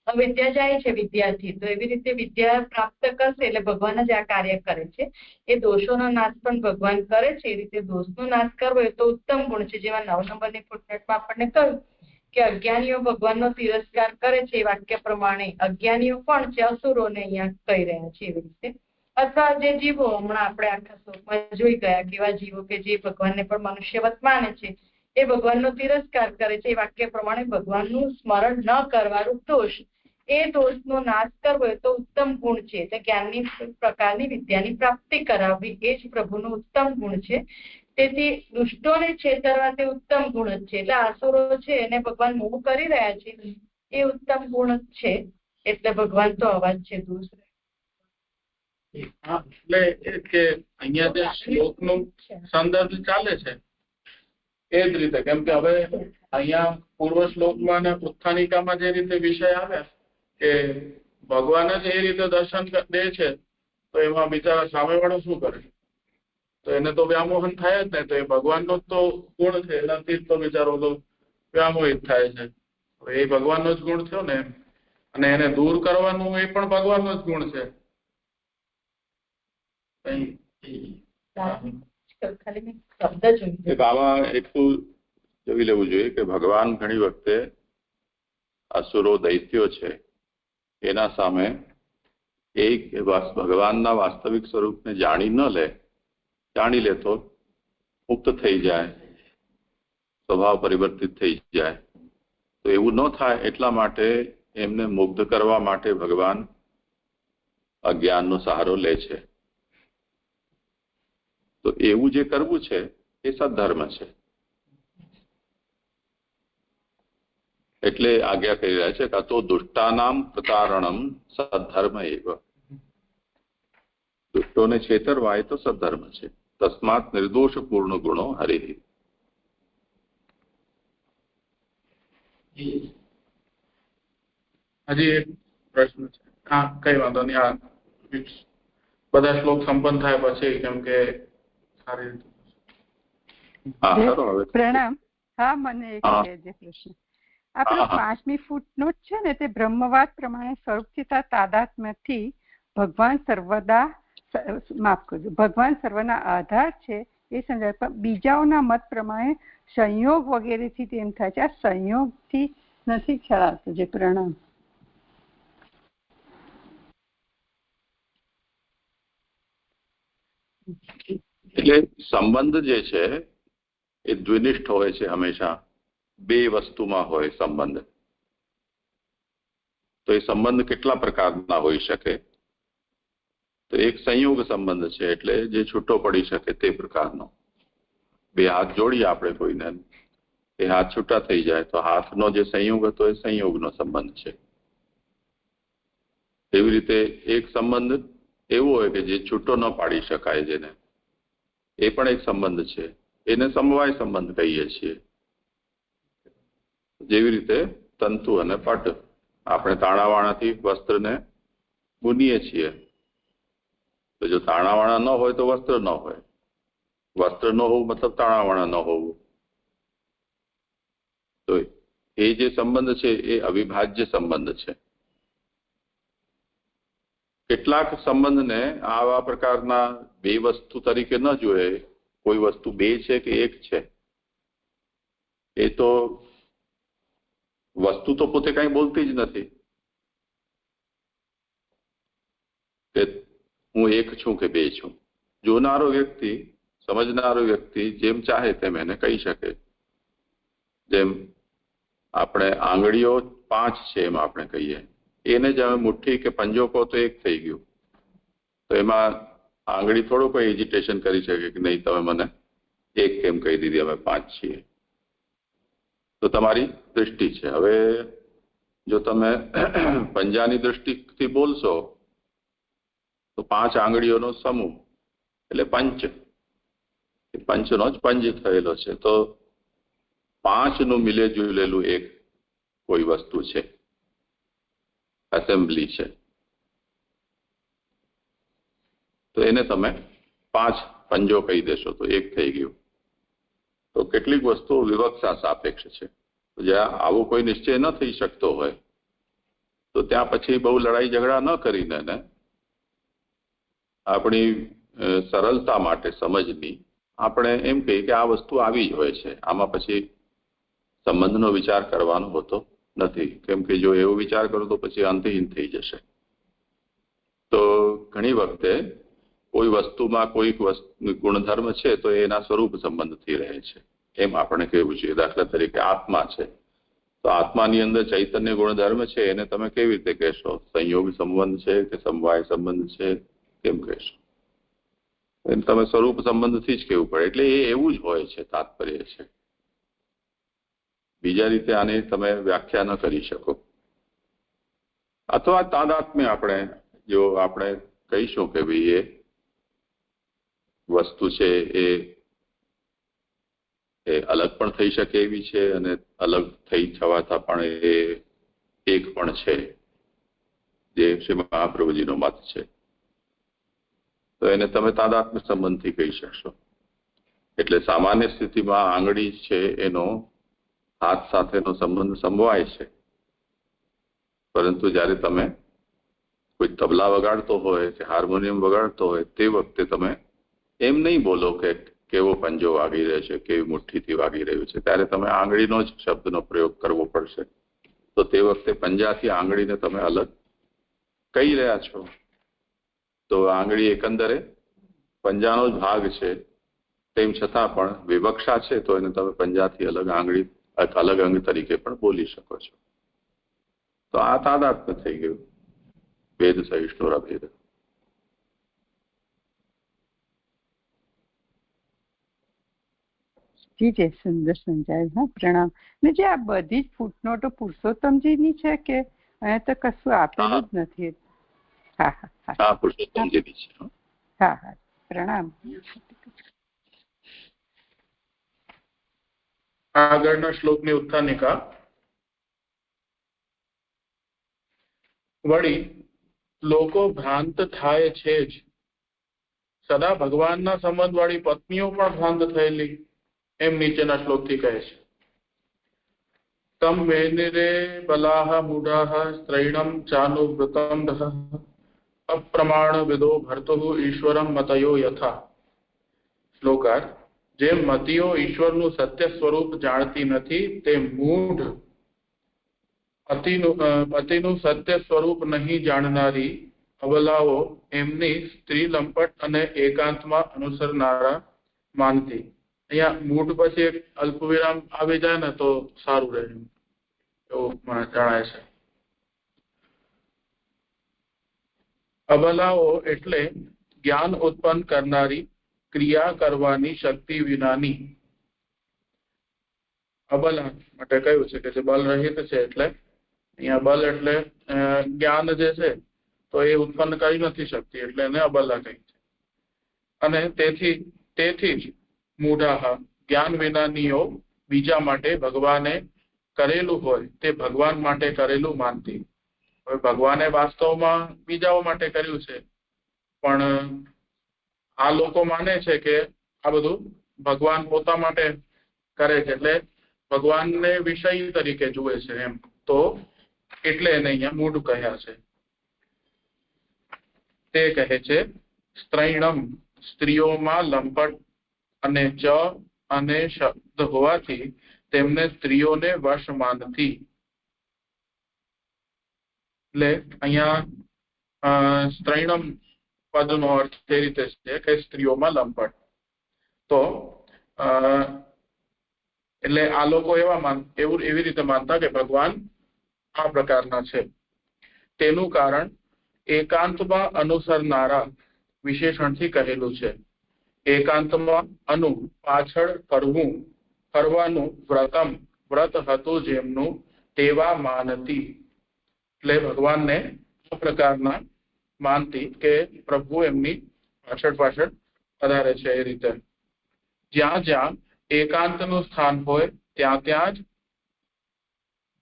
અવિદ્યા જાય છે વિદ્યાર્થી, તો એવી રીતે વિદ્યા પ્રાપ્ત કરશે એટલે ભગવાન જ આ કાર્ય કરે છે. એ દોષોનો નાશ પણ ભગવાન કરે છે. એ રીતે દોષનો નાશ કરવો એ તો ઉત્તમ ગુણ છે. જેમાં 9 નંબરની ફૂટનોટમાં આપણને કહ્યું કે અજ્ઞાનીઓ ભગવાનનો તિરસ્કાર કરે છે. એ વાક્ય પ્રમાણે અજ્ઞાનીઓ પણ છે, અસુરોને અહીંયા કહી રહ્યા છે એવી રીતે. અથવા જે જીવો હમણાં આપણે આખા શ્લોકમાં જોઈ ગયા કેવા જીવો કે જે ભગવાનને પણ મનુષ્યવત માને છે, એ ભગવાનનો તિરસ્કાર કરે છે. એ વાક્ય પ્રમાણે ભગવાનનું સ્મરણ ન કરવાનું દોષ, એ દોષનો નાશ કરવો એ તો ઉત્તમ ગુણ છે. એટલે જ્ઞાનની પ્રકારની વિદ્યાની પ્રાપ્તિ કરાવવી એ જ પ્રભુનું ઉત્તમ ગુણ છે. તેથી દુષ્ટોને છેતરવા તે ઉત્તમ ગુણ જ છે. એટલે આસુરો છે એને ભગવાન મોહ કરી રહ્યા છે એ ઉત્તમ ગુણ જ છે. એટલે ભગવાન તો અવાજ છે દોષ.
એટલે એ કે અહીંયા જે શ્લોકનો સંદર્ભ ચાલે છે એ જ રીતે, કેમ કે હવે અહીંયા પૂર્વ શ્લોકમાં અને ઉત્થાનિકામાં જે રીતે વિષય આવ્યા કે ભગવાન જ એ રીતે દર્શન દે છે, તો એમાં બિચારા સામેવાળો શું કરે? તો એને તો વ્યામોહન થાય જ ને. તો એ ભગવાનનો જ તો ગુણ છે, એનાથી જ તો બિચારો તો વ્યામોહિત થાય છે. એ ભગવાનનો જ ગુણ થયો ને. અને એને દૂર કરવાનું એ પણ ભગવાનનો જ ગુણ છે.
આમાં એટલું જોઈ લેવું જોઈએ કે ભગવાન ઘણી વખતે અસુરો દૈત્યો છે એના સામે એક ભગવાનના વાસ્તવિક સ્વરૂપને જાણી લે તો મુક્ત થઈ જાય, સ્વભાવ પરિવર્તિત થઈ જાય. તો એવું ન થાય એટલા માટે એમને મુગ્ધ કરવા માટે ભગવાન અજ્ઞાનનો સહારો લે છે. તો એવું જે કરવું છે એ સદ્ધર્મ છે. એટલે આજ્ઞા કરી રહ્યા છે કે તો દુષ્ટાનામ પ્રતારણમ સદ્ધર્મ એવ. દુષ્ટોને છેતરવા એ તો સદ્ધર્મ છે. તસ્માત નિર્દોષ પૂર્ણ ગુણો હરિ.
હજી એક પ્રશ્ન છે. હા, કઈ વાંધો નહીં. આ બધા શ્લોક સંપન્ન થાય પછી, કેમ કે સારી રીતે.
પ્રણામ. હા, મને એક પ્રશ્ન. આપણો 5મી ફૂટનોટ છે ને, તે બ્રહ્મવાદ પ્રમાણે સ્વરૂપથી તાદાત્મ્યથી ભગવાન સર્વદા ભગવાન સર્વના આધાર છે એ સમજાય. પણ બીજાઓના મત પ્રમાણે સંયોગ વગેરેથી તેમ થાય છે. આ સંયોગથી નથી ખ્યાલ આવતો. જે પ્રણામ.
એટલે સંબંધ જે છે એ દ્વિનિષ્ઠ હોય છે. હંમેશા બે વસ્તુમાં હોય સંબંધ. તો એ સંબંધ કેટલા પ્રકારના હોઈ શકે? તો એક સંયોગ સંબંધ છે, એટલે જે છૂટો પડી શકે તે પ્રકારનો. બે હાથ જોડીએ આપણે કોઈને, એ હાથ છૂટા થઈ જાય તો હાથનો જે સંયોગ હતો એ સંયોગનો સંબંધ છે. એવી રીતે એક સંબંધ એવો હોય કે જે છૂટો ન પાડી શકાય, જેને એ પણ એક સંબંધ છે, એને સમવાય સંબંધ કહીએ છીએ. જેવી રીતે તંતુ અને પટ, આપણે તાણાવાણાથી વસ્ત્રને બુનીએ છીએ, તો જો તાણાવાણા ન હોય તો વસ્ત્ર ન હોય, વસ્ત્ર ન હોવું મતલબ તાણાવાણા ન હોવું. તો એ જે સંબંધ છે એ અવિભાજ્ય સંબંધ છે. કેટલાક સંબંધને આવા પ્રકારના બે વસ્તુ તરીકે ન જોઈએ, કોઈ વસ્તુ બે છે કે એક છે. એ તો વસ્તુ તો પોતે કઈ બોલતી જ નથી કે હું એક છું કે બે છું. જોનારો વ્યક્તિ, સમજનારો વ્યક્તિ જેમ ચાહે તેમ એને કહી શકે. જેમ આપણે આંગળીઓ 5 છે એમ આપણે કહીએ, એને જ અમે મુઠ્ઠી કે પંજો કહો તો એક થઈ ગયું, તો એમાં આંગળી થોડું કોઈ હેજિટેશન કરી શકે કે નહીં તમે મને એક કેમ કહી દીધી, અમે 5 છીએ. તો તમારી દૃષ્ટિ છે. હવે જો તમે પંજાની દૃષ્ટિથી બોલશો તો 5 આંગળીઓનો સમૂહ એટલે પંચ, પંચનો જ પંજ થયેલો છે. તો 5નું મિલે જુલેલું એક કોઈ વસ્તુ છે, એસેમ્બલી છે, તો એને તમે 5 પંજો કહી દેશો તો એક થઈ ગયું. તો કેટલીક વસ્તુઓ વિવક્ષા સાપેક્ષ છે. જ્યાં આવો કોઈ નિશ્ચય ન થઈ શકતો હોય તો ત્યાં પછી બહુ લડાઈ ઝઘડા ન કરીને ને આપણી સરળતા માટે સમજની આપણે એમ કહીએ કે આ વસ્તુ આવી જ હોય છે, આમાં પછી સંબંધનો વિચાર કરવાનો હોતો નથી. કેમ કે જો એવો વિચાર કરો તો પછી અંતહીન થઈ જશે. તો ઘણી વખતે કોઈ વસ્તુમાં કોઈક ગુણધર્મ છે તો એના સ્વરૂપ સંબંધથી રહે છે, એમ આપણે કહેવું જોઈએ. દાખલા તરીકે આત્મા છે, તો આત્માની અંદર ચૈતન્ય ગુણધર્મ છે, એને તમે કેવી રીતે કહેશો? સંયોગ સંબંધ છે કે સમવાય સંબંધ છે, કેમ કહેશો? એને તમે સ્વરૂપ સંબંધથી જ કહેવું પડે. એટલે એ એવું જ હોય છે, તાત્પર્ય છે. બીજા રીતે આને તમે વ્યાખ્યા ન કરી શકો. અથવા તાદાત્મ્ય આપણે જો આપણે કહીશું કે ભાઈ એ વસ્તુ છે એ અલગ પણ થઈ શકે એવી છે અને અલગ થઈ થવાતા પણ એ એક પણ છે, જે શ્રી મહાપ્રભુજીનો મત છે, તો એને તમે તાદાત્મ્ય સંબંધથી કહી શકશો. એટલે સામાન્ય સ્થિતિમાં આંગળી છે એનો હાથ સાથેનો સંબંધ સમવાય છે, પરંતુ જ્યારે તમે કોઈ તબલા વગાડતો હોય કે હાર્મોનિયમ વગાડતો હોય તે વખતે તમે એમ નહીં બોલો કે કેવો પંજો વાગી રહ્યો છે, કેવી મુઠ્ઠીથી વાગી રહ્યું છે, ત્યારે તમે આંગળીનો જ શબ્દનો પ્રયોગ કરવો પડશે. તો તે વખતે પંજાથી આંગળીને તમે અલગ કહી રહ્યા છો. તો આંગળી એકંદરે પંજાનો જ ભાગ છે, તેમ છતાં પણ વિવક્ષા છે તો એને તમે પંજાથી અલગ આંગળી અલગ અંગ તરીકે પણ બોલી શકો છો. તો આ તાદાત્મ્ય થઈ ગયું, ભેદ સહિષ્ણુરા ભેદ.
જી છે, સુંદર સમજાય. હા, પ્રણામ. ને જે આ બધી જ ફૂટનોટો પુરુષોત્તમજીની છે કે અહીંયા તો કશું આપેલું જ નથી? હા હા હા,
પુરુષોત્તમજીની છે.
હા હા, પ્રણામ.
આગળના શ્લોકની ઉત્થાનિકા. વળી લોકો ભ્રાંત થાય છે જ, સદા ભગવાનના સંબંધવાળી પત્નીઓ પણ ભ્રાંત થયેલી, એમ નીચેના શ્લોકથી કહે છે. તમ વેનિરે બલાહ મૂઢાઃ સ્ત્રૈણમ ચાનુવ્રતમ અપ્રમાણ વિદો ભર્તુઃ ઈશ્વરમ મતયો યથા. શ્લોકાર. જેમ મતીઓ ઈશ્વરનું સત્ય સ્વરૂપ જાણતી નથી, તે મૂઢ પતિનું સત્ય સ્વરૂપ નહીં જાણનારી અબલાઓ એમની સ્ત્રી લંપટ અને એકાંતમાં અનુસરનારા માનતી. અહીંયા મૂઢ પછી એક અલ્પવિરામ આવી જાય ને તો સારું રહે, એવું મને જણાય છે. અબલાઓ એટલે જ્ઞાન ઉત્પન્ન કરનારી, ક્રિયા કરવાની શક્તિ વિનાની, અબલા માટે કહ્યું છે કે જે બલ રહિત છે, એટલે અહીંયા બલ એટલે જ્ઞાન જે છે તો એ ઉત્પન્ન કરી નથી શકતી, એટલે એને અબલા કહી છે. અને તેથી જ મૂઢા જ્ઞાન વિનાનીઓ બીજા માટે ભગવાને કરેલું હોય તે ભગવાન માટે કરેલું માનતી. હવે ભગવાને વાસ્તવમાં બીજાઓ માટે કર્યું છે, પણ આ લોકો માને છે કે આ બધું ભગવાન પોતા માટે કરે છે, એટલે ભગવાનને વિષય તરીકે જુએ છે એમ. તો એટલે એને અહીંયા મૂઢ કહ્યા છે. તે કહે છે સ્ત્રૈણમ, સ્ત્રીઓમાં લંપટ અને ચ અને શબ્દ હોવાથી તેમને સ્ત્રીઓને વશ માનતી. એટલે અહીંયા સ્ત્રૈણમ પદનો અર્થ એ રીતે છે કે સ્ત્રીઓમાં લંપટ. તો એટલે આ લોકો એવી રીતે માનતા કે ભગવાન આ પ્રકારના છે. તેનું કારણ એકાંતમાં અનુસરનારા વિશેષણથી કહેલું છે. એકાંતમાં અનુ પાછળ કરવાનું વ્રત હતું જેમનું તેવા માનતી. એટલે ભગવાનને આ પ્રકારના માનતી કે પ્રભુ એમની પાછળ વધારે છે. એ રીતે જ્યાં જ્યાં એકાંતનું સ્થાન હોય ત્યાં જ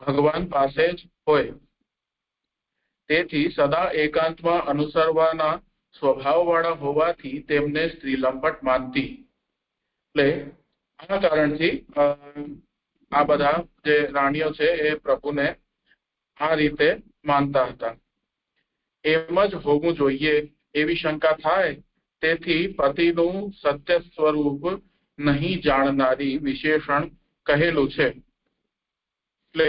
ભગવાન પાસે જ હોય. તેથી સદા એકાંતમાં અનુસરવાના સ્વભાવવાળા હોવાથી તેમને સ્ત્રી લંપટ માનતી. એટલે આ કારણથી આ બધા જે રાણીઓ છે એ પ્રભુને આ રીતે માનતા હતા. એમ જ હોવું જોઈએ એવી શંકા થાય, તેથી પતિનું સત્ય સ્વરૂપ નહીં જાણનારી વિશેષણ કહેલું છે. એટલે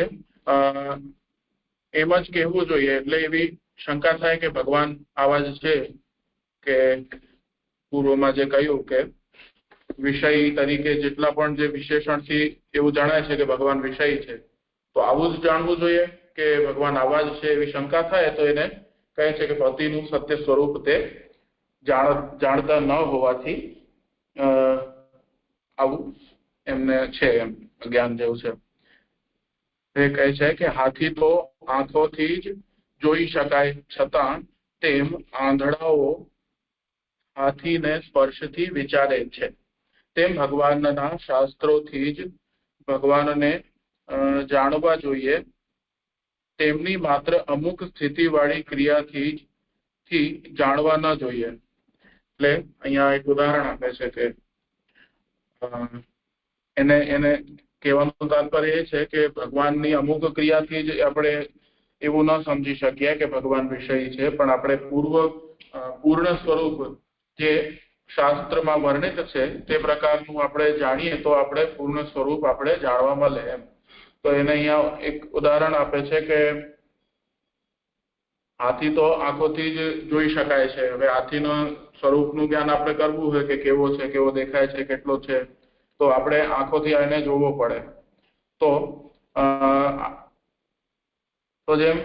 એમ જ કહેવું જોઈએ, એટલે એવી શંકા થાય કે ભગવાન આવા જ છે કે પૂર્વમાં જે કહ્યું કે વિષય તરીકે જેટલા પણ જે વિશેષણથી એવું જણાય છે કે ભગવાન વિષય છે, તો આવું જ જાણવું જોઈએ કે ભગવાન આવા જ છે. એવી શંકા થાય તો એને કહે છે કે પતિનું સત્ય સ્વરૂપ તે જાણતા ન હોવાથી આવું એમને છે, એમ જ્ઞાન જેવું છે. એ કહે છે કે હાથી તો આંખોથી જ જોઈ શકાય, છતાં તેમ આંધળાઓ હાથીને સ્પર્શથી વિચારે છે. તેમ ભગવાનના શાસ્ત્રોથી જ ભગવાનને જાણવા જોઈએ, તેમની માત્ર અમુક સ્થિતિવાળી ક્રિયાથી જાણવા ન જોઈએ. એટલે અહીંયા એક ઉદાહરણ આપે છે કે એને કહેવાનું તાત્પર્ય એ છે કે ભગવાનની અમુક ક્રિયાથી જ આપણે એવું ન સમજી શકીએ કે ભગવાન વિષય છે, પણ આપણે પૂર્ણ સ્વરૂપ જે શાસ્ત્રમાં વર્ણિત છે તે પ્રકારનું આપણે જાણીએ તો આપણે પૂર્ણ સ્વરૂપ આપણે જાણવા મળે એમ. તો એને અહીંયા એક ઉદાહરણ આપે છે કે હાથી તો આંખોથી જ જોઈ શકાય છે. હવે હાથીનું સ્વરૂપનું જ્ઞાન આપણે કરવું હોય કે કેવો છે, કેવો દેખાય છે, કેટલો છે, તો આપણે આંખોથી એને જોવો પડે. તો જેમ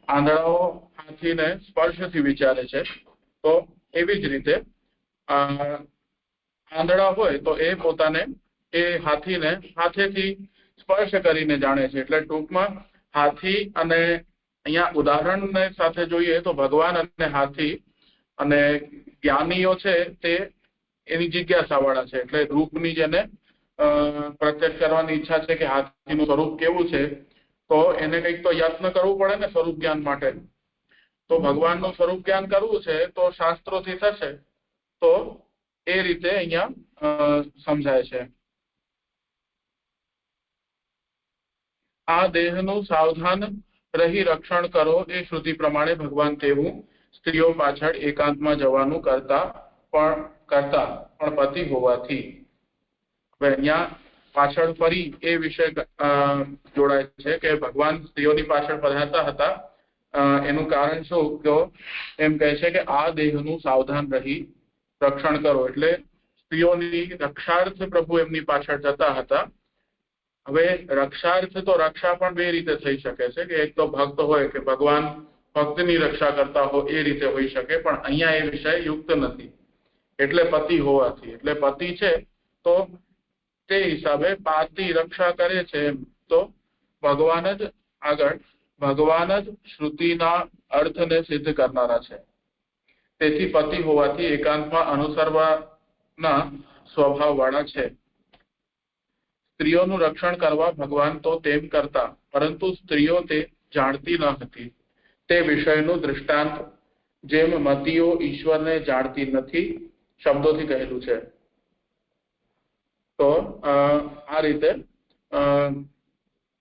આંધળાઓ હાથીને સ્પર્શથી વિચારે છે, તો એવી જ રીતે આંધળા હોય તો એ પોતાને એ હાથીને હાથેથી સ્પર્શ કરીને જાણે છે. એટલે ટૂંકમાં હાથી અને અહીંયા ઉદાહરણને સાથે જોઈએ તો ભગવાન અને હાથી અને જ્ઞાનીઓ છે તે એની જિજ્ઞાસાવાળા છે. એટલે રૂપની જેને પ્રત્યક્ષ કરવાની ઈચ્છા છે કે હાથીનું સ્વરૂપ કેવું છે, તો એને કંઈક તો યત્ન કરવું પડે ને સ્વરૂપ જ્ઞાન માટે. તો ભગવાનનું સ્વરૂપ જ્ઞાન કરવું છે તો શાસ્ત્રોથી થશે. તો એ રીતે અહીંયા સમજાય છે. આ દેહનું સાવધાન રહી રક્ષણ કરો એ શ્રુતિ પ્રમાણે ભગવાન તેવું સ્ત્રીઓ પાછળ એકાંતમાં જવાનું કરતા પણ પતિ હોવાથી. હવે અહીંયા પાછળ ફરી એ વિષય જોડાય છે કે ભગવાન સ્ત્રીઓની પાછળ પધારતા હતા. એનું કારણ શું? તો એમ કહે છે કે આ દેહનું સાવધાન રહી રક્ષણ કરો, એટલે સ્ત્રીઓની રક્ષાર્થ પ્રભુ એમની પાછળ જતા હતા. હવે રક્ષાર્થ તો રક્ષા પણ બે રીતે થઈ શકે છે કે એક તો ભક્ત હોય કે ભગવાન ભક્તની રક્ષા કરતા હોય એ રીતે હોઈ શકે, પણ અહીંયા એ વિષય યુક્ત નથી. એટલે પતિ હોવાથી, એટલે પતિ છે તો તે હિસાબે પાતી રક્ષા કરે છે. તો ભગવાન જ આગળ ભગવાન જ શ્રુતિના અર્થને સિદ્ધ કરનારા છે. તેથી પતિ હોવાથી એકાંતમાં અનુસરવાના સ્વભાવ વાળા છે. સ્ત્રીઓનું રક્ષણ કરવા ભગવાન તો તેમ કરતા, પરંતુ સ્ત્રીઓ તે જાણતી ન હતી. તે વિષયનું દૃષ્ટાંત જેમ મતીઓ ઈશ્વરને જાણતી નથી શબ્દોથી કહેલું છે. તો આ રીતે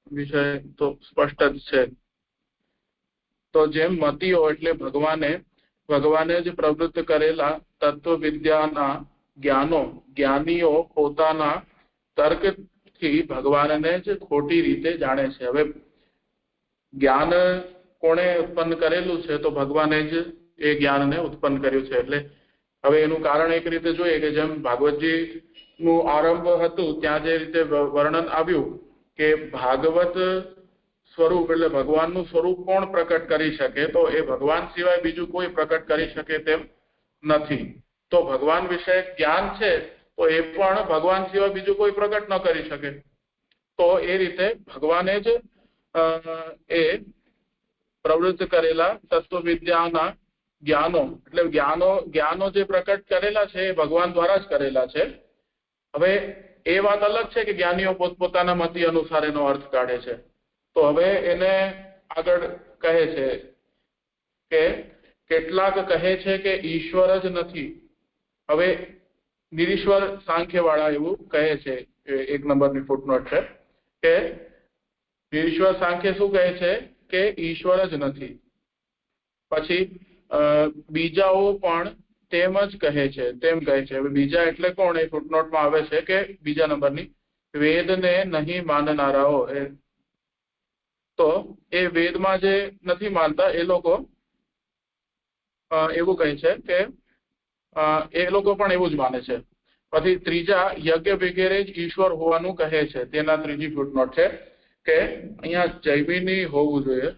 વિષય તો સ્પષ્ટ જ છે. તો જેમ મતીઓ એટલે ભગવાને જ પ્રવૃત્ત કરેલા તત્વવિદ્યાના જ્ઞાનીઓ પોતાના તર્કથી ભગવાનને જ ખોટી રીતે જાણે છે. હવે જ્ઞાન કોણે ઉત્પન્ન કરેલું છે? તો ભગવાને જ એ જ્ઞાનને ઉત્પન્ન કર્યું છે. એટલે હવે એનું કારણ એક રીતે જોઈએ કે જેમ ભાગવતજી નું આરંભ હતું ત્યાં જે રીતે વર્ણન આવ્યું કે ભાગવત સ્વરૂપ એટલે ભગવાનનું સ્વરૂપ કોણ પ્રકટ કરી શકે? તો એ ભગવાન સિવાય બીજું કોઈ પ્રકટ કરી શકે તેમ નથી. તો ભગવાન વિશે જ્ઞાન છે તો એ પણ ભગવાન સિવાય બીજું કોઈ પ્રકટ ન કરી શકે. તો એ રીતે ભગવાને જ એ પ્રવૃત્ત કરેલા તત્વવિદ્યાના જ્ઞાનો જે પ્રકટ કરેલા છે એ ભગવાન દ્વારા જ કરેલા છે. હવે એ વાત અલગ છે કે જ્ઞાનીઓ પોતપોતાના મતિ અનુસાર એનો અર્થ કાઢે છે. તો હવે એને આગળ કહે છે કે કેટલાક કહે છે કે ઈશ્વર જ નથી. હવે નિરીશ્વર સાંખ્ય વાળા એવું કહે છે, 1 નંબરની ફૂટનોટ છે કે નિરીશ્વર સાંખ્ય શું કહે છે કે ઈશ્વર જ નથી. પછી બીજાઓ પણ તેમ જ કહે છે, તેમ કહે છે. હવે બીજા એટલે કોણ? એ ફૂટનોટમાં આવે છે કે બીજા નંબરની વેદને નહીં માનનારાઓ. તો એ વેદમાં જે નથી માનતા એ લોકો એવું કહે છે કે એ લોકો પણ એવું જ માને છે. પછી ત્રીજા યજ્ઞ વગેરે જ ઈશ્વર હોવાનું કહે છે. તેના ત્રીજી ફૂટનોટ છે કે અહીંયા જૈમિની હોવું જોઈએ,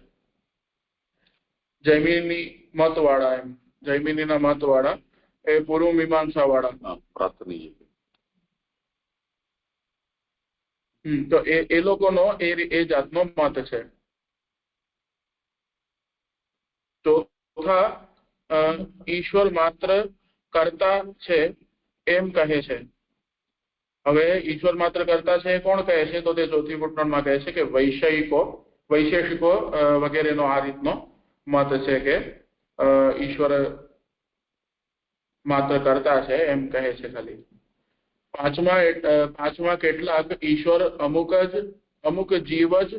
જૈમિની મતવાળા, એમ જૈમિનીના મતવાળા એ પૂર્વ મીમાંસા વાળા પ્રાર્થની. તો એ લોકોનો એ જાતનો મત છે. ચોથા ઈશ્વર માત્ર કરતા છે એમ કહે છે. હવે ઈશ્વર માત્ર કરતા છે કોણ કહે છે? તો તે ચોથી ફૂટનોટમાં કહે છે કે વૈશેષિકો વગેરેનો આ રીતનો મત છે કે ઈશ્વર માત્ર કરતા છે એમ કહે છે ખાલી. પાંચમા કેટલાક ઈશ્વર અમુક જીવ જ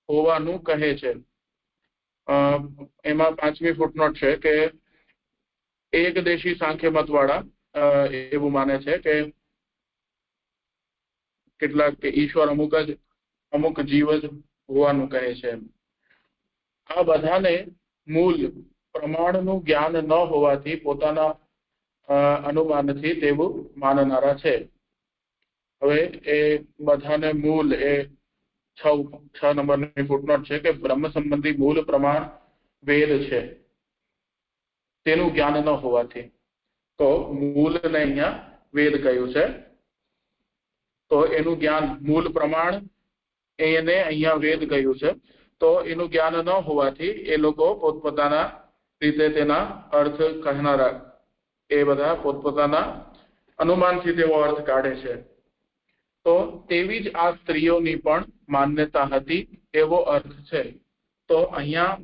હોવાનું કહે છે. એમાં પાંચમી ફૂટનોટ છે કે એકદેશી સાંખ્ય મતવાળા એવું માને છે કે કેટલાક કે ઈશ્વર અમુક જીવ જ હોવાનું કહે છે. આ બધાને મૂળ પ્રમાણનું જ્ઞાન ન હોવાથી પોતાના અનુમાનથી તેવું માનનારા છે. હવે એ બધાને મૂળ એ 6 નંબરની ફૂટનોટ છે કે બ્રહ્મ સંબંધી મૂળ પ્રમાણ વેદ છે તેનું જ્ઞાન ન હોવાથી. તો મૂળને અહીંયા વેદ કહ્યું છે. તો એનું જ્ઞાન મૂળ પ્રમાણ એને અહીંયા વેદ કહ્યું છે. તો એનું જ્ઞાન ન હોવાથી એ લોકો પોતપોતાના રીતે તેના અર્થ કહેનારા એ બધા પોતપોતાના અનુમાનથી તેવો અર્થ કાઢે છે. તો તેવી જ આ સ્ત્રીઓની પણ માન્યતા હતી એવો અર્થ છે. તો અહીંયા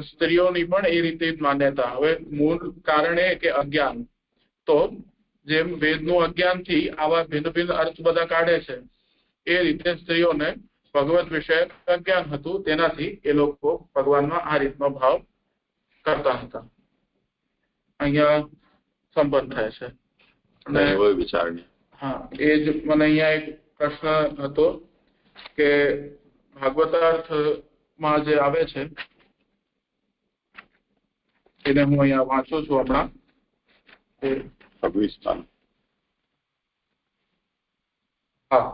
સ્ત્રીઓની પણ એ રીતે જ માન્યતા. હવે મૂળ કારણ એ કે અજ્ઞાન. તો જેમ વેદનું અજ્ઞાનથી આવા ભિન્ન ભિન્ન અર્થ બધા કાઢે છે એ રીતે સ્ત્રીઓને ભગવત વિશે અજ્ઞાન હતું, તેનાથી એ લોકો ભગવાનમાં આ રીતનો ભાવ કરતા હતા. અહીંયા સંપન્ન થાય છે. અને
વિચારણી
હા, એ જ મને અહીંયા એક પ્રશ્ન હતો કે ભાગવતાર્થમાં જે આવે છે એને હું અહીંયા વાંચું છું હમણાં.
26
હા,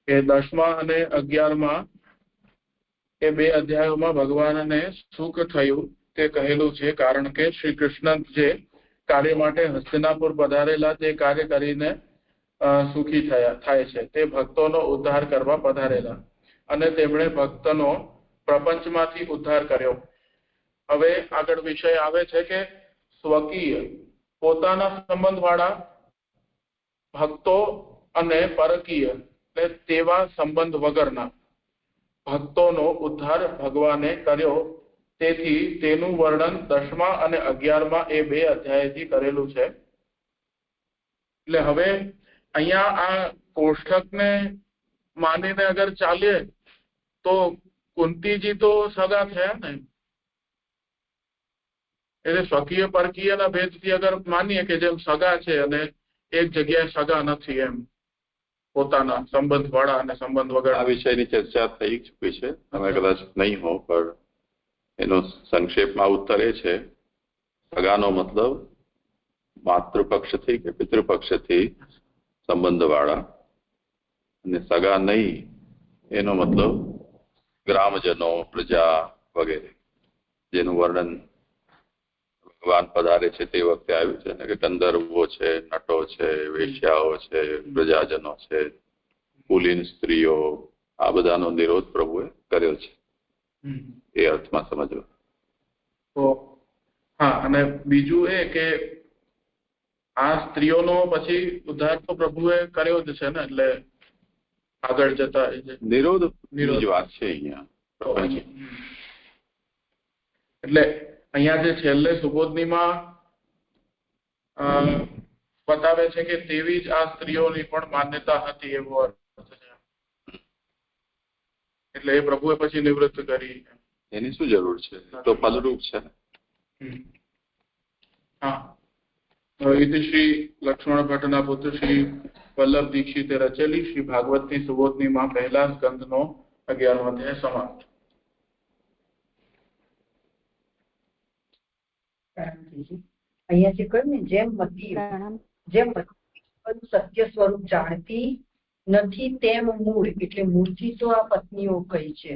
એ 10મા અને 11મા એ 2 અધ્યાયોમાં ભગવાનને સુખ થયું તે કહેલું છે. કારણ કે શ્રી કૃષ્ણ જે કાર્ય માટે હસ્તિનાપુર પધારેલા તે કાર્ય કરીને સુખી થાય છે. તે ભક્તોનો ઉદ્ધાર કરવા પધારેલા અને તેમણે ભક્તનો પ્રપંચમાંથી ઉદ્ધાર કર્યો. હવે આગળ વિષય આવે છે કે સ્વકીય પોતાના સંબંધવાળા ભક્તો અને પરકીય એટલે તેવા સંબંધ વગરના ભક્તોનો ઉદ્ધાર ભગવાને કર્યો. તેથી તેનું વર્ણન 10મા અને 11મા એ 2 અધ્યાયથી કરેલું છે. એટલે હવે અહીંયા આ કોષ્ટકને માનીને અગર ચાલીએ તો કુંતીજી તો સગા થયા ને, એટલે સ્વકીય પરકીયના ભેદથી અગર માનીએ કે જેમ સગા છે અને એક જગ્યાએ સગા નથી, એમ પોતાના સંબંધ વાળા અને સંબંધ વગર.
આ વિષયની ચર્ચા થઈ ચૂકી છે, તમે કદાચ નહીં હો, પણ એનો સંક્ષેપમાં ઉત્તર એ છે સગાનો મતલબ માતૃપક્ષથી કે પિતૃપક્ષથી સંબંધ વાળા, અને સગા નહીં એનો મતલબ ગ્રામજનો, પ્રજા વગેરે, જેનું વર્ણન ભગવાન પધારે છે તે વખતે આવ્યું છે ને, કે ગંધર્વો છે, નટો છે, વેશ્યાઓ છે, પ્રજાજનો છે, કુલીન સ્ત્રીઓ, આ બધાનો નિરોધ પ્રભુએ કર્યો છે. એ અર્થમાં સમજવું.
તો હા, અને બીજું એ કે આ સ્ત્રીઓનો પછી ઉદ્ધાર તો પ્રભુએ કર્યો જ છે ને, એટલે આગળ જતા
નિરોધ વાત છે અહીંયા.
એટલે અહીંયા જે છેલ્લે સુબોધનીમાં બતાવે છે કે તેવી જ આ સ્ત્રીઓની પણ માન્યતા હતી, એવો અર્થ છે. એટલે એ પ્રભુએ પછી નિવૃત્ત કરી.
એની શું જરૂર છે, તો પદરૂપ છે.
હા, ઇતિ શ્રી લક્ષ્મણ ભટ્ટના પુત્ર શ્રી વલ્લભ દીક્ષિતે રચેલી શ્રી ભાગવતની સુબોધનીમાં 1લા સ્કંદનો 11મો અધ્યાય સમાપ્ત.
અહીંયા જે કહ્યું ને, જેમ સત્ય સ્વરૂપ જાણતી નથી તેમ મૂળ, એટલે મૂળથી તો આ પત્નીઓ કહી છે,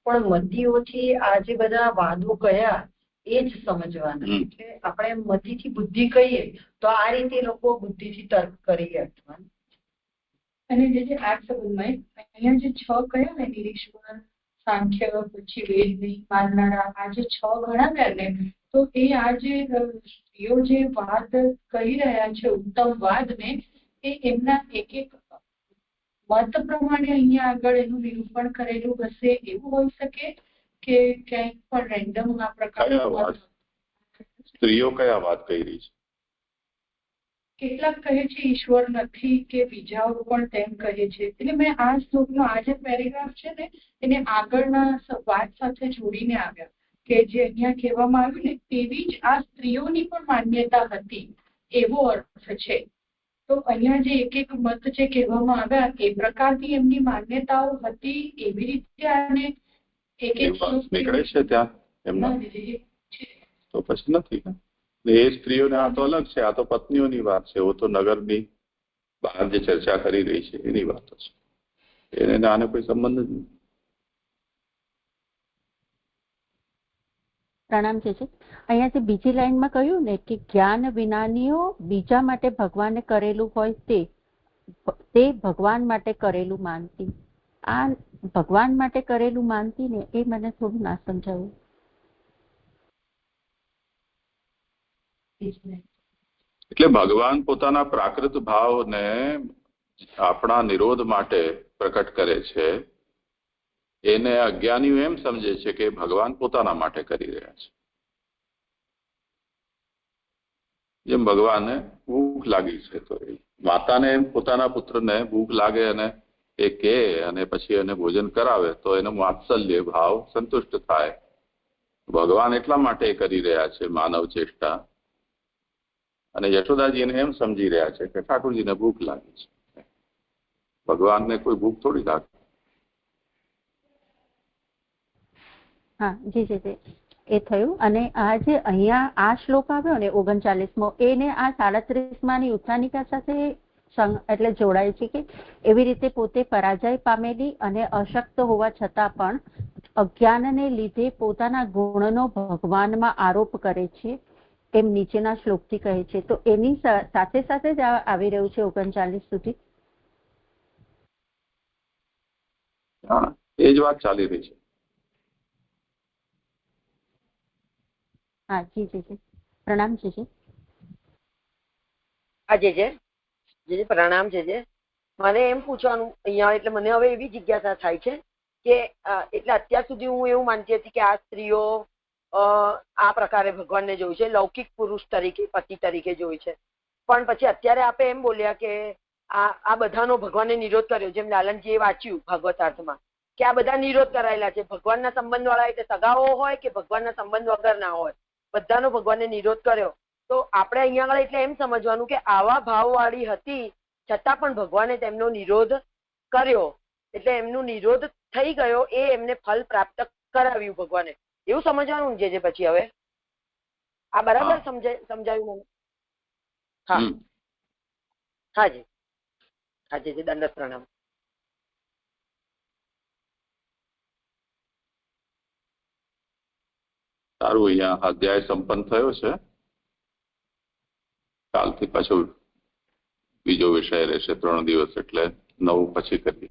પણ મતીઓથી આ જે બધા વાદો કયા એ જ સમજવાના. એટલે આપણે મતીથી બુદ્ધિ કહીએ તો આ રીતે લોકો બુદ્ધિથી તર્ક કરી અર્થવાન.
અને જે આ સંબંધમાં અહીંયા જે 6 કયા ને, નિરીશ્વર, સાંખ્ય, પછી વેદની માનનારા, આ જે 6 ગણાવ્યા ને, તો એ આ જે સ્ત્રીઓ જે વાદ કહી રહ્યા છે, ઉત્તમ વાદ ને, એ એમના એક એક મત પ્રમાણે અહીંયા આગળ એનું નિરૂપણ કરેલું હશે, એવું હોઈ શકે કે ક્યાંક પણ રેન્ડમ આ પ્રકાર
સ્ત્રીઓ કયા વાત કહી રહી છે?
કેટલાક કહે છે ઈશ્વર નથી, કે બીજાઓ પણ તેમ કહે છે. એટલે મેં આ શ્લોકનો આ જે પેરેગ્રાફ છે ને, એને આગળના વાત સાથે જોડીને આવ્યા કે જે અહીંયા કહેવામાં આવ્યું ને, તેવી જ આ સ્ત્રીઓની પણ માન્યતા હતી, એવો અર્થ છે. તો અહીંયા જે એક એક મત જે કહેવામાં આવ્યા એ પ્રકારની એમની માન્યતાઓ હતી, એવી રીતે આને એક એક
નીકળે છે ત્યાં એમના, તો પછી નથી. એ સ્ત્રીઓને આ તો અલગ છે, આ તો પત્નીઓની વાત છે. वो तो નગરની બહાર જે ચર્ચા કરી રહી છે એની વાતો છે, એને આને કોઈ સંબંધ જ નથી.
પ્રણામ છે. અહીંયા જે બીજી લાઈનમાં કહ્યું ને કે જ્ઞાન વિનાનીઓ બીજા માટે ભગવાને કરેલું હોય તે ભગવાન માટે કરેલું માનતી, આ ભગવાન માટે કરેલું માનતી ને, એ મને થોડું ના સમજાવ્યું.
એટલે ભગવાન પોતાના પ્રાકૃત ભાવને આપણા નિરોધ માટે પ્રકટ કરે છે. એને અજ્ઞાનીઓ એમ સમજે છે કે ભગવાન પોતાના માટે કરી રહ્યા છે. જેમ ભગવાનને ભૂખ લાગી છે, તો માતાને પોતાના પુત્રને ભૂખ લાગે અને એ કહે અને પછી એને ભોજન કરાવે તો એનો વાત્સલ્ય ભાવ સંતુષ્ટ થાય. ભગવાન એટલા માટે કરી રહ્યા છે માનવ ચેષ્ટા, અને યશોદાજી એને એમ સમજી રહ્યા છે કે ઠાકોરજીને ભૂખ લાગી છે. ભગવાનને કોઈ ભૂખ થોડી લાગે.
હા જી જી, એ થયું. અને આ જે અહીંયા આ શ્લોક આવ્યો ને 39મો, એને આ 37માની ઉત્થાનિકા સાથે એટલે જોડાય છે કે એવી રીતે પોતે પરાજય પામેલી અને અશક્ત હોવા છતાં પણ અજ્ઞાનને લીધે પોતાના ગુણનો ભગવાનમાં આરોપ કરે છે,
એમ નીચેના શ્લોકથી કહે છે, તો એની સાથે સાથે જ આવી રહ્યું છે 39 સુધી.
હા, એ જ વાત ચાલી રહી છે.
હા જી જી, પ્રણામ જી.
હા જે પ્રણામ છે. મને એમ પૂછવાનું અહીંયા, એટલે મને હવે એવી જિજ્ઞાસા થાય છે કે એટલે અત્યાર સુધી હું એવું માનતી હતી કે આ સ્ત્રીઓ આ પ્રકારે ભગવાનને જોયું છે, લૌકિક પુરુષ તરીકે, પતિ તરીકે જોયું છે. પણ પછી અત્યારે આપણે એમ બોલ્યા કે આ બધાનો ભગવાને નિરોધ કર્યો, જેમ લાલનજીએ વાંચ્યું ભાગવતાર્થમાં કે આ બધા નિરોધ કરાયેલા છે. ભગવાનના સંબંધ વાળા એટલે સગાઓ હોય કે ભગવાનના સંબંધ વગર ના હોય, બધાનો ભગવાને નિરોધ કર્યો. તો આપણે અહીંયા આગળ એટલે એમ સમજવાનું કે આવા ભાવવાળી હતી છતાં પણ ભગવાને તેમનો નિરોધ કર્યો, એટલે એમનો નિરોધ થઈ ગયો, એ એમને ફલ પ્રાપ્ત કરાવ્યું ભગવાને, એવું સમજવાનું જે પછી હવે આ બરાબર સમજાયું મને? હા હાજી દંડવત પ્રણામ.
સારું, અહીંયા અધ્યાય સંપન્ન થયો છે. કાલથી પાછો બીજો વિષય રહેશે 3 દિવસ, એટલે 9 પછી કરીએ.